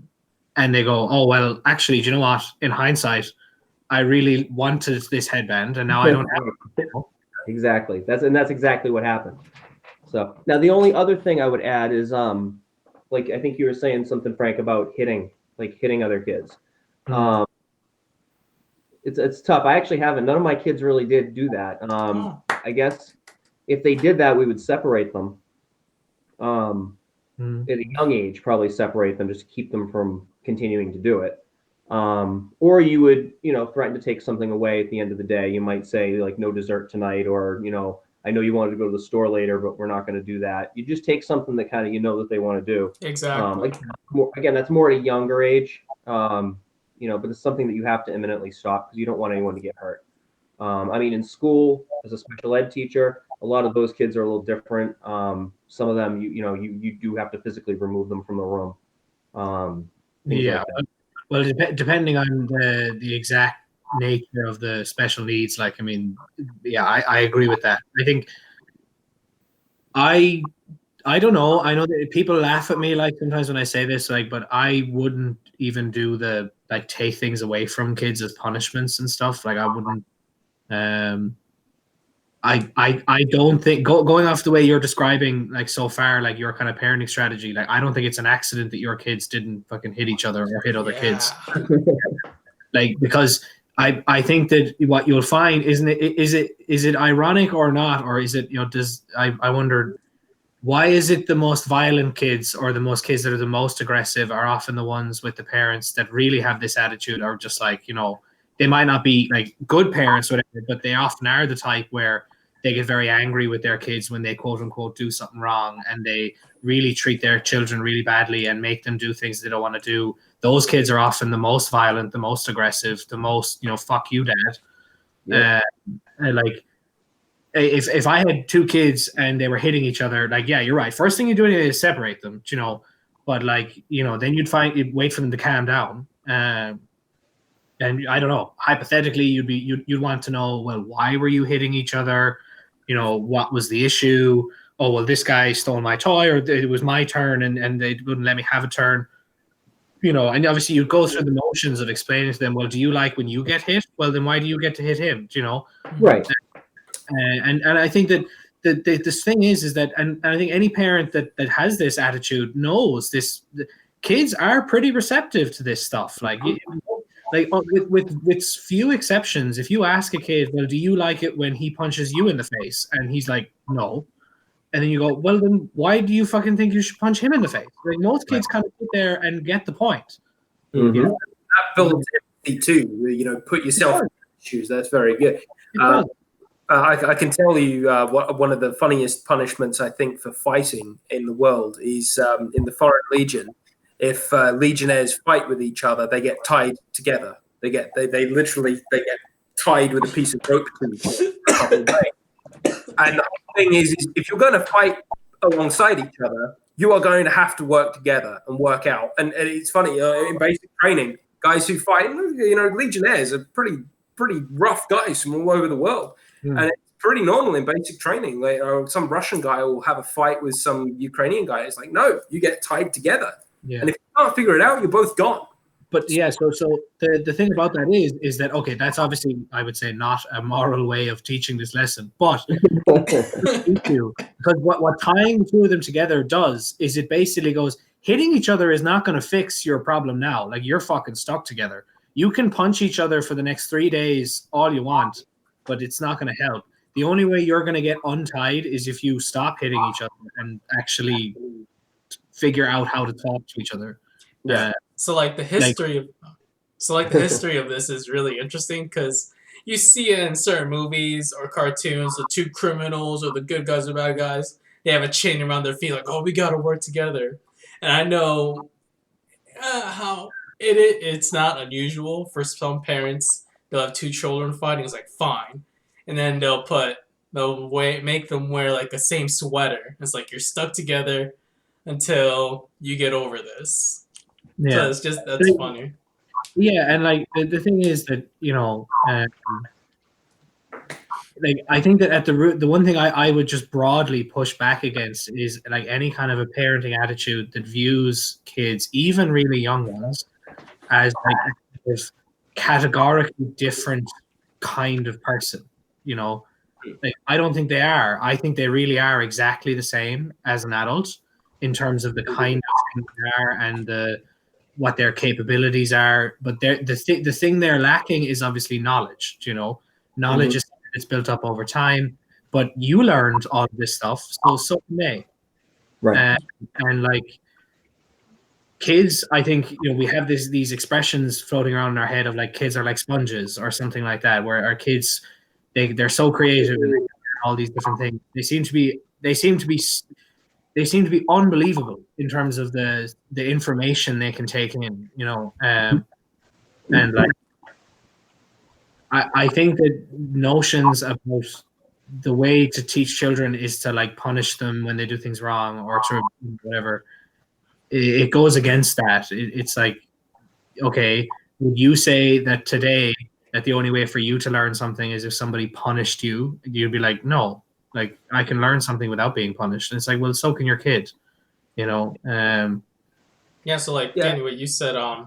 they go, oh, well, actually, do you know what? In hindsight, I really wanted this headband and now I don't have it. Exactly. That's exactly what happened. So now the only other thing I would add is, like, I think you were saying something, Frank, about hitting other kids. It's tough. I actually haven't. None of my kids really did do that. I guess if they did that, we would separate them. At a young age, probably separate them just to keep them from continuing to do it. Or you would, threaten to take something away at the end of the day. You might say, like, no dessert tonight, or, I know you wanted to go to the store later, but we're not going to do that. You just take something that kind of, that they want to do. Exactly. Again, that's more at a younger age. But it's something that you have to imminently stop because you don't want anyone to get hurt. I mean, in school, as a special ed teacher, a lot of those kids are a little different. Some of them, you do have to physically remove them from the room. Yeah. Well, depending on the exact nature of the special needs, like, I mean, yeah, I agree with that. I think I don't know. I know that people laugh at me, like, sometimes when I say this, like, but I wouldn't even do the, like, take things away from kids as punishments and stuff. Like, I wouldn't. I don't think going off the way you're describing, like, so far, like, your kind of parenting strategy, like, I don't think it's an accident that your kids didn't fucking hit each other or hit other kids. Like, because I think that what you'll find, is it ironic or not, or is it, I wonder, why is it the most violent kids or the most kids that are the most aggressive are often the ones with the parents that really have this attitude, or just like, they might not be like good parents, whatever, but they often are the type where they get very angry with their kids when they quote unquote do something wrong, and they really treat their children really badly and make them do things they don't want to do. Those kids are often the most violent, the most aggressive, the most, fuck you, dad. Yep. Like, if I had two kids and they were hitting each other, like, yeah, you're right. First thing you do is separate them, but, like, then you'd wait for them to calm down. And I don't know, hypothetically, you'd want to know, well, why were you hitting each other? What was the issue? Oh, well, this guy stole my toy, or it was my turn and they wouldn't let me have a turn. And obviously you'd go through the motions of explaining to them, well, do you like when you get hit? Well, then why do you get to hit him? Right. And I think that this thing is that, and I think any parent that has this attitude knows this. Kids are pretty receptive to this stuff. Like with few exceptions, if you ask a kid, well, do you like it when he punches you in the face? And he's like, no. And then you go, well, then why do you fucking think you should punch him in the face? Like, most kids kind of sit there and get the point. Mm-hmm. That builds empathy too. Put yourself in shoes. That's very good. I can tell you one of the funniest punishments, I think, for fighting in the world is in the Foreign Legion. If legionnaires fight with each other, they get tied together. They literally get tied with a piece of rope to each other. And the thing is if you're going to fight alongside each other, you are going to have to work together and work out. And it's funny, in basic training, guys who fight, legionnaires are pretty rough guys from all over the world. And it's pretty normal in basic training. Like, some Russian guy will have a fight with some Ukrainian guy. It's like, no, you get tied together. Yeah. And if you can't figure it out, you're both gone. But yeah, so the thing about that is that, okay, that's obviously, I would say, not a moral way of teaching this lesson, but because what tying the two of them together does is it basically goes, hitting each other is not going to fix your problem now. Like, you're fucking stuck together. You can punch each other for the next 3 days all you want, but it's not going to help. The only way you're going to get untied is if you stop hitting each other and actually figure out how to talk to each other. Yeah. So the history of this is really interesting because you see it in certain movies or cartoons, the two criminals or the good guys or bad guys, they have a chain around their feet, like, oh, we got to work together. And I know how it's not unusual for some parents. They'll have two children fighting. It's like, fine. And then they'll make them wear like the same sweater. It's like, you're stuck together until you get over this. Yeah. So it's just, that's funny. Yeah, and like the thing is that, like, I think that at the root, the one thing I would just broadly push back against is like any kind of a parenting attitude that views kids, even really young ones, as like this categorically different kind of person. Like, I don't think they are. I think they really are exactly the same as an adult in terms of the kind of thing they are and what their capabilities are. But the thing they're lacking is obviously knowledge. Knowledge is it's built up over time. But you learned all of this stuff, so can they. Right. And like kids, I think we have these expressions floating around in our head of like kids are like sponges or something like that, where our kids they're so creative and all these different things. They seem to be unbelievable in terms of the information they can take in, and like I think that notions about the way to teach children is to like punish them when they do things wrong or to whatever. It goes against that. It's like, okay, would you say that today that the only way for you to learn something is if somebody punished you? You'd be like, no, like I can learn something without being punished. And it's like, well, so can your kid, Yeah, so like Danny, what you said, I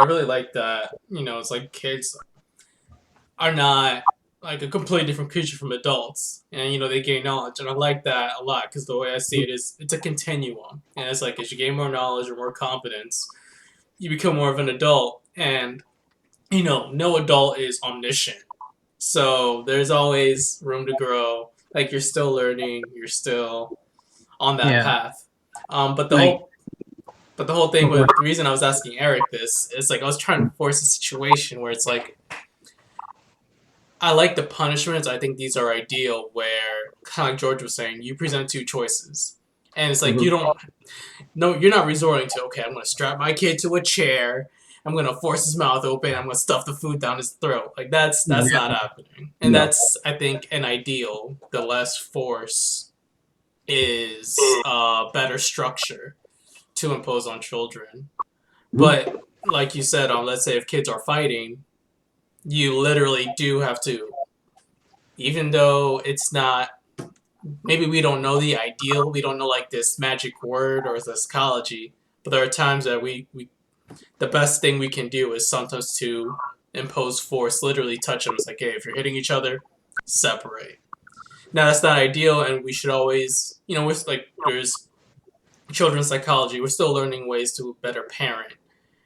really like that. It's like kids are not like a completely different creature from adults, and they gain knowledge, and I like that a lot because the way I see it is it's a continuum, and it's like as you gain more knowledge or more competence, you become more of an adult, and no adult is omniscient, so there's always room to grow. Like, you're still learning, you're still on that path. But the whole thing with the reason I was asking Eric this is like I was trying to force a situation where it's like I like the punishments. I think these are ideal where, kind of like George was saying, you present two choices. And it's like you're not resorting to, okay, I'm going to strap my kid to a chair, I'm going to force his mouth open, I'm going to stuff the food down his throat. Like, that's not happening. And that's, I think, an ideal. The less force is better structure to impose on children. But like you said, let's say if kids are fighting, you literally do have to, even though it's not, maybe we don't know the ideal, we don't know like this magic word or the psychology, but there are times that we the best thing we can do is sometimes to impose force, literally touch them. It's like, hey, if you're hitting each other, separate. Now that's not ideal, and we should always, we're like, there's children's psychology, we're still learning ways to better parent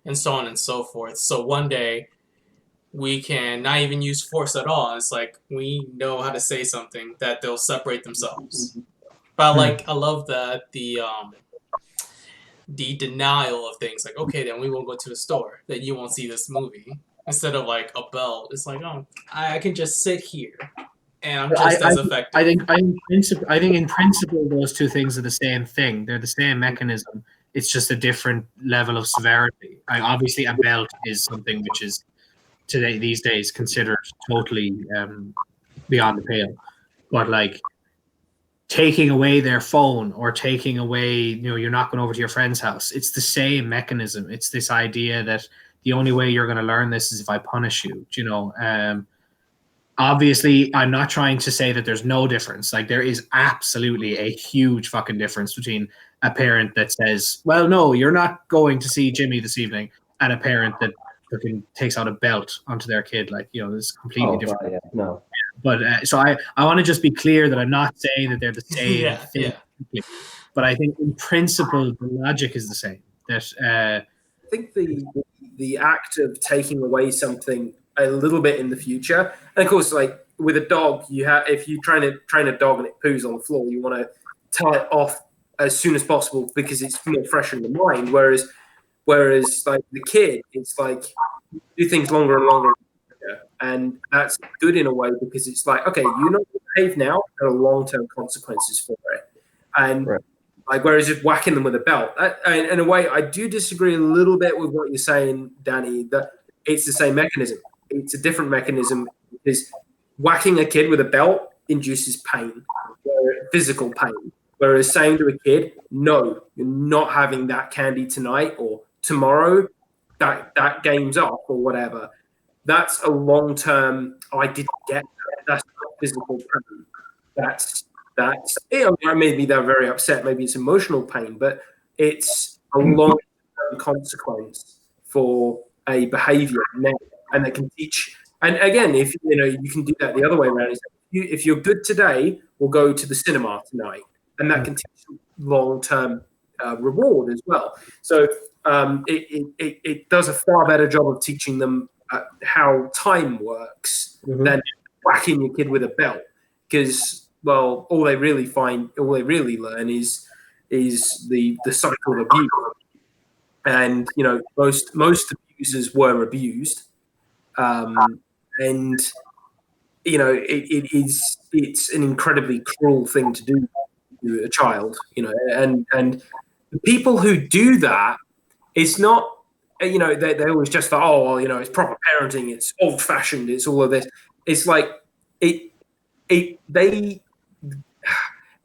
and so on and so forth. So one day we can not even use force at all. It's like we know how to say something that they'll separate themselves. But I love that the denial of things. Like, okay, then we won't go to the store. Then you won't see this movie. Instead of like a belt, it's like, oh, I can just sit here and I'm just as effective. I think in principle those two things are the same thing. They're the same mechanism. It's just a different level of severity. Obviously, a belt is something which is these days considered totally beyond the pale. But like taking away their phone or taking away, you're not going over to your friend's house. It's the same mechanism. It's this idea that the only way you're going to learn this is if I punish you. Obviously, I'm not trying to say that there's no difference. Like, there is absolutely a huge fucking difference between a parent that says, well, no, you're not going to see Jimmy this evening, and a parent that fucking takes out a belt onto their kid. Like, it's completely different. God, yeah, no. But so I want to just be clear that I'm not saying that they're the same Yeah, thing. Yeah. But I think in principle, the logic is the same. That I think the act of taking away something a little bit in the future, and of course, like with a dog, if you trying to train a dog and it poos on the floor, you want to tell it off as soon as possible because it's more fresh in the mind. Whereas like the kid, it's like you do things longer and longer. And that's good in a way because it's like, okay, you know to behave now, there are long-term consequences for it. And Right. like, whereas just whacking them with a belt, in a way, I do disagree a little bit with what you're saying, Danny, that it's the same mechanism. It's a different mechanism because whacking a kid with a belt induces pain, physical pain. Whereas saying to a kid, no, you're not having that candy tonight or tomorrow, that game's off or whatever. That's a long-term. I didn't get that. That's not physical pain. That's. Maybe they're very upset. Maybe it's emotional pain, but it's a long-term consequence for a behavior now, and they can teach. And again, if you can do that the other way around. If you're good today, we'll go to the cinema tonight, and that can teach long-term reward as well. So it does a far better job of teaching them how time works than whacking your kid with a belt, because all they really learn is the cycle of abuse, and most abusers were abused, and it's an incredibly cruel thing to do to a child, and the people who do that, it's not. They always just thought, it's proper parenting, it's old fashioned, it's all of this. It's like they,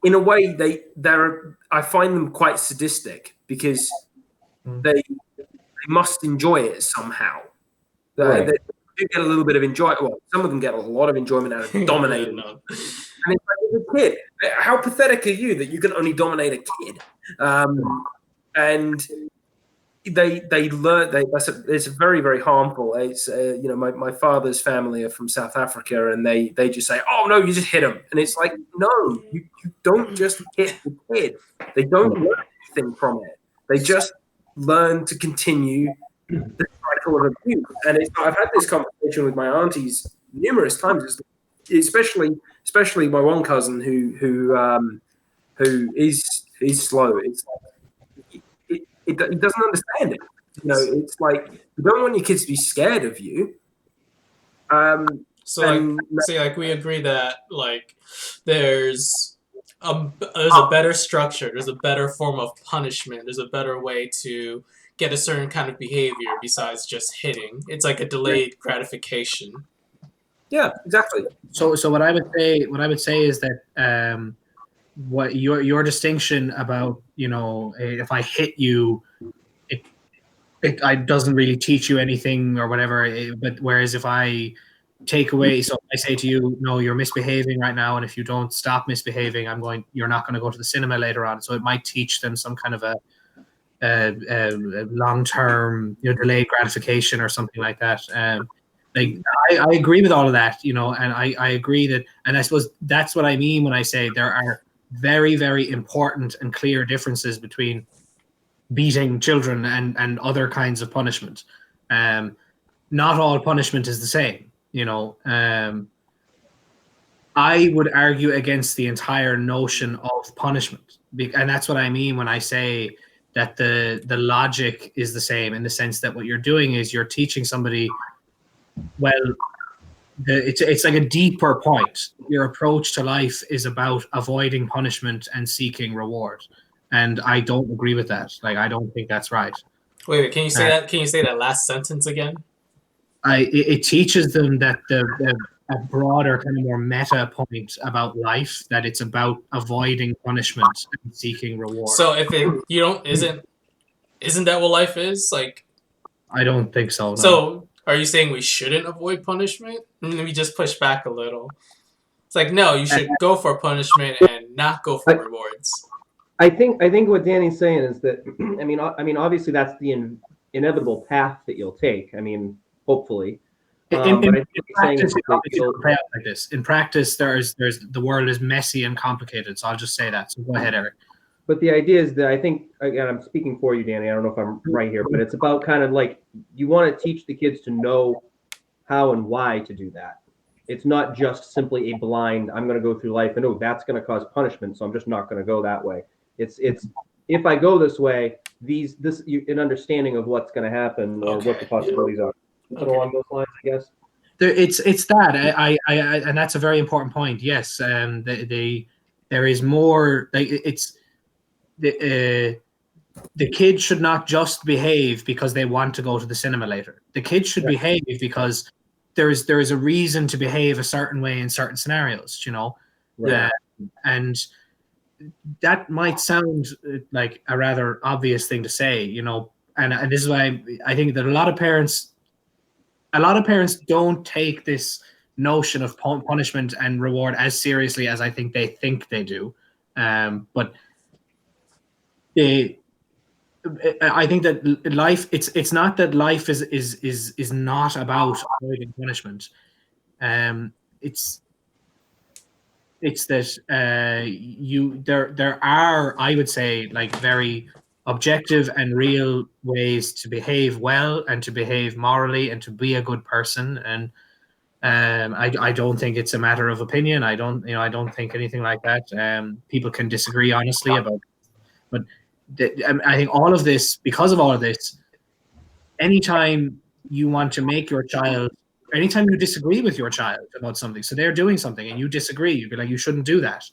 in a way, I find them quite sadistic because they must enjoy it somehow. Right. They do get a little bit of enjoyment. Well, some of them get a lot of enjoyment out of dominating. No. And it's like, a kid, how pathetic are you that you can only dominate a kid? And they learn. It's very, very harmful. It's my father's family are from South Africa, and they just say, "Oh no, you just hit him," and it's like, no, you don't just hit the kid. They don't learn anything from it. They just learn to continue the cycle of abuse. And I've had this conversation with my aunties numerous times, especially my one cousin who is slow. It's like, he doesn't understand it. It's like you don't want your kids to be scared of you. We agree that like there's a better structure, there's a better form of punishment, there's a better way to get a certain kind of behavior besides just hitting. It's like a delayed gratification. Yeah, exactly. So what I would say is that what your distinction about if I hit you, it doesn't really teach you anything or whatever. But whereas if I take away, so I say to you, no, you're misbehaving right now, and if you don't stop misbehaving, you're not going to go to the cinema later on. So it might teach them some kind of a long-term delayed gratification or something like that. I agree with all of that, and I agree that, and I suppose that's what I mean when I say there are very, very important and clear differences between beating children and other kinds of punishment. Not all punishment is the same, I would argue against the entire notion of punishment, and that's what I mean when I say that the logic is the same, in the sense that what you're doing is you're teaching somebody, it's like a deeper point. Your approach to life is about avoiding punishment and seeking reward, and I don't agree with that. Like, I don't think that's right. Wait, can you say that? Can you say that last sentence again? It teaches them that a broader kind of more meta point about life, that it's about avoiding punishment and seeking reward. So if you don't isn't that what life is? Like, I don't think so. No. so are you saying we shouldn't avoid punishment? And then we just push back a little. It's like, no, you should go for punishment and not go for rewards. I think what Danny's saying is that I mean obviously that's the inevitable path that you'll take. I mean, hopefully. But I think practice, play out like this. In practice, there's the world is messy and complicated. So I'll just say that. So go ahead, Eric. But the idea is that I think, again, I'm speaking for you, Danny. I don't know if I'm right here, but it's about kind of like you want to teach the kids to know how and why to do that. It's not just simply a blind, I'm going to go through life and, oh, that's going to cause punishment, so I'm just not going to go that way. It's if I go this way, an understanding of what's going to happen or what the possibilities are. Something along those lines, I guess. It's that I and that's a very important point. Yes, there is more. Like it's the kid should not just behave because they want to go to the cinema later. The kid should behave because there is a reason to behave a certain way in certain scenarios. You know, and that might sound like a rather obvious thing to say. You know, and this is why I think that a lot of parents don't take this notion of punishment and reward as seriously as I think they do. But I think that life it's not that life is not about avoiding punishment. It's that there are, I would say, like very objective and real ways to behave well and to behave morally and to be a good person. And I don't think it's a matter of opinion. I don't think anything like that. People can disagree honestly about, but I think all of this, because of all of this, anytime you want to make your child, anytime you disagree with your child about something, so they're doing something and you disagree, you'd be like, you shouldn't do that.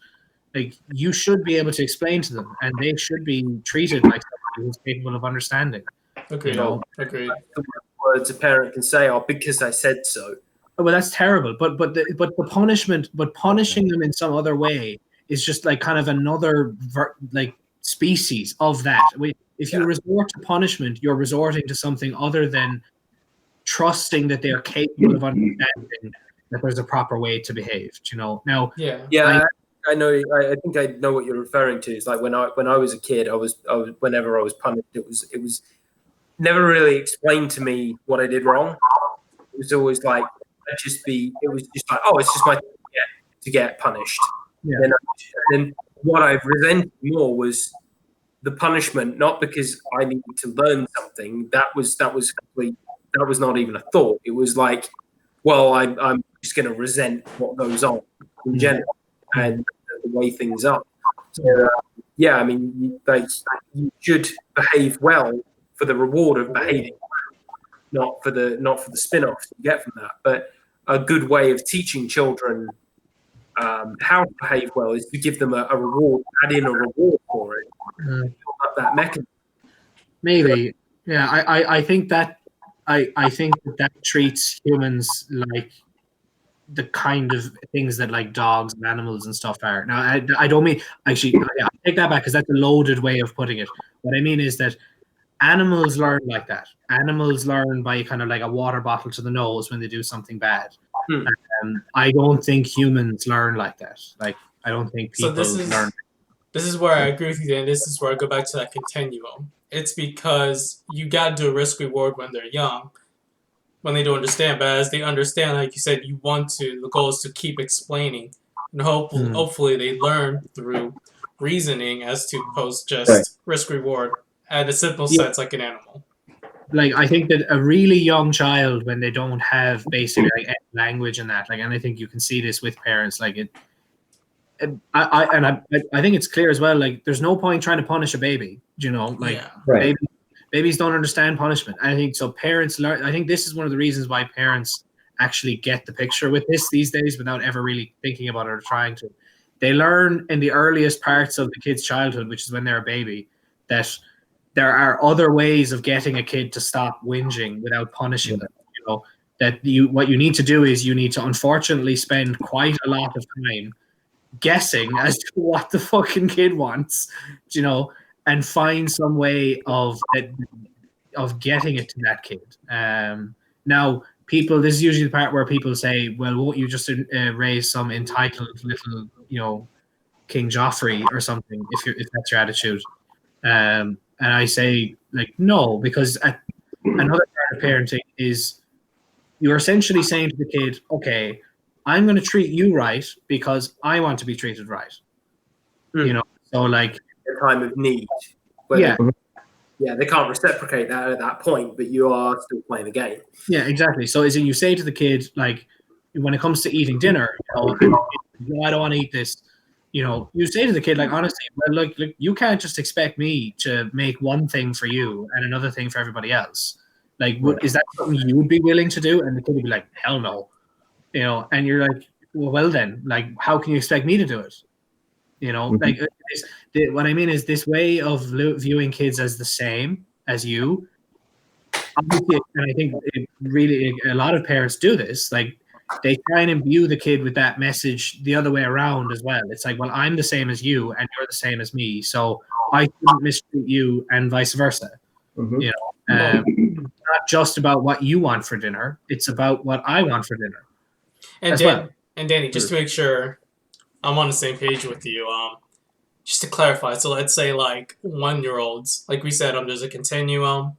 Like, you should be able to explain to them, and they should be treated like somebody who's capable of understanding. Agreed. You know? Agreed. The words a parent can say are because I said so. Well, that's terrible. But the punishment, but punishing them in some other way is just like kind of another like species of that. If you resort to punishment, you're resorting to something other than trusting that they are capable of understanding that there's a proper way to behave. You know. Now. Yeah. I know. I think I know what you're referring to. It's like when I was a kid, I was whenever I was punished, it was never really explained to me what I did wrong. It was always like it was just like, oh, it's just my thing to get punished. Yeah. And what I resented more was the punishment, not because I needed to learn something. That was not even a thought. It was like, well, I'm just going to resent what goes on in general and the way things are. So, I mean, you should behave well for the reward of behaving well, not for the spin-offs you get from that. But a good way of teaching children how to behave well is to give them a reward, add in a reward for it, build up that mechanism. Maybe, yeah. I think that I think that treats humans like the kind of things that like dogs and animals and stuff are. Now, I don't mean, actually, I take that back because that's a loaded way of putting it. What I mean is that animals learn like that. Animals learn by kind of like a water bottle to the nose when they do something bad. I don't think humans learn like that. Like, I don't think people learn. This is where I agree with you, and this is where I go back to that continuum. It's because you got to do a risk reward when they're young, when they don't understand. But as they understand, like you said, the goal is to keep explaining. And hopefully they learn through reasoning as to post just risk reward at a simple sense like an animal. Like, I think that a really young child, when they don't have basic like language and that, like, and I think you can see this with parents, like it. I think it's clear as well. Like, there's no point trying to punish a baby. You know, like babies don't understand punishment. I think so. Parents learn. I think this is one of the reasons why parents actually get the picture with this these days without ever really thinking about it or trying to. They learn in the earliest parts of the kid's childhood, which is when they're a baby, that there are other ways of getting a kid to stop whinging without punishing them. You know, that what you need to do is you need to unfortunately spend quite a lot of time guessing as to what the fucking kid wants, and find some way of getting it to that kid. Now, this is usually the part where people say, well, won't you just raise some entitled little, King Joffrey or something if that's your attitude? And I say, like, no, because another part of parenting is you're essentially saying to the kid, okay, I'm going to treat you right because I want to be treated right. So like the time of need. Yeah. They can't reciprocate that at that point, but you are still playing the game. Yeah, exactly. So as in you say to the kid, like, when it comes to eating dinner, I don't want to eat this. You say to the kid, like, honestly, well, look, you can't just expect me to make one thing for you and another thing for everybody else. Like, is that something you would be willing to do? And the kid would be like, hell no. And you're like, well then, like, how can you expect me to do it? Like, what I mean is this way of viewing kids as the same as you. Obviously, and I think really a lot of parents do this. Like, they try and imbue the kid with that message the other way around as well. It's like, well, I'm the same as you, and you're the same as me, so I shouldn't mistreat you, and vice versa. Not just about what you want for dinner; it's about what I want for dinner. And Danny, just to make sure I'm on the same page with you, just to clarify, so let's say like 1-year-olds, like we said, there's a continuum.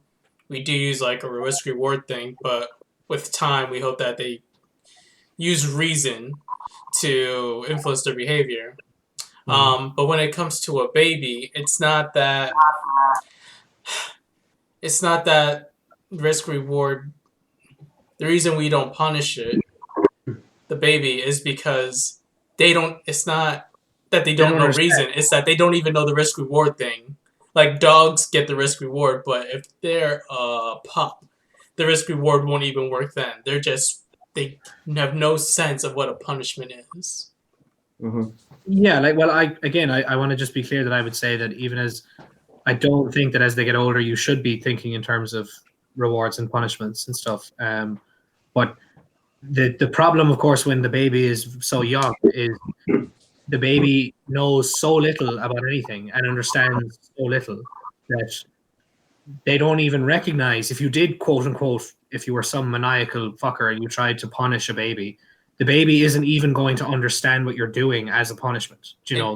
We do use like a risk reward thing, but with time, we hope that they use reason to influence their behavior. But when it comes to a baby, it's not that risk reward. The reason we don't punish the baby is because they don't. It's not that they don't know reason. It's that they don't even know the risk reward thing. Like, dogs get the risk reward, but if they're a pup, the risk reward won't even work then. They have no sense of what a punishment is. Yeah, like, well, I want to just be clear that I would say that even as I don't think that as they get older, you should be thinking in terms of rewards and punishments and stuff. But the problem, of course, when the baby is so young is the baby knows so little about anything and understands so little that they don't even recognize if you did, quote unquote, if you were some maniacal fucker and you tried to punish a baby, the baby isn't even going to understand what you're doing as a punishment.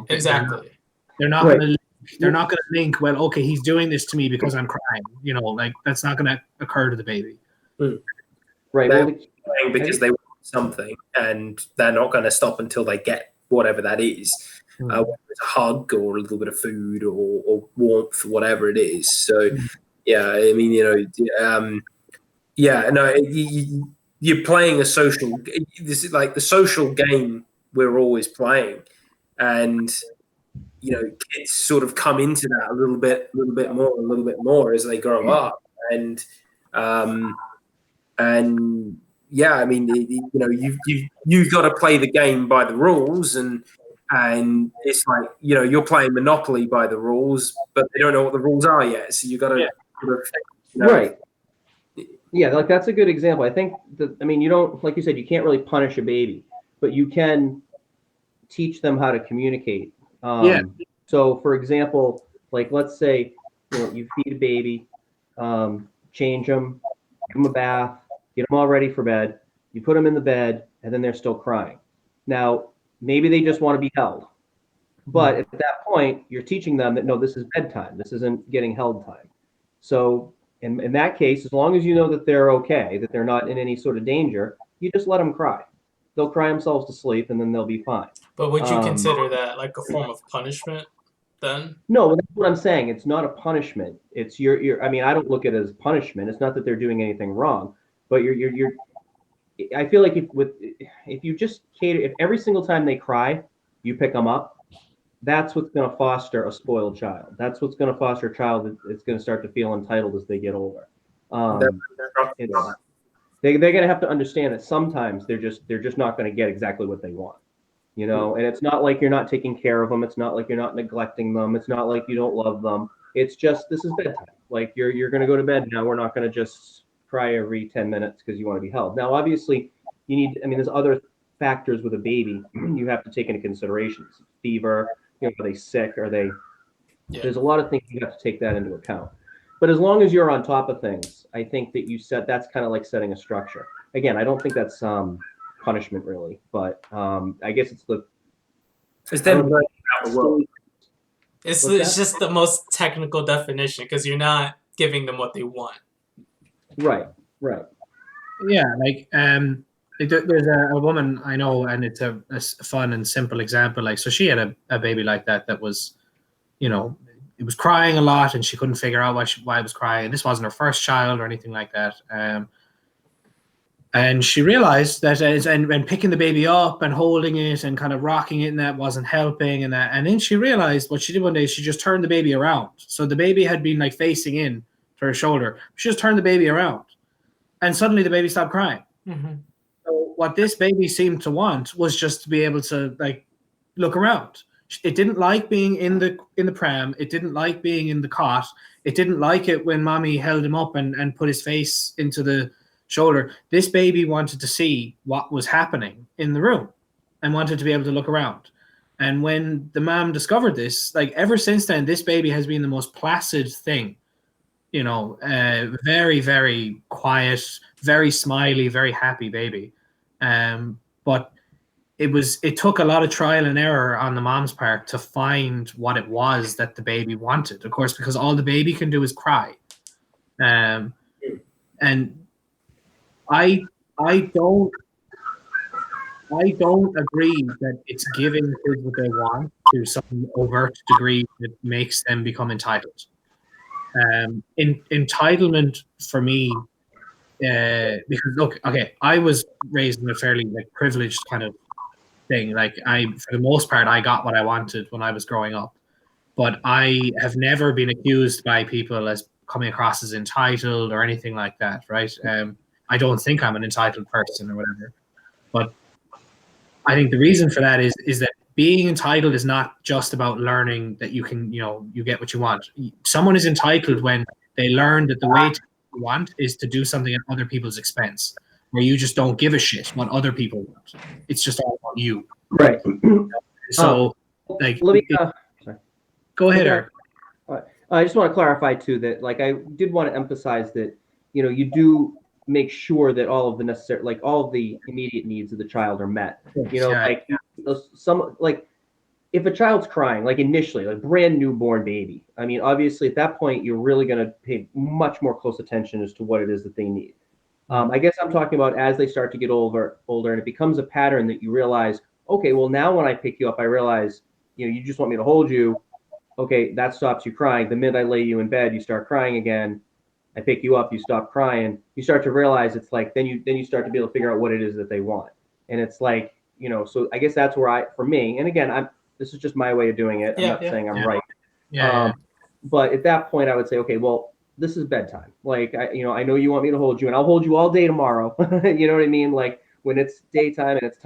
Exactly. They're not going to link, well, okay, he's doing this to me because I'm crying. Like, that's not going to occur to the baby. Right. They're playing because they want something, and they're not going to stop until they get whatever that is. Whether it's a hug or a little bit of food or warmth, whatever it is. So, I mean, you're playing a social. This is like the social game we're always playing, and kids sort of come into that a little bit more as they grow up, and yeah, I mean, you've got to play the game by the rules, and it's like you're playing Monopoly by the rules, but they don't know what the rules are yet, so you got to right. Yeah, like, that's a good example. I think that, I mean, you don't, like you said, you can't really punish a baby, but you can teach them how to communicate. So, for example, like, let's say you feed a baby, change them, give them a bath, get them all ready for bed. You put them in the bed, and then they're still crying. Now, maybe they just want to be held, but at that point, you're teaching them that no, this is bedtime. This isn't getting held time. So, in that case, as long as you know that they're okay, that they're not in any sort of danger, you just let them cry. They'll cry themselves to sleep, and then they'll be fine. But would you consider that like a form of punishment then? No, that's what I'm saying. It's not a punishment. It's your. I mean, I don't look at it as punishment. It's not that they're doing anything wrong, but you're. I feel like if you just cater, if every single time they cry, you pick them up, that's what's going to foster a spoiled child. That's what's going to foster a child that's going to start to feel entitled as they get older. They're going to have to understand that sometimes they're just not going to get exactly what they want, And it's not like you're not taking care of them. It's not like you're not neglecting them. It's not like you don't love them. It's just, this is bedtime. Like, you're going to go to bed now. We're not going to just cry every 10 minutes because you want to be held. Now, obviously, you need. I mean, there's other factors with a baby you have to take into consideration. Fever, are they sick? Are they? Yeah. There's a lot of things you have to take that into account. But as long as you're on top of things, I think that that's kind of like setting a structure. Again, I don't think that's punishment really, but I guess it's the. It's them learning about the world. It's just the most technical definition because you're not giving them what they want. Right. Yeah, like there's a woman I know, and it's a fun and simple example. Like, so she had a baby like that was, it was crying a lot, and she couldn't figure out why it was crying. This wasn't her first child or anything like that. And she realized that and picking the baby up and holding it and kind of rocking it and that wasn't helping and then she realized what she did one day. She just turned the baby around. So the baby had been like facing in to her shoulder. She just turned the baby around, and suddenly the baby stopped crying. Mm-hmm. So what this baby seemed to want was just to be able to like look around. It didn't like being in the pram. It didn't like being in the cot. It didn't like it when mommy held him up and put his face into the shoulder. This baby wanted to see what was happening in the room and wanted to be able to look around. And when the mom discovered this, like ever since then, this baby has been the most placid thing, very, very quiet, very smiley, very happy baby. But it took a lot of trial and error on the mom's part to find what it was that the baby wanted, of course, because all the baby can do is cry. And I don't agree that it's giving kids what they want to some overt degree that makes them become entitled. Entitlement for me, because look, okay, I was raised in a fairly like privileged kind of thing. Like for the most part, I got what I wanted when I was growing up, but I have never been accused by people as coming across as entitled or anything like that, right? I don't think I'm an entitled person or whatever, but I think the reason for that is that being entitled is not just about learning that you can, you get what you want. Someone is entitled when they learn that the way to what you want is to do something at other people's expense, where you just don't give a shit what other people want. It's just all about you. Right. So, like, let me go ahead, Eric. I just want to clarify too that, like, I did want to emphasize that you do make sure that all of the necessary, like all of the immediate needs of the child are met. Like some, like if a child's crying, like initially, like brand newborn baby, I mean, obviously at that point you're really going to pay much more close attention as to what it is that they need. I guess I'm talking about as they start to get older, and it becomes a pattern that you realize, okay, well now when I pick you up, I realize, you just want me to hold you. Okay, that stops you crying. The minute I lay you in bed, you start crying again. I pick you up, you stop crying. You start to realize it's like then you start to be able to figure out what it is that they want, and it's like so I guess that's where for me, and again, this is just my way of doing it. I'm not saying I'm right. But at that point, I would say, okay, well, this is bedtime. Like I know you want me to hold you, and I'll hold you all day tomorrow. You know what I mean? Like when it's daytime and it's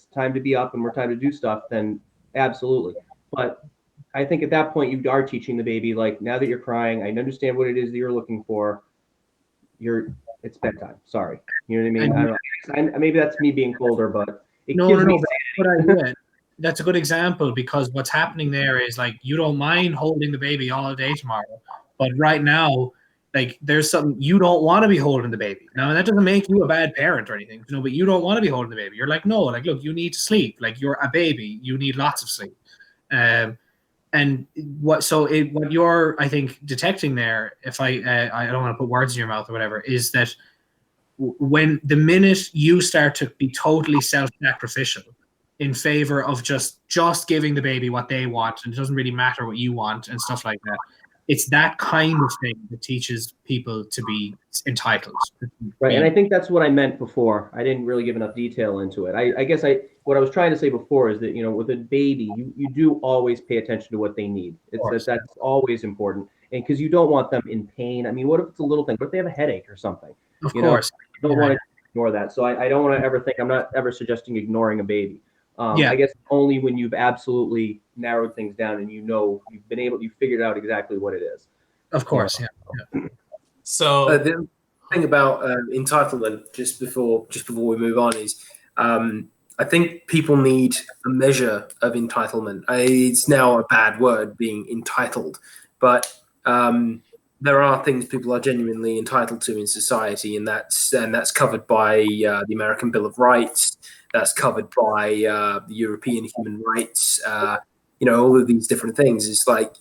time to be up and we're time to do stuff, then absolutely. But I think at that point you are teaching the baby, like, now that you're crying, I understand what it is that you're looking for. It's bedtime. Sorry. You know what I mean? I don't know. Maybe that's me being colder, but no. That's a good example, because what's happening there is like you don't mind holding the baby all day tomorrow, but right now, like there's something you don't want to be holding the baby. Now that doesn't make you a bad parent or anything, but you don't want to be holding the baby. You're like, no, like look, you need to sleep. Like you're a baby, you need lots of sleep. And what you're, I think, detecting there, if I don't want to put words in your mouth or whatever, is that when the minute you start to be totally self-sacrificial in favor of just giving the baby what they want, and it doesn't really matter what you want and stuff like that, it's that kind of thing that teaches people to be entitled. Right, and I think that's what I meant before. I didn't really give enough detail into it. I guess what I was trying to say before is that with a baby, you do always pay attention to what they need. That's always important, and because you don't want them in pain. I mean, what if it's a little thing? What if they have a headache or something? Of course, you don't want to ignore that. So I don't want to ever think, I'm not ever suggesting ignoring a baby. I guess only when you've absolutely narrowed things down and you've figured out exactly what it is. Of course, yeah. So thing about entitlement, just before we move on, is I think people need a measure of entitlement. It's now a bad word, being entitled, but there are things people are genuinely entitled to in society, and that's covered by the American Bill of Rights. That's covered by the European Human Rights. All of these different things. It's like,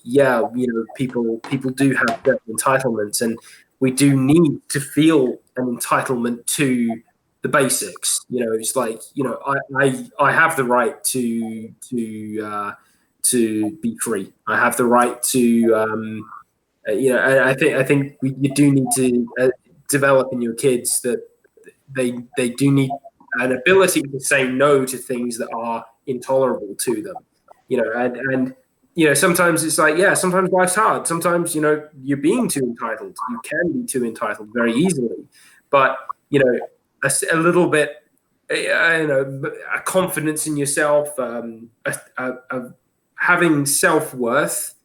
people do have certain entitlements, and we do need to feel an entitlement to the basics. It's like, I have the right to be free. I have the right to, I think you do need to develop in your kids that they do need an ability to say no to things that are intolerable to them. Sometimes it's like, sometimes life's hard. Sometimes, you're being too entitled. You can be too entitled very easily. But, a little bit, a confidence in yourself, having self-worth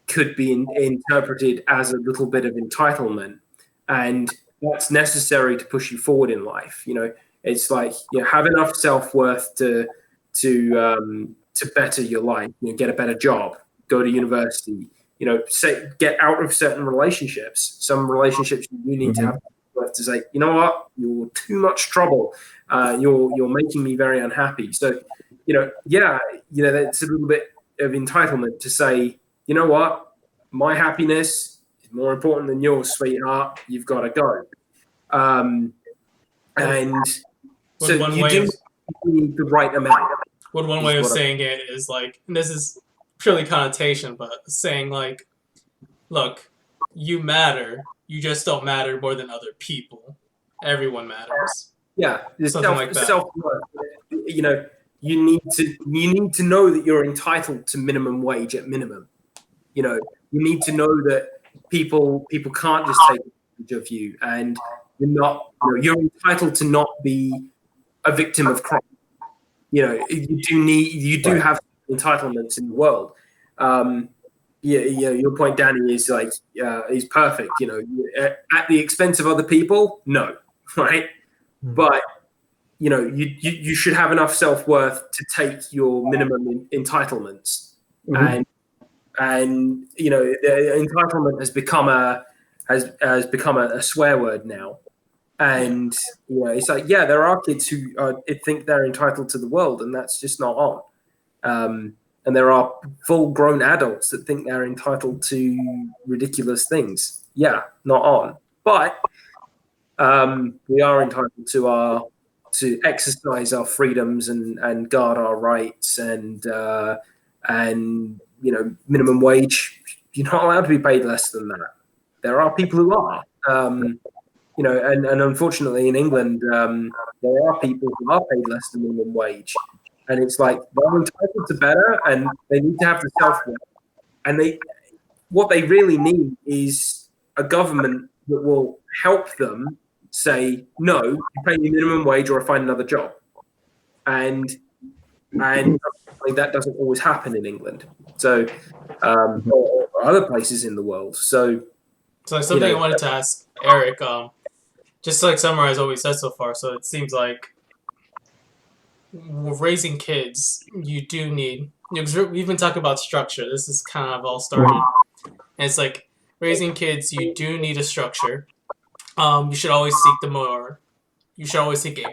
could be interpreted as a little bit of entitlement. And that's necessary to push you forward in life. It's like, have enough self-worth to better your life, get a better job, go to university, get out of certain relationships. Some relationships you need to have to say, you know what, you're too much trouble. You're making me very unhappy. So, that's a little bit of entitlement to say, you know what, my happiness is more important than yours, sweetheart. You've got to go. And so you do need the right amount. One way of saying it is like, and this is purely connotation, but saying like, look, you matter. You just don't matter more than other people. Everyone matters. Yeah, something like that. Self-worth. You need to know that you're entitled to minimum wage at minimum. You need to know that people can't just take advantage of you, and you're entitled to not be a victim of crime. You do have entitlements in the world. Your point, Danny, is like is perfect. At the expense of other people, no, right? But you should have enough self-worth to take your minimum entitlements, and entitlement has become a swear word now. And it's like, there are kids who think they're entitled to the world, and that's just not on. And there are full-grown adults that think they're entitled to ridiculous things. Yeah, not on. But we are entitled to exercise our freedoms and guard our rights, and minimum wage. You're not allowed to be paid less than that. There are people who are. And unfortunately in England, there are people who are paid less than minimum wage. And it's like, they're entitled to better, and they need to have the self-worth. And what they really need is a government that will help them say, no, you pay me minimum wage or I find another job. And that doesn't always happen in England. So, or other places in the world. So something I wanted to ask Eric, just to like summarize what we said so far. So it seems like raising kids, you do need, because we've been talking about structure. This is kind of all started. And it's like, raising kids, you do need a structure. You should always seek a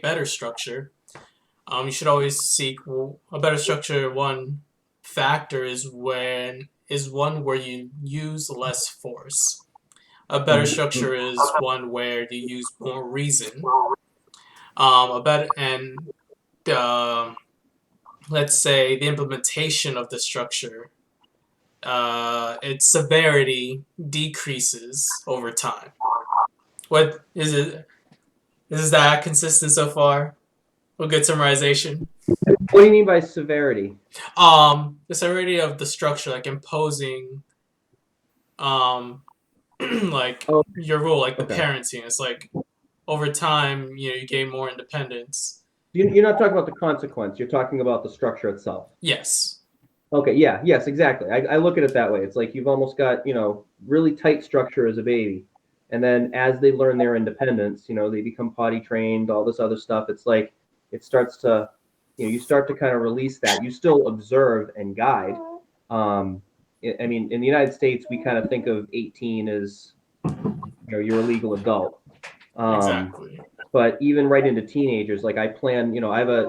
better structure. You should always seek a better structure. One factor is one where you use less force. A better structure is one where you use more reason. Let's say the implementation of the structure, its severity decreases over time. What is it? Is that consistent so far? A good summarization. What do you mean by severity? The severity of the structure, like imposing, like your rule, like the parenting. It's like over time, you gain more independence. You're not talking about the consequence. You're talking about the structure itself. Yes. Okay. Yeah. Yes. Exactly. I look at it that way. It's like you've almost got really tight structure as a baby, And then as they learn their independence, they become potty trained, all this other stuff. It's like it starts to, you start to kind of release that. You still observe and guide. I mean, in the United States, we kind of think of 18 as, you're a legal adult. Exactly. But even right into teenagers, like I plan,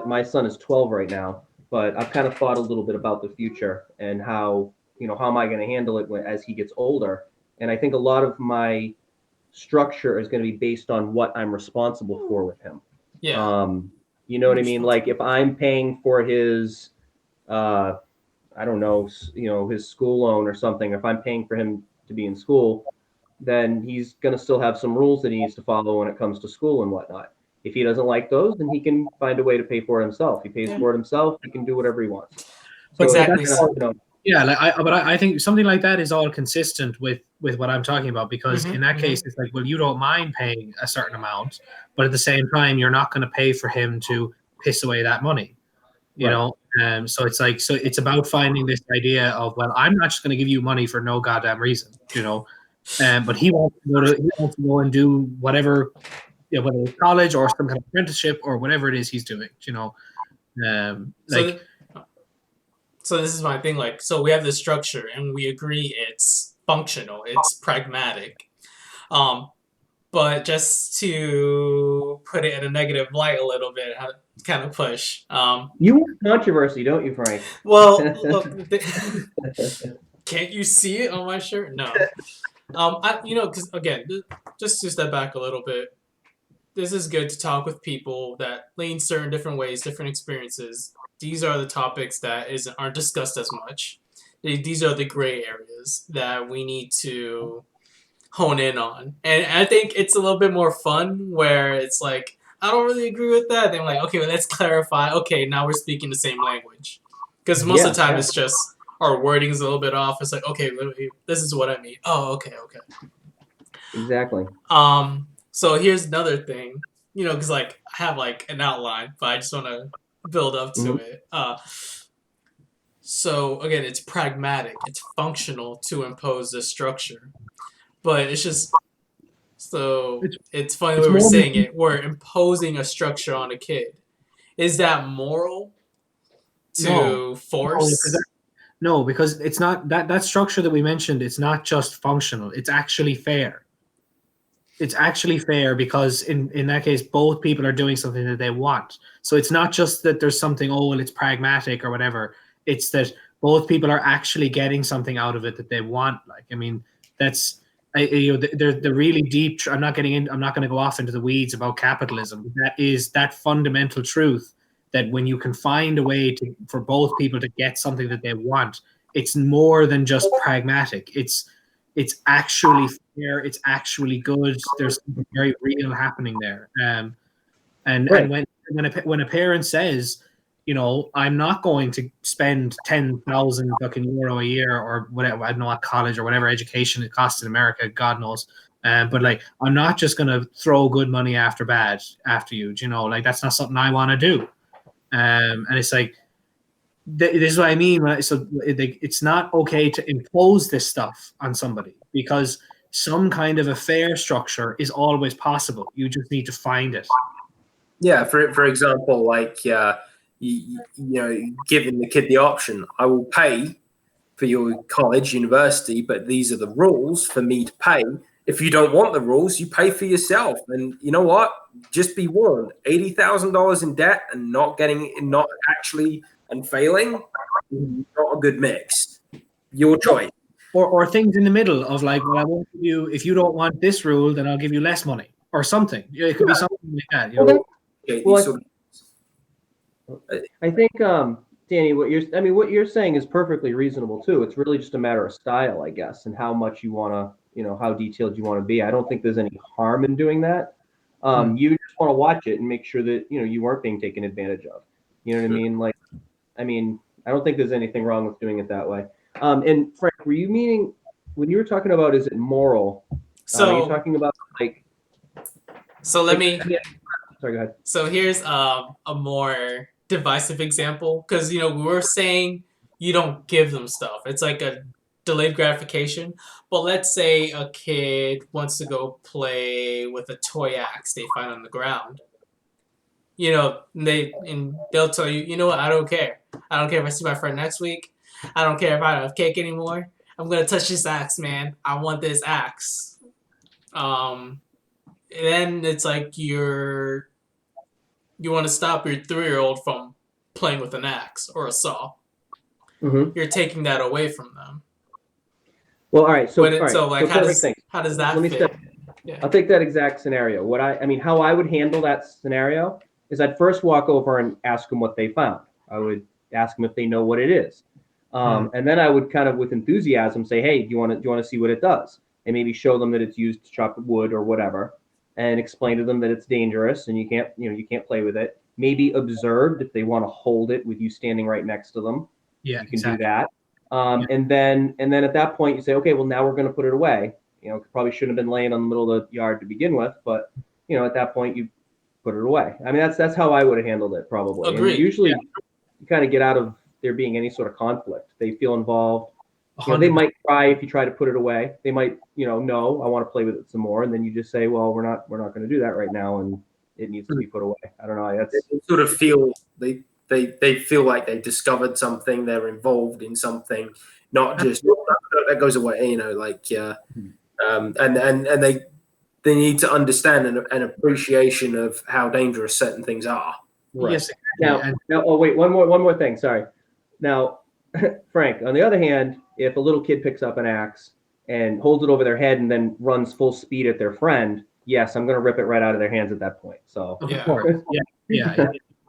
my son is 12 right now, but I've kind of thought a little bit about the future and how am I going to handle it as he gets older. And I think a lot of my structure is going to be based on what I'm responsible for with him. Yeah. You know what I mean? Like if I'm paying for his, I don't know, his school loan or something, if I'm paying for him to be in school, then he's going to still have some rules that he needs to follow when it comes to school and whatnot. If he doesn't like those, then he can find a way to pay for it himself. He pays for it himself. He can do whatever he wants. So Exactly. Yeah, but I think something like that is all consistent with what I'm talking about, because in that case, it's like, well, you don't mind paying a certain amount, but at the same time, you're not going to pay for him to piss away that money, you know? So it's like, so it's about finding this idea of, well, I'm not just going to give you money for no goddamn reason, but he wants to go and do whatever, whether it's college or some kind of apprenticeship or whatever it is he's doing, So this is my thing, like, so we have this structure and we agree it's functional, it's pragmatic. But just to put it in a negative light a little bit, kind of push. You want controversy, don't you, Frank? Well, look, can't you see it on my shirt? No. Because again, just to step back a little bit, this is good to talk with people that lean certain different ways, different experiences. These are the topics that aren't discussed as much. These are the gray areas that we need to hone in on. And I think it's a little bit more fun where it's like, I don't really agree with that. Then I'm like, okay, well, let's clarify. Okay, now we're speaking the same language. Because most of the time it's just our wording is a little bit off. It's like, okay, this is what I mean. Oh, okay. Exactly. So here's another thing, because like I have like an outline, but I just want to build up to it. So again, it's pragmatic, it's functional to impose this structure, but it's just it's funny when we're saying it. We're imposing a structure on a kid. Is that moral to force? No, because it's not that structure that we mentioned. It's not just functional. It's actually fair. It's actually fair because in that case, both people are doing something that they want. So it's not just that there's something, oh, well, it's pragmatic or whatever. It's that both people are actually getting something out of it that they want. Like, I mean, that's, they're really deep. I'm not going to go off into the weeds about capitalism. That is that fundamental truth that when you can find a way for both people to get something that they want, it's more than just pragmatic. It's actually fair. It's actually good. There's something very real happening there. And when a parent says, I'm not going to spend 10,000 fucking euro a year or whatever, I don't know what college or whatever education it costs in America, God knows. But like, I'm not just going to throw good money after bad after you. Like that's not something I want to do. And it's like, this is what I mean. It's not okay to impose this stuff on somebody because some kind of a fair structure is always possible. You just need to find it. Yeah, for example, like giving the kid the option, I will pay for your college, university, but these are the rules for me to pay. If you don't want the rules, you pay for yourself. And you know what? Just be warned: $80,000 in debt and not actually and failing, not a good mix. Your choice. Or things in the middle of like, well, I won't give you, if you don't want this rule, then I'll give you less money or something. It could be something like that. I think, Danny, what you're saying is perfectly reasonable too. It's really just a matter of style, I guess, and how much you want to, how detailed you want to be. I don't think there's any harm in doing that. You just want to watch it and make sure that you weren't being taken advantage of. You know what I mean? Like, I don't think there's anything wrong with doing it that way. And Frank, were you meaning when you were talking about is it moral? So you're talking about like. So let me. Yeah. Sorry, go ahead. So here's a more divisive example because we were saying you don't give them stuff. It's like a delayed gratification. But let's say a kid wants to go play with a toy axe they find on the ground. You know, they'll tell you, you know what? I don't care. I don't care if I see my friend next week. I don't care if I don't have cake anymore. I'm gonna touch this axe, man. I want this axe. Then it's like you want to stop your 3-year-old from playing with an axe or a saw. Mm-hmm. You're taking that away from them. Well, all right. So, how does that Let me fit? step. Yeah. I'll take that exact scenario. How I would handle that scenario is I'd first walk over and ask them what they found. I would ask them if they know what it is, and then I would kind of, with enthusiasm, say, "Hey, do you want to see what it does?" And maybe show them that it's used to chop wood or whatever, and explain to them that it's dangerous and you can't play with it. Maybe observed if they want to hold it with you standing right next to them. Yeah, you can do that. And then at that point you say, okay, well now we're going to put it away. Probably shouldn't have been laying on the middle of the yard to begin with, but at that point you put it away. I mean, that's how I would have handled it probably. Agreed. And usually you kind of get out of there being any sort of conflict. They feel involved. They might cry if you try to put it away. They might, no, I want to play with it some more. And then you just say, well, we're not going to do that right now, and it needs to be put away. I don't know. They sort of feel they feel like they discovered something. They're involved in something, not just that goes away. And they need to understand an appreciation of how dangerous certain things are. Right. Yes. Now, oh wait, one more thing. Sorry. Now, Frank, on the other hand, if a little kid picks up an axe and holds it over their head and then runs full speed at their friend, yes, I'm going to rip it right out of their hands at that point. So, Of course. Yeah.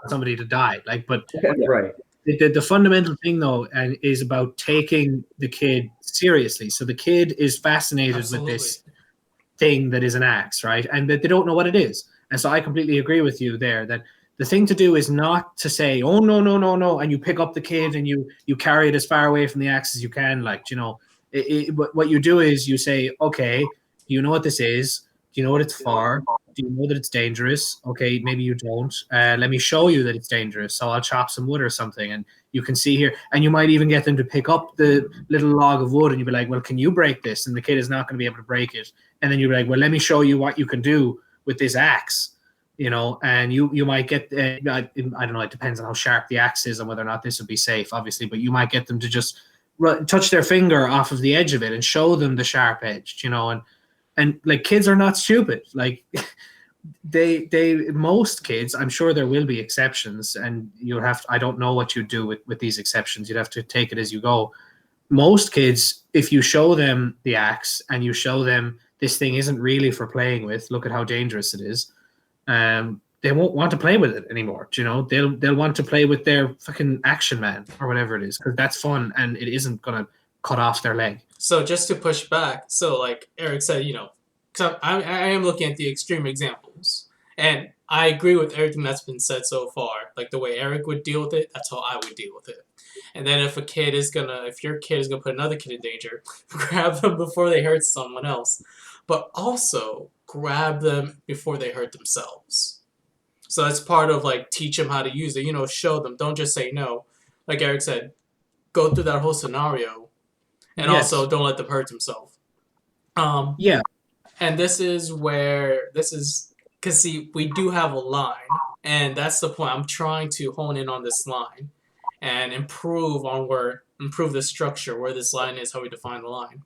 Somebody to die. But right. The fundamental thing though, is about taking the kid seriously. So the kid is fascinated with this thing that is an axe, right? And that they don't know what it is. And so I completely agree with you there that the thing to do is not to say, oh, no, and you pick up the kid and you carry it as far away from the axe as you can. What you do is you say, okay, do you know what this is? Do you know what it's for? Do you know that it's dangerous? Okay, maybe you don't. Let me show you that it's dangerous. So I'll chop some wood or something, and you can see here. And you might even get them to pick up the little log of wood, and you'll be like, well, can you break this? And the kid is not going to be able to break it. And then you'll be like, well, let me show you what you can do with this axe. And you might get, I don't know, it depends on how sharp the axe is and whether or not this would be safe, obviously, but you might get them to just touch their finger off of the edge of it and show them the sharp edge, and like kids are not stupid. Like most kids, I'm sure there will be exceptions, and I don't know what you do with these exceptions. You'd have to take it as you go. Most kids, if you show them the axe and you show them this thing isn't really for playing with, look at how dangerous it is, they won't want to play with it anymore. They'll want to play with their fucking Action Man or whatever it is, because that's fun and it isn't gonna cut off their leg. So just to push back, so like Eric said, because I am looking at the extreme examples, and I agree with everything that's been said so far. Like the way Eric would deal with it, that's how I would deal with it. And then if your kid is gonna put another kid in danger, grab them before they hurt someone else, but also grab them before they hurt themselves. So that's part of teach them how to use it. Show them. Don't just say no. Like Eric said, go through that whole scenario, and also don't let them hurt themselves. And this is because see, we do have a line, and that's the point. I'm trying to hone in on this line and improve the structure where this line is, how we define the line.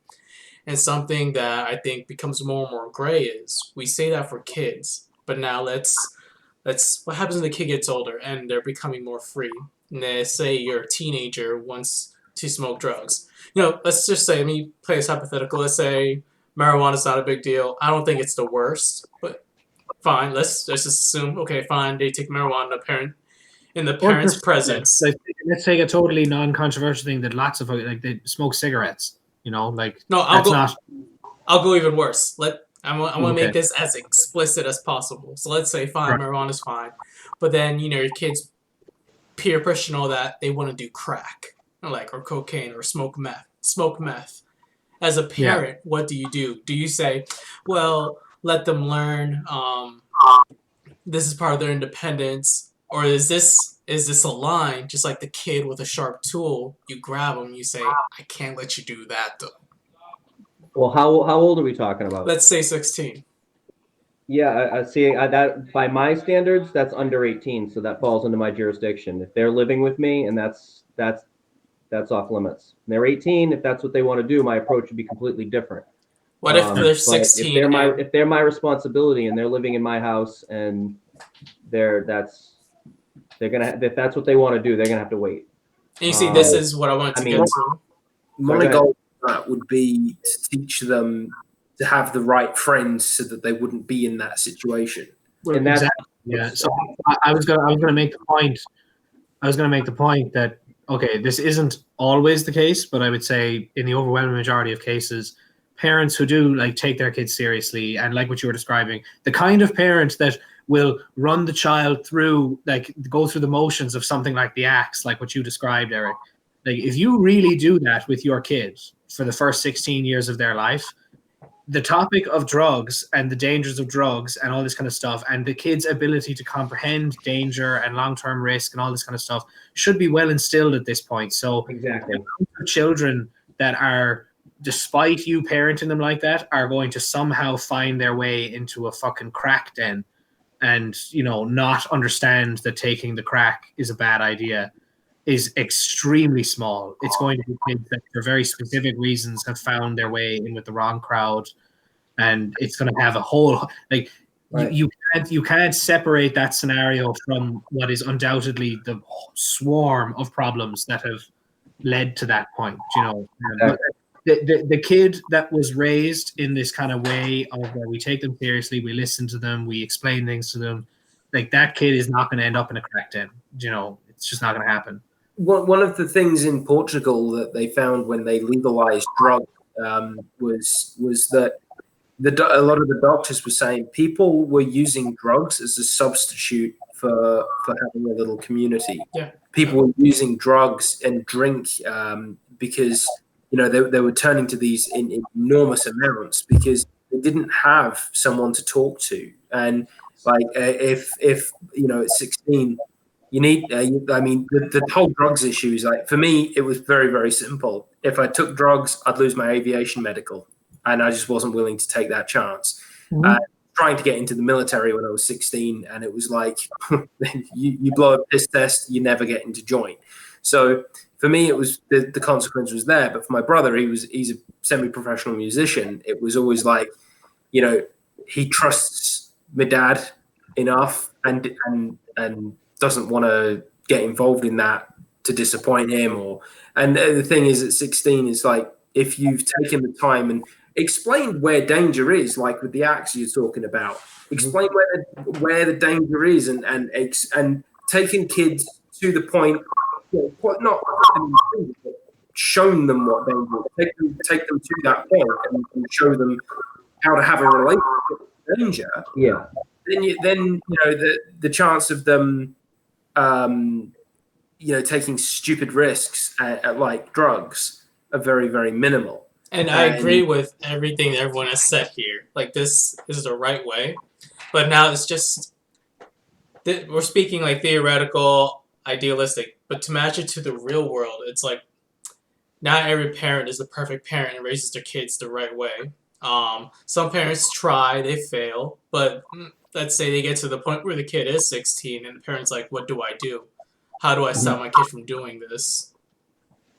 And something that I think becomes more and more gray is we say that for kids, but now let's what happens when the kid gets older and they're becoming more free? And they say you're a teenager wants to smoke drugs. Let's just say, let me play this hypothetical. Let's say marijuana's not a big deal. I don't think it's the worst, but fine. Let's just assume, okay, fine. They take marijuana in the parents' presence. Let's take a totally non-controversial thing that lots of they smoke cigarettes. No, I'll go even worse. I want to make this as explicit as possible. So let's say fine, marijuana's fine, but then your kids peer pressure and all that, they want to do crack or cocaine or smoke meth. As a parent, what do? Do you say, well, let them learn, this is part of their independence, or is this is this a line, just like the kid with a sharp tool? You grab them, you say, I can't let you do that, though. Well, how old are we talking about? Let's say 16. Yeah, I see. That by my standards, that's under 18, so that falls into my jurisdiction. If they're living with me, and that's off limits. And they're 18. If that's what they want to do, my approach would be completely different. What if they're But 16? if they're my responsibility and they're living in my house and they're gonna, if that's what they want to do, they're gonna have to wait. And you see, this is what I wanted to get to. My goal for that would be to teach them to have the right friends so that they wouldn't be in that situation. And that's Exactly. Yeah. So I was gonna make the point. I was gonna make the point that okay, this isn't always the case, but I would say in the overwhelming majority of cases, parents who do like take their kids seriously and like what you were describing, the kind of parent that will run the child through, like go through the motions of something like the axe, like what you described, Eric. Like if you really do that with your kids for the first 16 years of their life, the topic of drugs and the dangers of drugs and all this kind of stuff and the kids' ability to comprehend danger and long-term risk and all this kind of stuff should be well instilled at this point. So exactly children that are, despite you parenting them like that, are going to somehow find their way into a fucking crack den and, you know, not understand that taking the crack is a bad idea is extremely small. It's going to be kids that for very specific reasons have found their way in with the wrong crowd, and it's going to have a whole like right. you can't separate that scenario from what is undoubtedly the swarm of problems that have led to that point. You know, the kid that was raised in this kind of way of where we take them seriously, we listen to them, we explain things to them, like that kid is not going to end up in a crack den. You know, it's just not going to happen. One of the things in Portugal that they found when they legalized drugs was that a lot of the doctors were saying people were using drugs as a substitute for having a little community. Yeah. People were using drugs and drink because you know they were turning to these in enormous amounts because they didn't have someone to talk to. And like if you know at 16. You need, I mean, the whole drugs issue is like, for me, it was very, very simple. If I took drugs, I'd lose my aviation medical. And I just wasn't willing to take that chance. Mm-hmm. Trying to get into the military when I was 16, and it was like, you blow a piss test, you never get into joint. So for me, it was the consequence was there. But for my brother, he's a semi-professional musician. It was always like, you know, he trusts my dad enough and doesn't want to get involved in that to disappoint him. And the thing is at 16 is like, if you've taken the time and explained where danger is, like with the axe you're talking about, explain where the danger is and taking kids to the point, you know, not shown them what danger is, take them to that point and show them how to have a relationship with danger. Yeah. Then you know the chance of them you know, taking stupid risks at like drugs are very, very minimal. And I agree with everything everyone has said here. Like, this is the right way. But now it's just, we're speaking like theoretical, idealistic, but to match it to the real world, it's like, not every parent is the perfect parent and raises their kids the right way. Some parents try, they fail, but let's say they get to the point where the kid is 16 and the parent's like, what do I do? How do I stop my kid from doing this?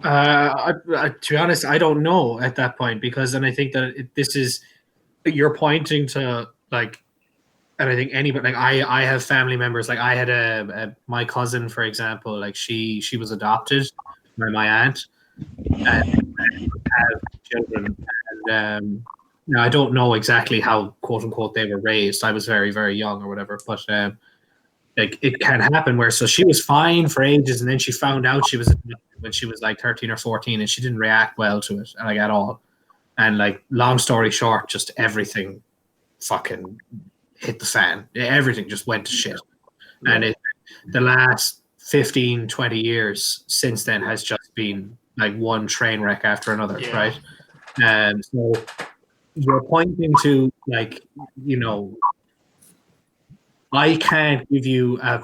To be honest, I don't know at that point because then I think that this is, you're pointing to like, and I think anybody, like I have family members, like I had my cousin, for example, like she was adopted by my aunt and have children. And now I don't know exactly how quote unquote they were raised. I was very, very young or whatever, but like it can happen where, so she was fine for ages and then she found out she was adopted when she was like 13 or 14 and she didn't react well to it, like at all. And like, long story short, just everything fucking hit the fan. Everything just went to shit. Yeah. And the last 15, 20 years since then has just been like one train wreck after another, yeah. Right? And so you're pointing to like, you know, I can't give you a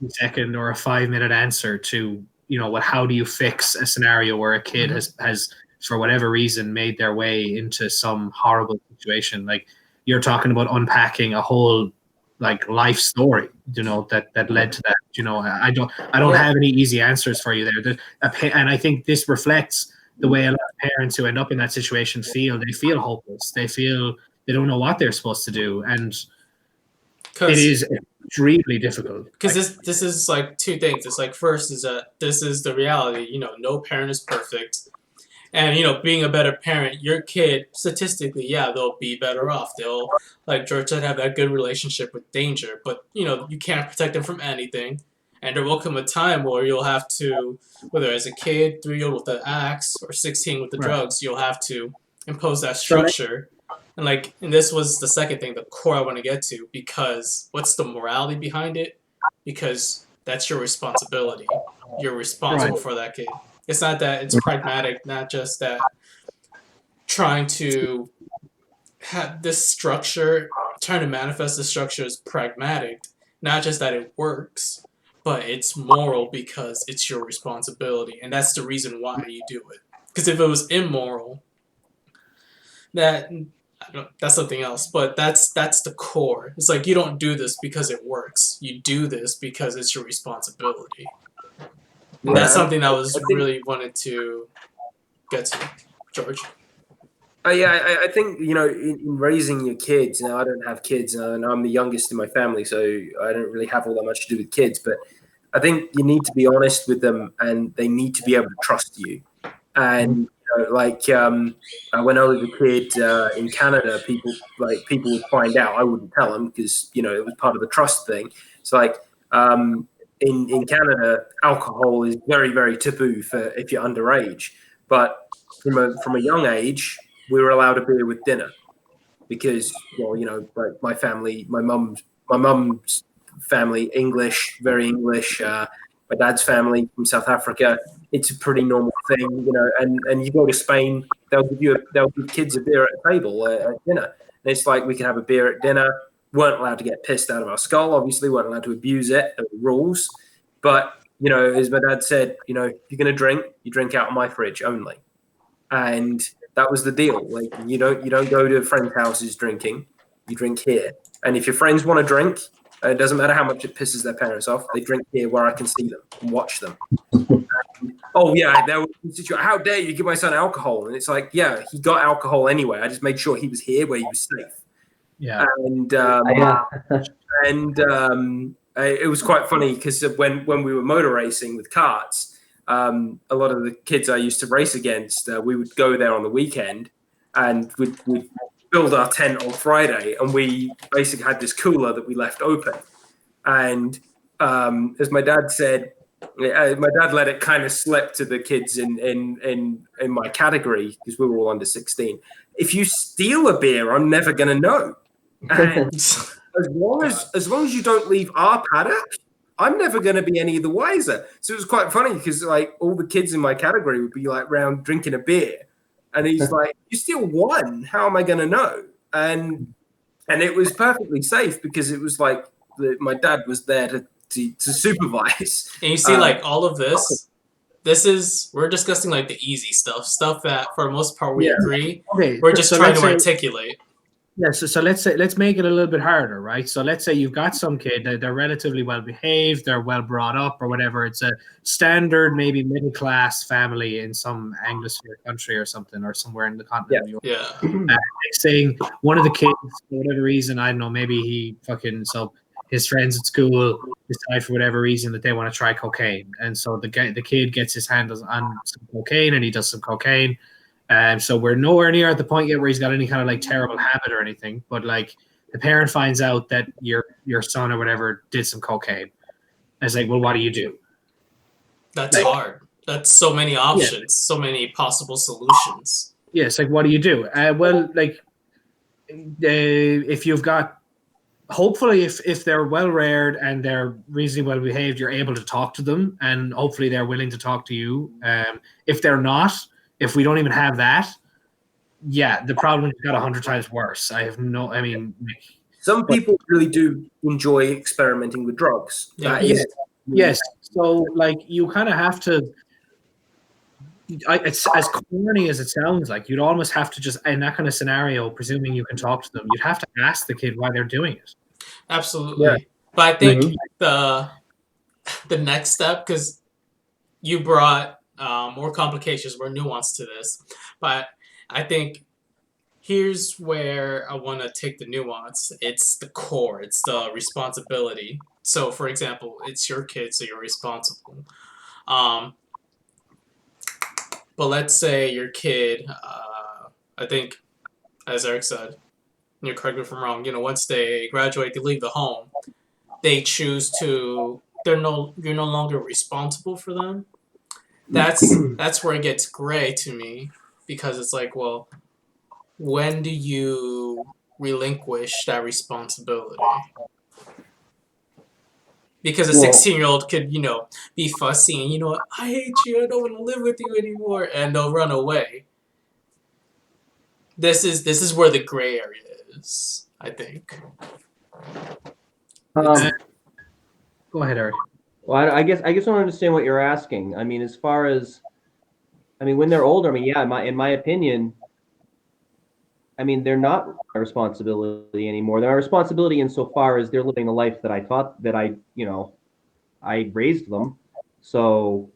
second or a 5 minute answer to, how do you fix a scenario where a kid has for whatever reason made their way into some horrible situation. Like you're talking about unpacking a whole like life story, that led to that. I don't have any easy answers for you there. And I think this reflects the way a lot of parents who end up in that situation feel. They feel hopeless. They feel they don't know what they're supposed to do, and it is extremely difficult. Because this is like two things. It's like, first is that this is the reality. No parent is perfect. And, being a better parent, your kid, statistically, yeah, they'll be better off. They'll, like George said, have that good relationship with danger. But, you can't protect them from anything. And there will come a time where you'll have to, whether as a kid, 3-year-old with the axe, or 16 with the drugs, you'll have to impose that structure. And this was the second thing, the core I want to get to, because what's the morality behind it? Because that's your responsibility. You're responsible for that kid. It's not that it's pragmatic, not just that trying to have this structure, trying to manifest the structure is pragmatic, not just that it works, but it's moral because it's your responsibility. And that's the reason why you do it. Because if it was immoral, that's something else, but that's the core. It's like you don't do this because it works. You do this because it's your responsibility. And that's something I really wanted to get to, George. I think, in raising your kids, now I don't have kids and I'm the youngest in my family, so I don't really have all that much to do with kids, but I think you need to be honest with them and they need to be able to trust you. And when I was a kid in Canada, people would find out. I wouldn't tell them because it was part of the trust thing. It's like in Canada, alcohol is very, very taboo for if you're underage. But from a young age, we were allowed a beer with dinner because like my family, my mum's family, English, very English. My dad's family from South Africa. It's a pretty normal thing, and you go to Spain, they'll give kids a beer at a table at dinner. And it's like we can have a beer at dinner. Weren't allowed to get pissed out of our skull, obviously, weren't allowed to abuse it, there were rules. But, as my dad said, if you're going to drink, you drink out of my fridge only. And that was the deal. Like, you don't go to friends' houses drinking, you drink here. And if your friends want to drink, it doesn't matter how much it pisses their parents off. They drink here where I can see them and watch them. There was how dare you give my son alcohol? And it's like, yeah, he got alcohol anyway. I just made sure he was here where he was safe. Yeah. And it was quite funny because when we were motor racing with karts, a lot of the kids I used to race against, we would go there on the weekend and we'd build our tent on Friday, and we basically had this cooler that we left open. And as my dad said, my dad let it kind of slip to the kids in my category because we were all under 16. If you steal a beer, I'm never going to know. And as long as you don't leave our paddock, I'm never going to be any the wiser. So it was quite funny because like all the kids in my category would be like round drinking a beer. And he's like, you steal one, how am I going to know? And it was perfectly safe because it was like my dad was there to supervise. And you see, all of this we're discussing like the easy stuff that for the most part we agree. Okay, we're just trying to articulate. Yeah, so let's make it a little bit harder, right? So let's say you've got some kid that they're relatively well behaved, they're well brought up, or whatever. It's a standard, maybe middle class family in some Anglosphere country or something, or somewhere in the continent of Europe. Yeah. Saying one of the kids, for whatever reason, I don't know, maybe his friends at school decide for whatever reason that they want to try cocaine, and so the kid gets his hand on some cocaine and he does some cocaine. So we're nowhere near at the point yet where he's got any kind of like terrible habit or anything, but like the parent finds out that your son or whatever did some cocaine. And it's like, well, what do you do? That's hard. That's so many options, so many possible solutions. Yeah, it's like, what do you do? If you've got, hopefully if they're well reared and they're reasonably well behaved, you're able to talk to them, and hopefully they're willing to talk to you. If they're not, if we don't even have that, the problem got 100 times worse. Some people really do enjoy experimenting with drugs. Yeah. Yes. So like you kind of have to. It's as corny as it sounds. Like you'd almost have to just in that kind of scenario, presuming you can talk to them, you'd have to ask the kid why they're doing it. Absolutely. Yeah. But I think Mhm. the next step, because you brought more complications, more nuance to this, but I think here's where I want to take the nuance. It's the core. It's the responsibility. So, for example, it's your kid, so you're responsible. Um, but let's say your kid, I think, as Eric said, and you're correct me if I'm wrong. Once they graduate, they leave the home. They choose to. You're no longer responsible for them. That's where it gets gray to me because it's like, well, when do you relinquish that responsibility? Because a 16-year-old could, be fussy and I hate you, I don't want to live with you anymore, and they'll run away. This is where the gray area is, I think. Go ahead, Eric. Well, I guess I don't understand what you're asking. I mean, as far as, when they're older, yeah, in my opinion, they're not my responsibility anymore. They're my responsibility insofar as they're living the life that I thought that I raised them. So,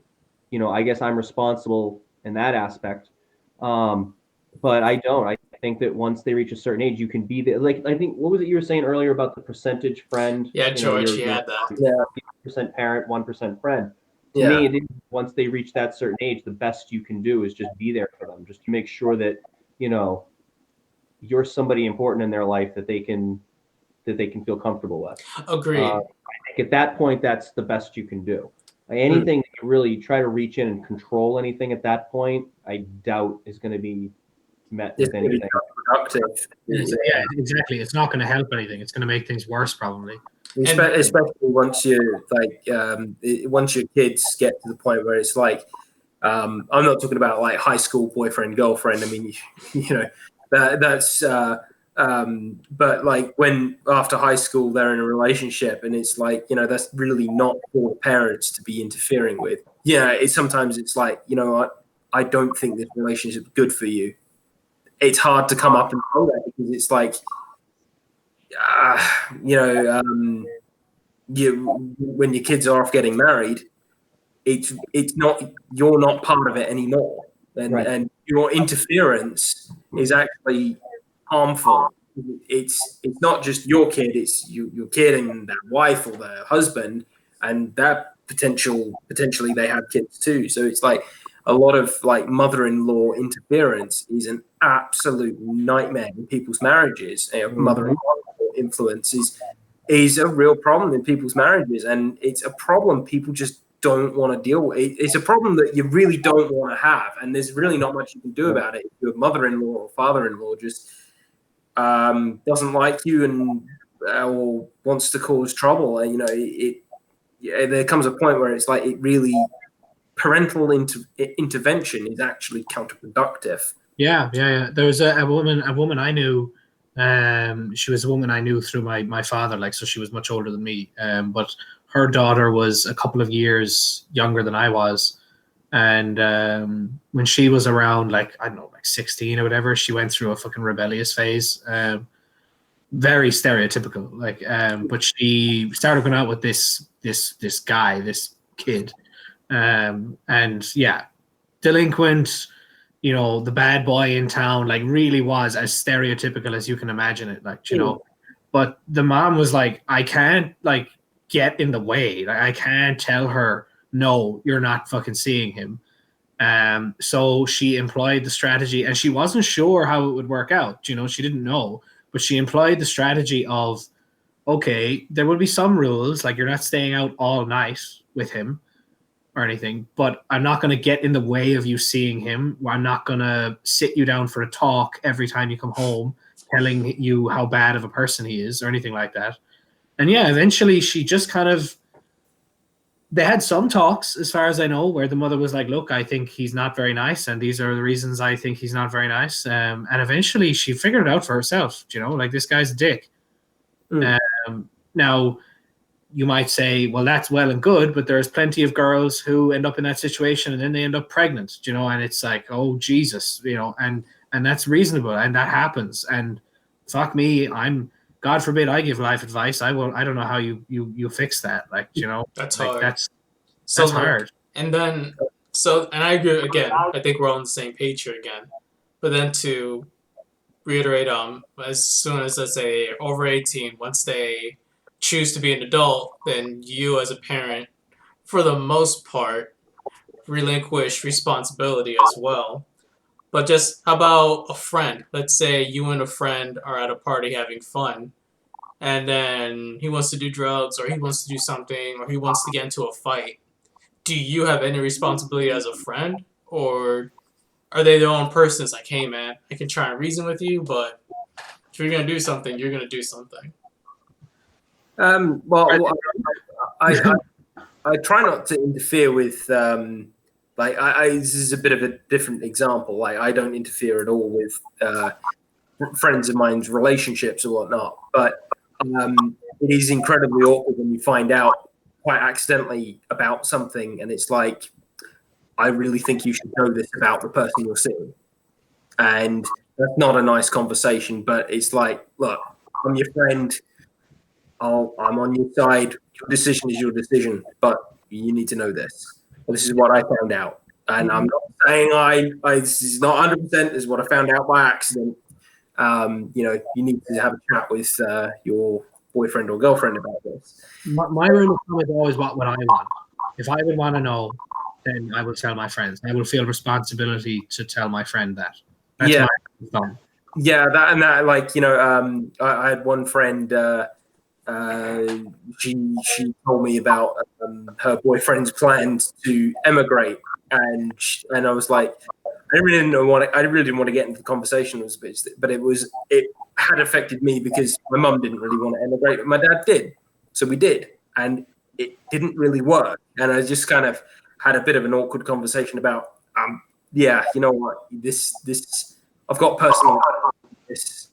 I guess I'm responsible in that aspect. But I don't. I think that once they reach a certain age, you can be there. Like, I think, what was it you were saying earlier about the percentage friend? Yeah, George, he your had that. 1% parent, 1% friend. To Yeah. me, once they reach that certain age, the best you can do is just be there for them, just to make sure that, you're somebody important in their life that they can feel comfortable with. Agreed. I think at that point, that's the best you can do. Anything that you really try to reach in and control anything at that point, I doubt is going to be met with anything. Productive. Yeah, exactly. It's not going to help anything. It's going to make things worse, probably. Especially once you once your kids get to the point where it's like, I'm not talking about like high school boyfriend girlfriend. I mean, that's. But like when after high school they're in a relationship and it's like that's really not for parents to be interfering with. Sometimes it's like what, I don't think this relationship is good for you. It's hard to come up and tell that because it's like when your kids are off getting married, it's not, you're not part of it anymore, and your interference is actually harmful. It's not just your kid; it's your kid and their wife or their husband, and that potentially they have kids too. So it's like a lot of like mother-in-law interference is an absolute nightmare in people's marriages. Mother-in-law influence is a real problem in people's marriages, and it's a problem people just don't want to deal with. It's a problem that you really don't want to have, and there's really not much you can do about it. If your mother-in-law or father-in-law just doesn't like you and or wants to cause trouble, there comes a point where it's like parental intervention is actually counterproductive. Yeah. There was a woman I knew. She was a woman I knew through my father, so she was much older than me. But her daughter was a couple of years younger than I was. And when she was around, I don't know, 16 or whatever, she went through a fucking rebellious phase. Very stereotypical. But she started going out with this guy, this kid. And yeah, delinquent, the bad boy in town, really was as stereotypical as you can imagine it, But the mom was like, I can't get in the way. I can't tell her, no, you're not fucking seeing him. So she employed the strategy, and she wasn't sure how it would work out. She didn't know, but she employed the strategy of, okay, there will be some rules, like you're not staying out all night with him or anything, but I'm not going to get in the way of you seeing him. I'm not going to sit you down for a talk every time you come home, telling you how bad of a person he is or anything like that. And yeah, eventually she just they had some talks, as far as I know, where the mother was like, look, I think he's not very nice, and these are the reasons I think he's not very nice. And eventually she figured it out for herself, this guy's a dick. Now, you might say, well, that's well and good, but there's plenty of girls who end up in that situation and then they end up pregnant, and it's like, oh Jesus, and that's reasonable and that happens. And fuck me, God forbid I give life advice. I don't know how you fix that. That's like hard. that's So that's hard. And then and I agree again. I think we're on the same page here again. But then to reiterate, as soon as, let's say, over 18, once they choose to be an adult, then you as a parent, for the most part, relinquish responsibility as well. But just how about a friend? Let's say you and a friend are at a party having fun, and then he wants to do drugs, or he wants to do something, or he wants to get into a fight. Do you have any responsibility as a friend, or are they their own person? It's like, hey man, I can try and reason with you, but if you're gonna do something, you're gonna do something. Well, I try not to interfere with this is a bit of a different example. Like, I don't interfere at all with friends of mine's relationships or whatnot. But it is incredibly awkward when you find out quite accidentally about something, and it's like, I really think you should know this about the person you're seeing. And that's not a nice conversation, but it's like, look, I'm your friend. I'm on your side. Your decision is your decision, but you need to know this. This is what I found out. And I'm not saying this is not 100%. This is what I found out by accident. You need to have a chat with your boyfriend or girlfriend about this. My rule of thumb is always what I want. If I would want to know, then I will tell my friends. I will feel responsibility to tell my friend that. That's my rule of thumb. Yeah, that like, I had one friend. She told me about her boyfriend's plans to emigrate, and I was like, I really didn't want to get into the conversation, but it had affected me because my mum didn't really want to emigrate, but my dad did, so we did, and it didn't really work, and I just kind of had a bit of an awkward conversation about, you know what, this I've got personal this.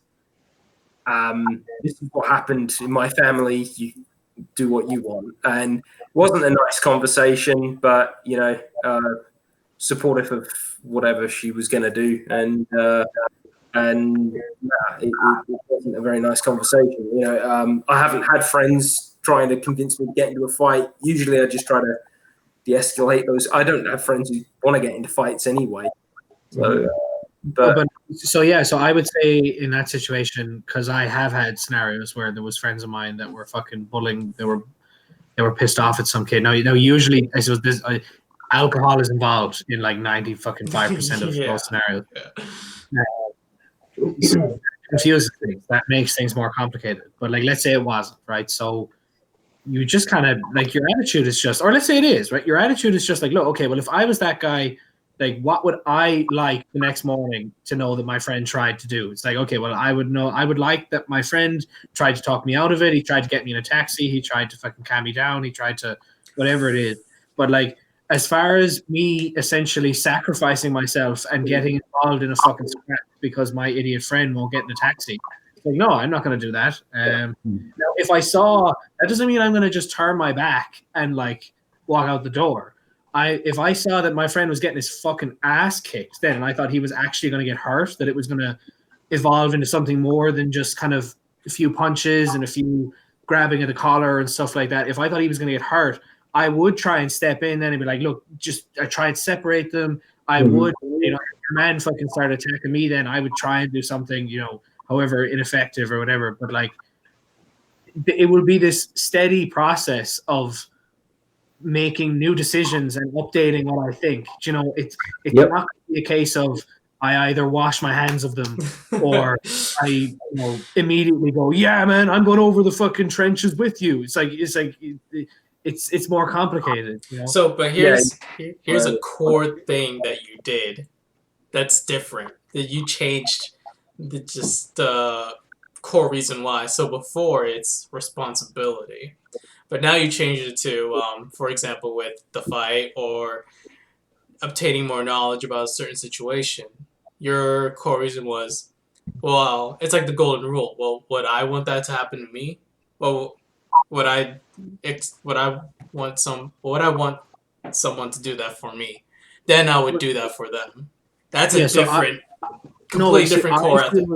This is what happened in my family. You do what you want, and it wasn't a nice conversation, but supportive of whatever she was going to do, and it wasn't a very nice conversation. I haven't had friends trying to convince me to get into a fight. Usually, I just try to de-escalate those. I don't have friends who want to get into fights anyway, so. So I would say in that situation, because I have had scenarios where there was friends of mine that were fucking bullying. They were pissed off at some kid. Now usually I suppose this alcohol is involved in like 95% of those scenarios. So confuses things. That makes things more complicated. But like, let's say it wasn't, right? So you just kind of like, your attitude is just, or let's say it is, right? Your attitude is just like, look, okay, well, if I was that guy, like, what would I like the next morning to know that my friend tried to do? It's like, okay, well, I would like that my friend tried to talk me out of it. He tried to get me in a taxi. He tried to fucking calm me down. He tried to whatever it is. But like, as far as me essentially sacrificing myself and getting involved in a fucking scrap because my idiot friend won't get in a taxi, it's like, no, I'm not going to do that. Now, if I saw, that doesn't mean I'm going to just turn my back and like walk out the door. If I saw that my friend was getting his fucking ass kicked then, and I thought he was actually going to get hurt, that it was going to evolve into something more than just kind of a few punches and a few grabbing at the collar and stuff like that. If I thought he was going to get hurt, I would try and step in then and be like, look, I try and separate them. I would, if your man fucking started attacking me, then I would try and do something, however ineffective or whatever. But like, it will be this steady process of making new decisions and updating what I think. It's not going to be a case of I either wash my hands of them or I immediately go, yeah, man, I'm going over the fucking trenches with you. It's more complicated. So, but here's a core thing that you did that's different, that you changed the core reason why. So before it's responsibility, but now you change it to, for example, with the fight or obtaining more knowledge about a certain situation. Your core reason was, well, it's like the golden rule. Well, would I want that to happen to me? well, what I want someone to do that for me, then I would do that for them. That's a Yeah, so different, no, completely see, different core ethic.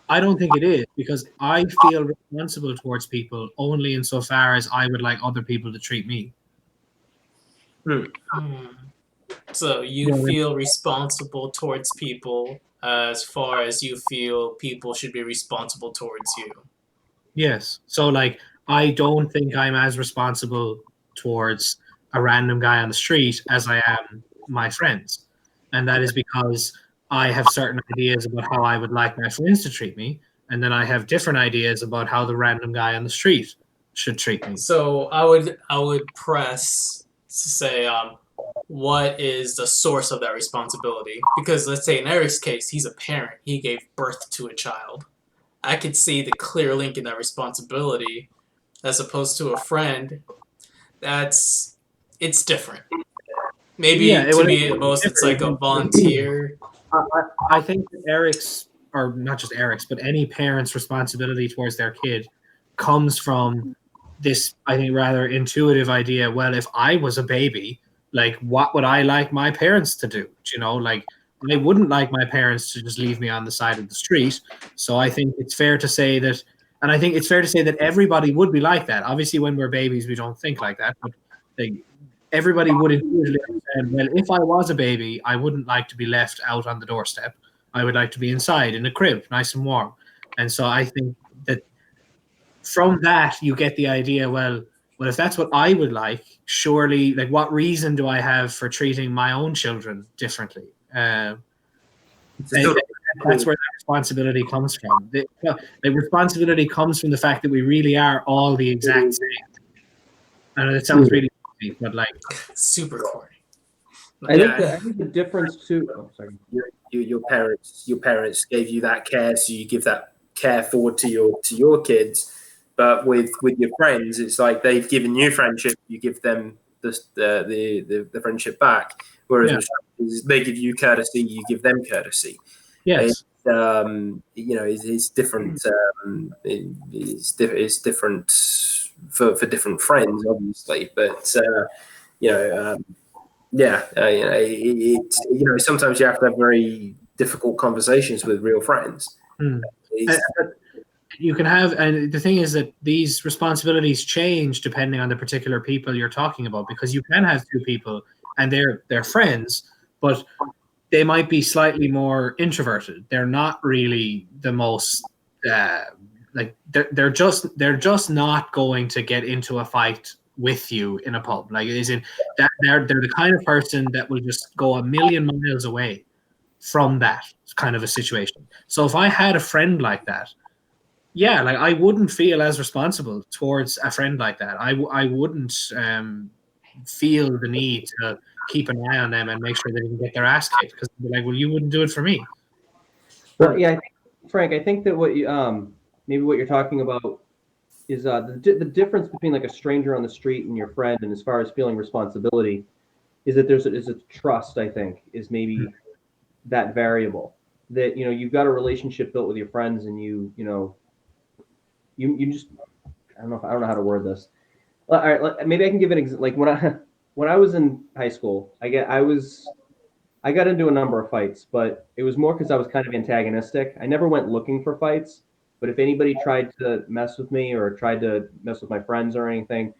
I don't think it is because I feel responsible towards people only insofar as I would like other people to treat me. Hmm. So you You know what I mean? feel responsible towards people as far as you feel people should be responsible towards you. Yes. So like I don't think I'm as responsible towards a random guy on the street as I am my friends. And that is because I have certain ideas about how I would like my friends to treat me, and then I have different ideas about how the random guy on the street should treat me. So I would press to say, what is the source of that responsibility? Because let's say in Eric's case, he's a parent. He gave birth to a child. I could see the clear link in that responsibility, as opposed to a friend. It's different. Yeah, Maybe it to would me at most, it's like a volunteer. I think that Eric's, or not just Eric's, but any parent's responsibility towards their kid comes from this, I think, rather intuitive idea. Well, if I was a baby, like, what would I like my parents to do? You know, like, I wouldn't like my parents to just leave me on the side of the street. So I think it's fair to say that, and I think it's fair to say that everybody would be like that. Obviously, when we're babies, we don't think like that, but like, everybody would intuitively understand, well, if I was a baby, I wouldn't like to be left out on the doorstep. I would like to be inside in a crib, nice and warm. And so I think that from that you get the idea, well, if that's what I would like, surely, like, what reason do I have for treating my own children differently? It's a And sort of that's where the responsibility comes from. The responsibility comes from the fact that we really are all the exact same. I know it sounds really funny, but like, Super corny. I think the difference too. Oh, sorry. your parents gave you that care, so you give that care forward to your kids. But with your friends, it's like they've given you friendship, you give them the friendship back. Whereas Yeah. with strangers, they give you courtesy, you give them courtesy. yes. It's different. It's different for different friends, obviously. But you know, sometimes you have to have very difficult conversations with real friends. Hmm. It's- You can have, and the thing is that these responsibilities change depending on the particular people you're talking about, because you can have two people and they're friends, but they might be slightly more introverted. They're not really the most like they're just not going to get into a fight with you in a pub. Like, is in that they're the kind of person that will just go a million miles away from that kind of a situation. So if I had a friend like that, yeah, like, I wouldn't feel as responsible towards a friend like that. I wouldn't feel the need to keep an eye on them and make sure they didn't get their ass kicked, because they'd be like, well, you wouldn't do it for me. Well, yeah, Frank, I think that what you maybe what you're talking about is the difference between like a stranger on the street and your friend, and as far as feeling responsibility, is that is a trust. I think is maybe that variable that you've got a relationship built with your friends, and you just I don't know how to word this. All right, maybe I can give an like when I was in high school, I got into a number of fights, but it was more because I was kind of antagonistic. I never went looking for fights, but if anybody tried to mess with me or tried to mess with my friends or anything,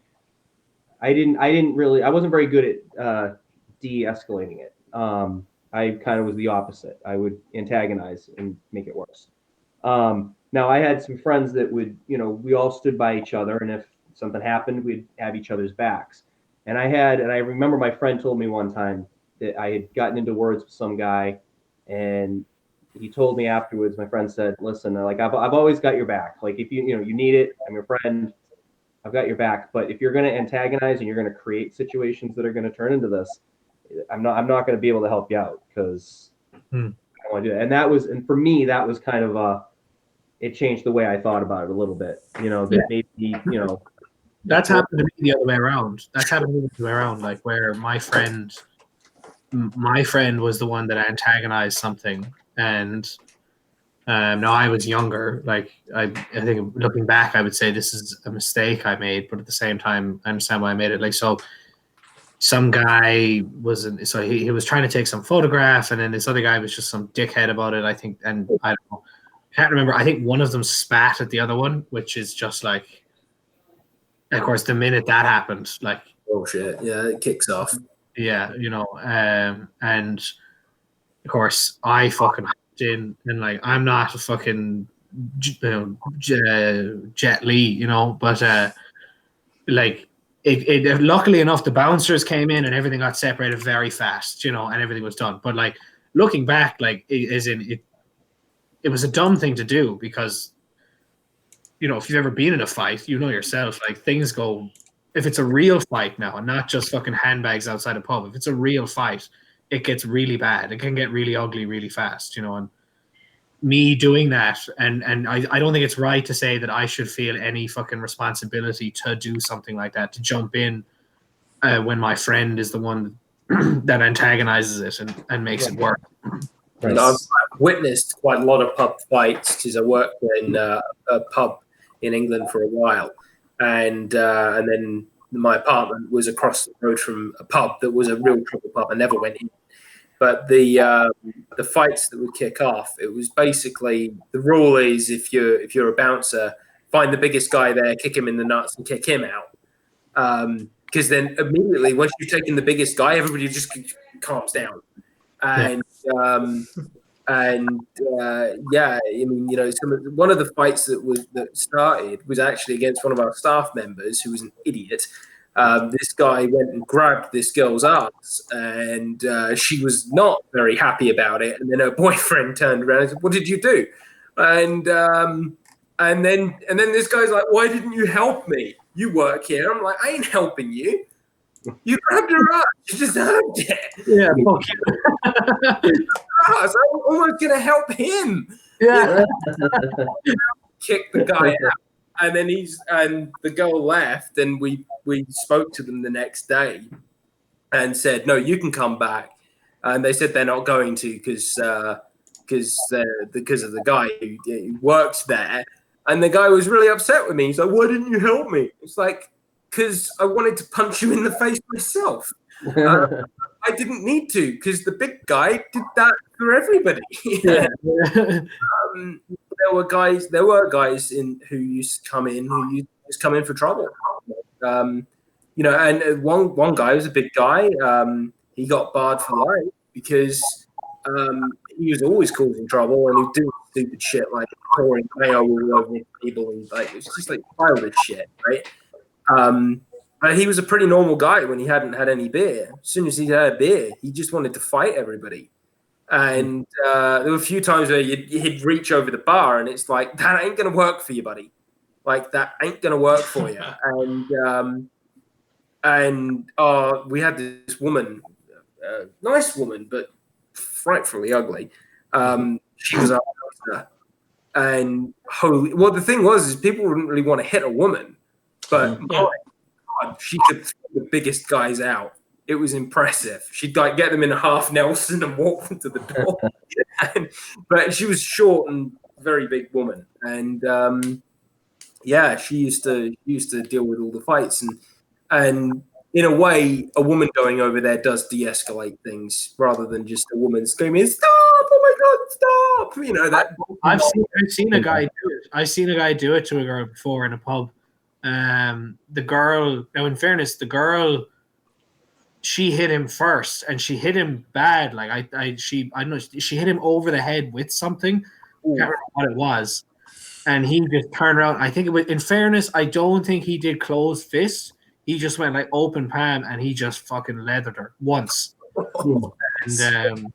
I wasn't very good at de-escalating it. I kind of was the opposite. I would antagonize and make it worse. Now I had some friends that would, we all stood by each other, and if something happened, we'd have each other's backs. And I remember my friend told me one time that I had gotten into words with some guy, and he told me afterwards. My friend said, "Listen, like I've always got your back. Like if you need it, I'm your friend. I've got your back. But if you're going to antagonize and you're going to create situations that are going to turn into this, I'm not going to be able to help you out because I don't want to do that." And for me, that was kind of it changed the way I thought about it a little bit. That maybe That's happened to me the other way around. That's happened to me the other way around, like where my friend was the one that antagonized something, and No, I was younger. Like I think looking back, I would say this is a mistake I made, but at the same time, I understand why I made it. Like so, some guy so he was trying to take some photograph, and then this other guy was just some dickhead about it. I think, and I don't know, I can't remember. I think one of them spat at the other one, which is just like, of course, the minute that happened, like, Oh shit! Yeah, it kicks off. yeah, and of course, I fucking hopped in, and like, I'm not a fucking Jet Li, but like luckily enough, the bouncers came in and everything got separated very fast, and everything was done. But like looking back, like it was a dumb thing to do because if you've ever been in a fight, yourself, like things go. If it's a real fight now and not just fucking handbags outside a pub, if it's a real fight, it gets really bad. It can get really ugly really fast, and me doing that, and I don't think it's right to say that I should feel any fucking responsibility to do something like that, to jump in when my friend is the one that antagonizes it and makes it work. And I've witnessed quite a lot of pub fights because I worked in a pub in England for a while, and then my apartment was across the road from a pub that was a real trouble pub. I never went in, but the fights that would kick off, it was basically the rule is if you're a bouncer, find the biggest guy there, kick him in the nuts, and kick him out. Because then immediately once you've taken the biggest guy, everybody just calms down. And yeah, I mean, one of the fights that started was actually against one of our staff members who was an idiot. This guy went and grabbed this girl's ass, and she was not very happy about it. And then her boyfriend turned around and said, "What did you do?" And then this guy's like, "Why didn't you help me? You work here." I'm like, "I ain't helping you. You grabbed her ass. You deserved it." Yeah, fuck you. I'm almost gonna help him. Yeah. Kick the guy out. And then the girl left, and we spoke to them the next day and said, "No, you can come back." And they said they're not going to because of the guy who works there. And the guy was really upset with me. He's like, "Why didn't you help me?" It's like, because I wanted to punch you in the face myself. I didn't need to because the big guy did that for everybody. Yeah. There were guys who used to come in for trouble. And one guy was a big guy. He got barred for life because he was always causing trouble and he was doing stupid shit like pouring mayo all over the table and like it was just like childish shit, right? But he was a pretty normal guy when he hadn't had any beer. As soon as he had a beer, he just wanted to fight everybody. And there were a few times where he'd reach over the bar and it's like, that ain't going to work for you, buddy. Like, that ain't going to work for you. And we had this woman, nice woman, but frightfully ugly. She was our doctor. And the thing was people wouldn't really want to hit a woman. But God, she could throw the biggest guys out. It was impressive. She'd like get them in a half Nelson and walk them to the door. But she was short and very big woman, and she used to deal with all the fights, and in a way, a woman going over there does de-escalate things rather than just a woman screaming, "Stop! Oh my God, stop!" That. I've seen a guy do it. I've seen a guy do it to a girl before in a pub. The girl. Now, in fairness, the girl. She hit him first, and she hit him bad. Like I don't know. She hit him over the head with something. I can't remember what it was. And he just turned around. I think it was. In fairness, I don't think he did closed fist. He just went like open palm, and he just fucking leathered her once. And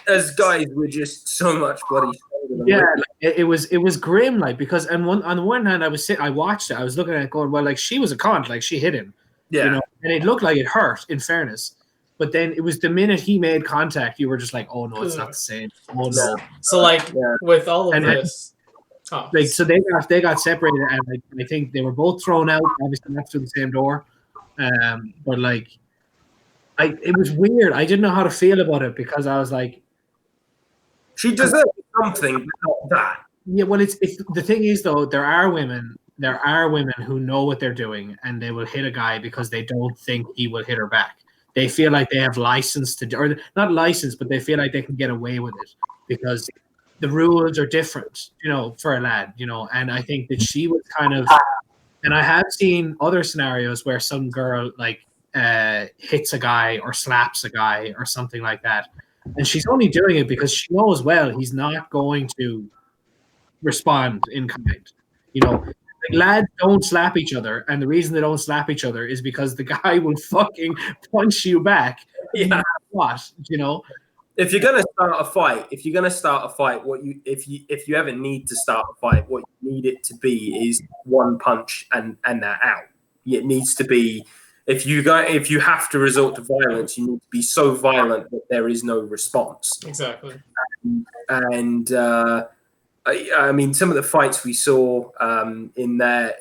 as guys, we're just so much bloody. Yeah, it was grim, like because on the one hand, I watched it. I was looking at it, going, well, like she was a cunt, like she hit him. Yeah. And it looked like it hurt, in fairness. But then it was the minute he made contact, you were just like, oh, no, it's not the same. Oh, no. So, with all of this... so they got separated, and I think they were both thrown out, obviously not through the same door. But, it was weird. I didn't know how to feel about it because I was like, She deserves something, but not that. Yeah, well, it's the thing is though, there are women who know what they're doing and they will hit a guy because they don't think he will hit her back. They feel like they have license to, or not license, but they feel like they can get away with it because the rules are different, for a lad, And I think that she was kind of, and I have seen other scenarios where some girl like hits a guy or slaps a guy or something like that, and she's only doing it because she knows well he's not going to respond in kind. Like lads don't slap each other, and the reason they don't slap each other is because the guy will fucking punch you back. Yeah. What? If you're gonna start a fight, if you ever need to start a fight, what you need it to be is one punch and they're out. It needs to be if you have to resort to violence, you need to be so violent that there is no response. Exactly. And I mean, some of the fights we saw in there,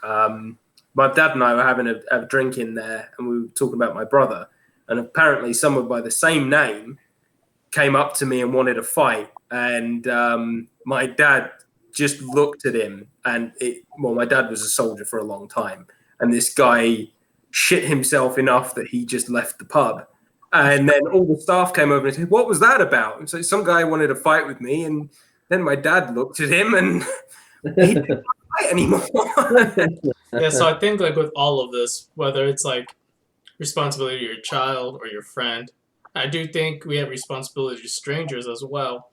my dad and I were having a drink in there, and we were talking about my brother. And apparently, someone by the same name came up to me and wanted a fight, and my dad just looked at him. And my dad was a soldier for a long time, and this guy shit himself enough that he just left the pub. And then all the staff came over and said, "What was that about?" And so some guy wanted to fight with me, and then my dad looked at him and he didn't fight anymore. Yeah, so I think like with all of this, whether it's like responsibility to your child or your friend, I do think we have responsibility to strangers as well.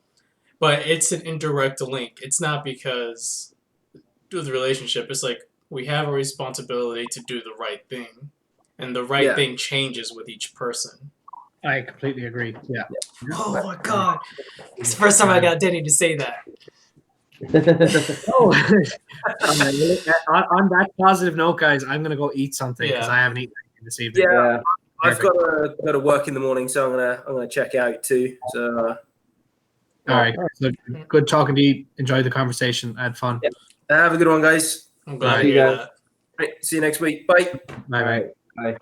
But it's an indirect link. It's not because with the relationship, it's like we have a responsibility to do the right thing. And the right thing changes with each person. I completely agree. Yeah. Oh my god. It's the first time I got Denny to say that. On that positive note, guys, I'm gonna go eat something because I haven't eaten anything this evening. Yeah, I've got to work in the morning, so I'm gonna check out too. So, all right. So good talking to you. Enjoy the conversation. I had fun. Yeah. Have a good one, guys. I'm glad to hear that. Right, see you next week. Bye. Bye. Bye.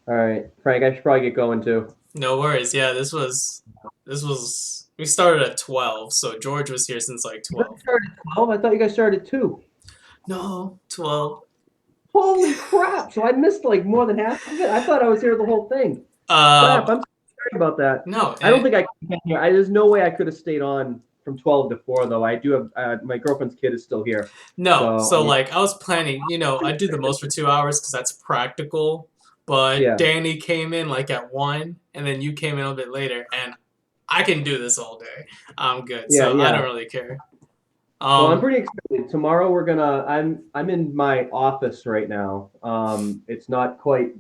All right, Frank, I should probably get going too. No worries. Yeah, this was. We started at 12, so George was here since like 12. You started at 12? I thought you guys started at 2. No, 12. Holy crap! So I missed like more than half of it. I thought I was here the whole thing. Crap! I'm sorry about that. No, I don't think I can here. There's no way I could have stayed on from 12 to 4 though. I do have my girlfriend's kid is still here. No, so like I was planning. I do the most for 2 hours because that's practical. But Danny came in like at 1, and then you came in a bit later, and I can do this all day. I'm good, so I don't really care. Well, I'm pretty excited. Tomorrow we're gonna. I'm in my office right now. It's not quite.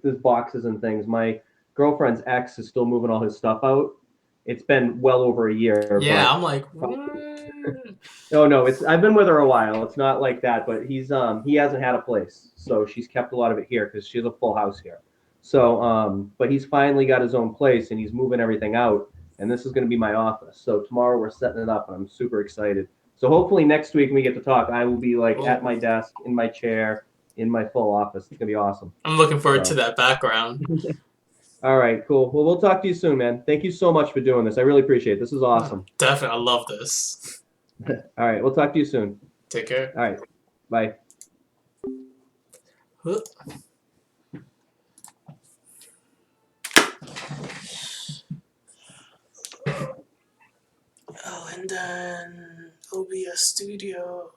There's boxes and things. My girlfriend's ex is still moving all his stuff out. It's been well over a year. Yeah, I'm like, what? No. I've been with her a while. It's not like that, but he hasn't had a place, so she's kept a lot of it here because she has a full house here. So, but he's finally got his own place and he's moving everything out. And this is going to be my office. So tomorrow we're setting it up, and I'm super excited. So hopefully next week when we get to talk, I will be like at my desk, in my chair, in my full office. It's gonna be awesome. I'm looking forward to that background. All right, cool. Well, we'll talk to you soon, man. Thank you so much for doing this. I really appreciate it. This is awesome. Definitely, I love this. All right, we'll talk to you soon. Take care. All right, bye. Oh, and then OBS Studios.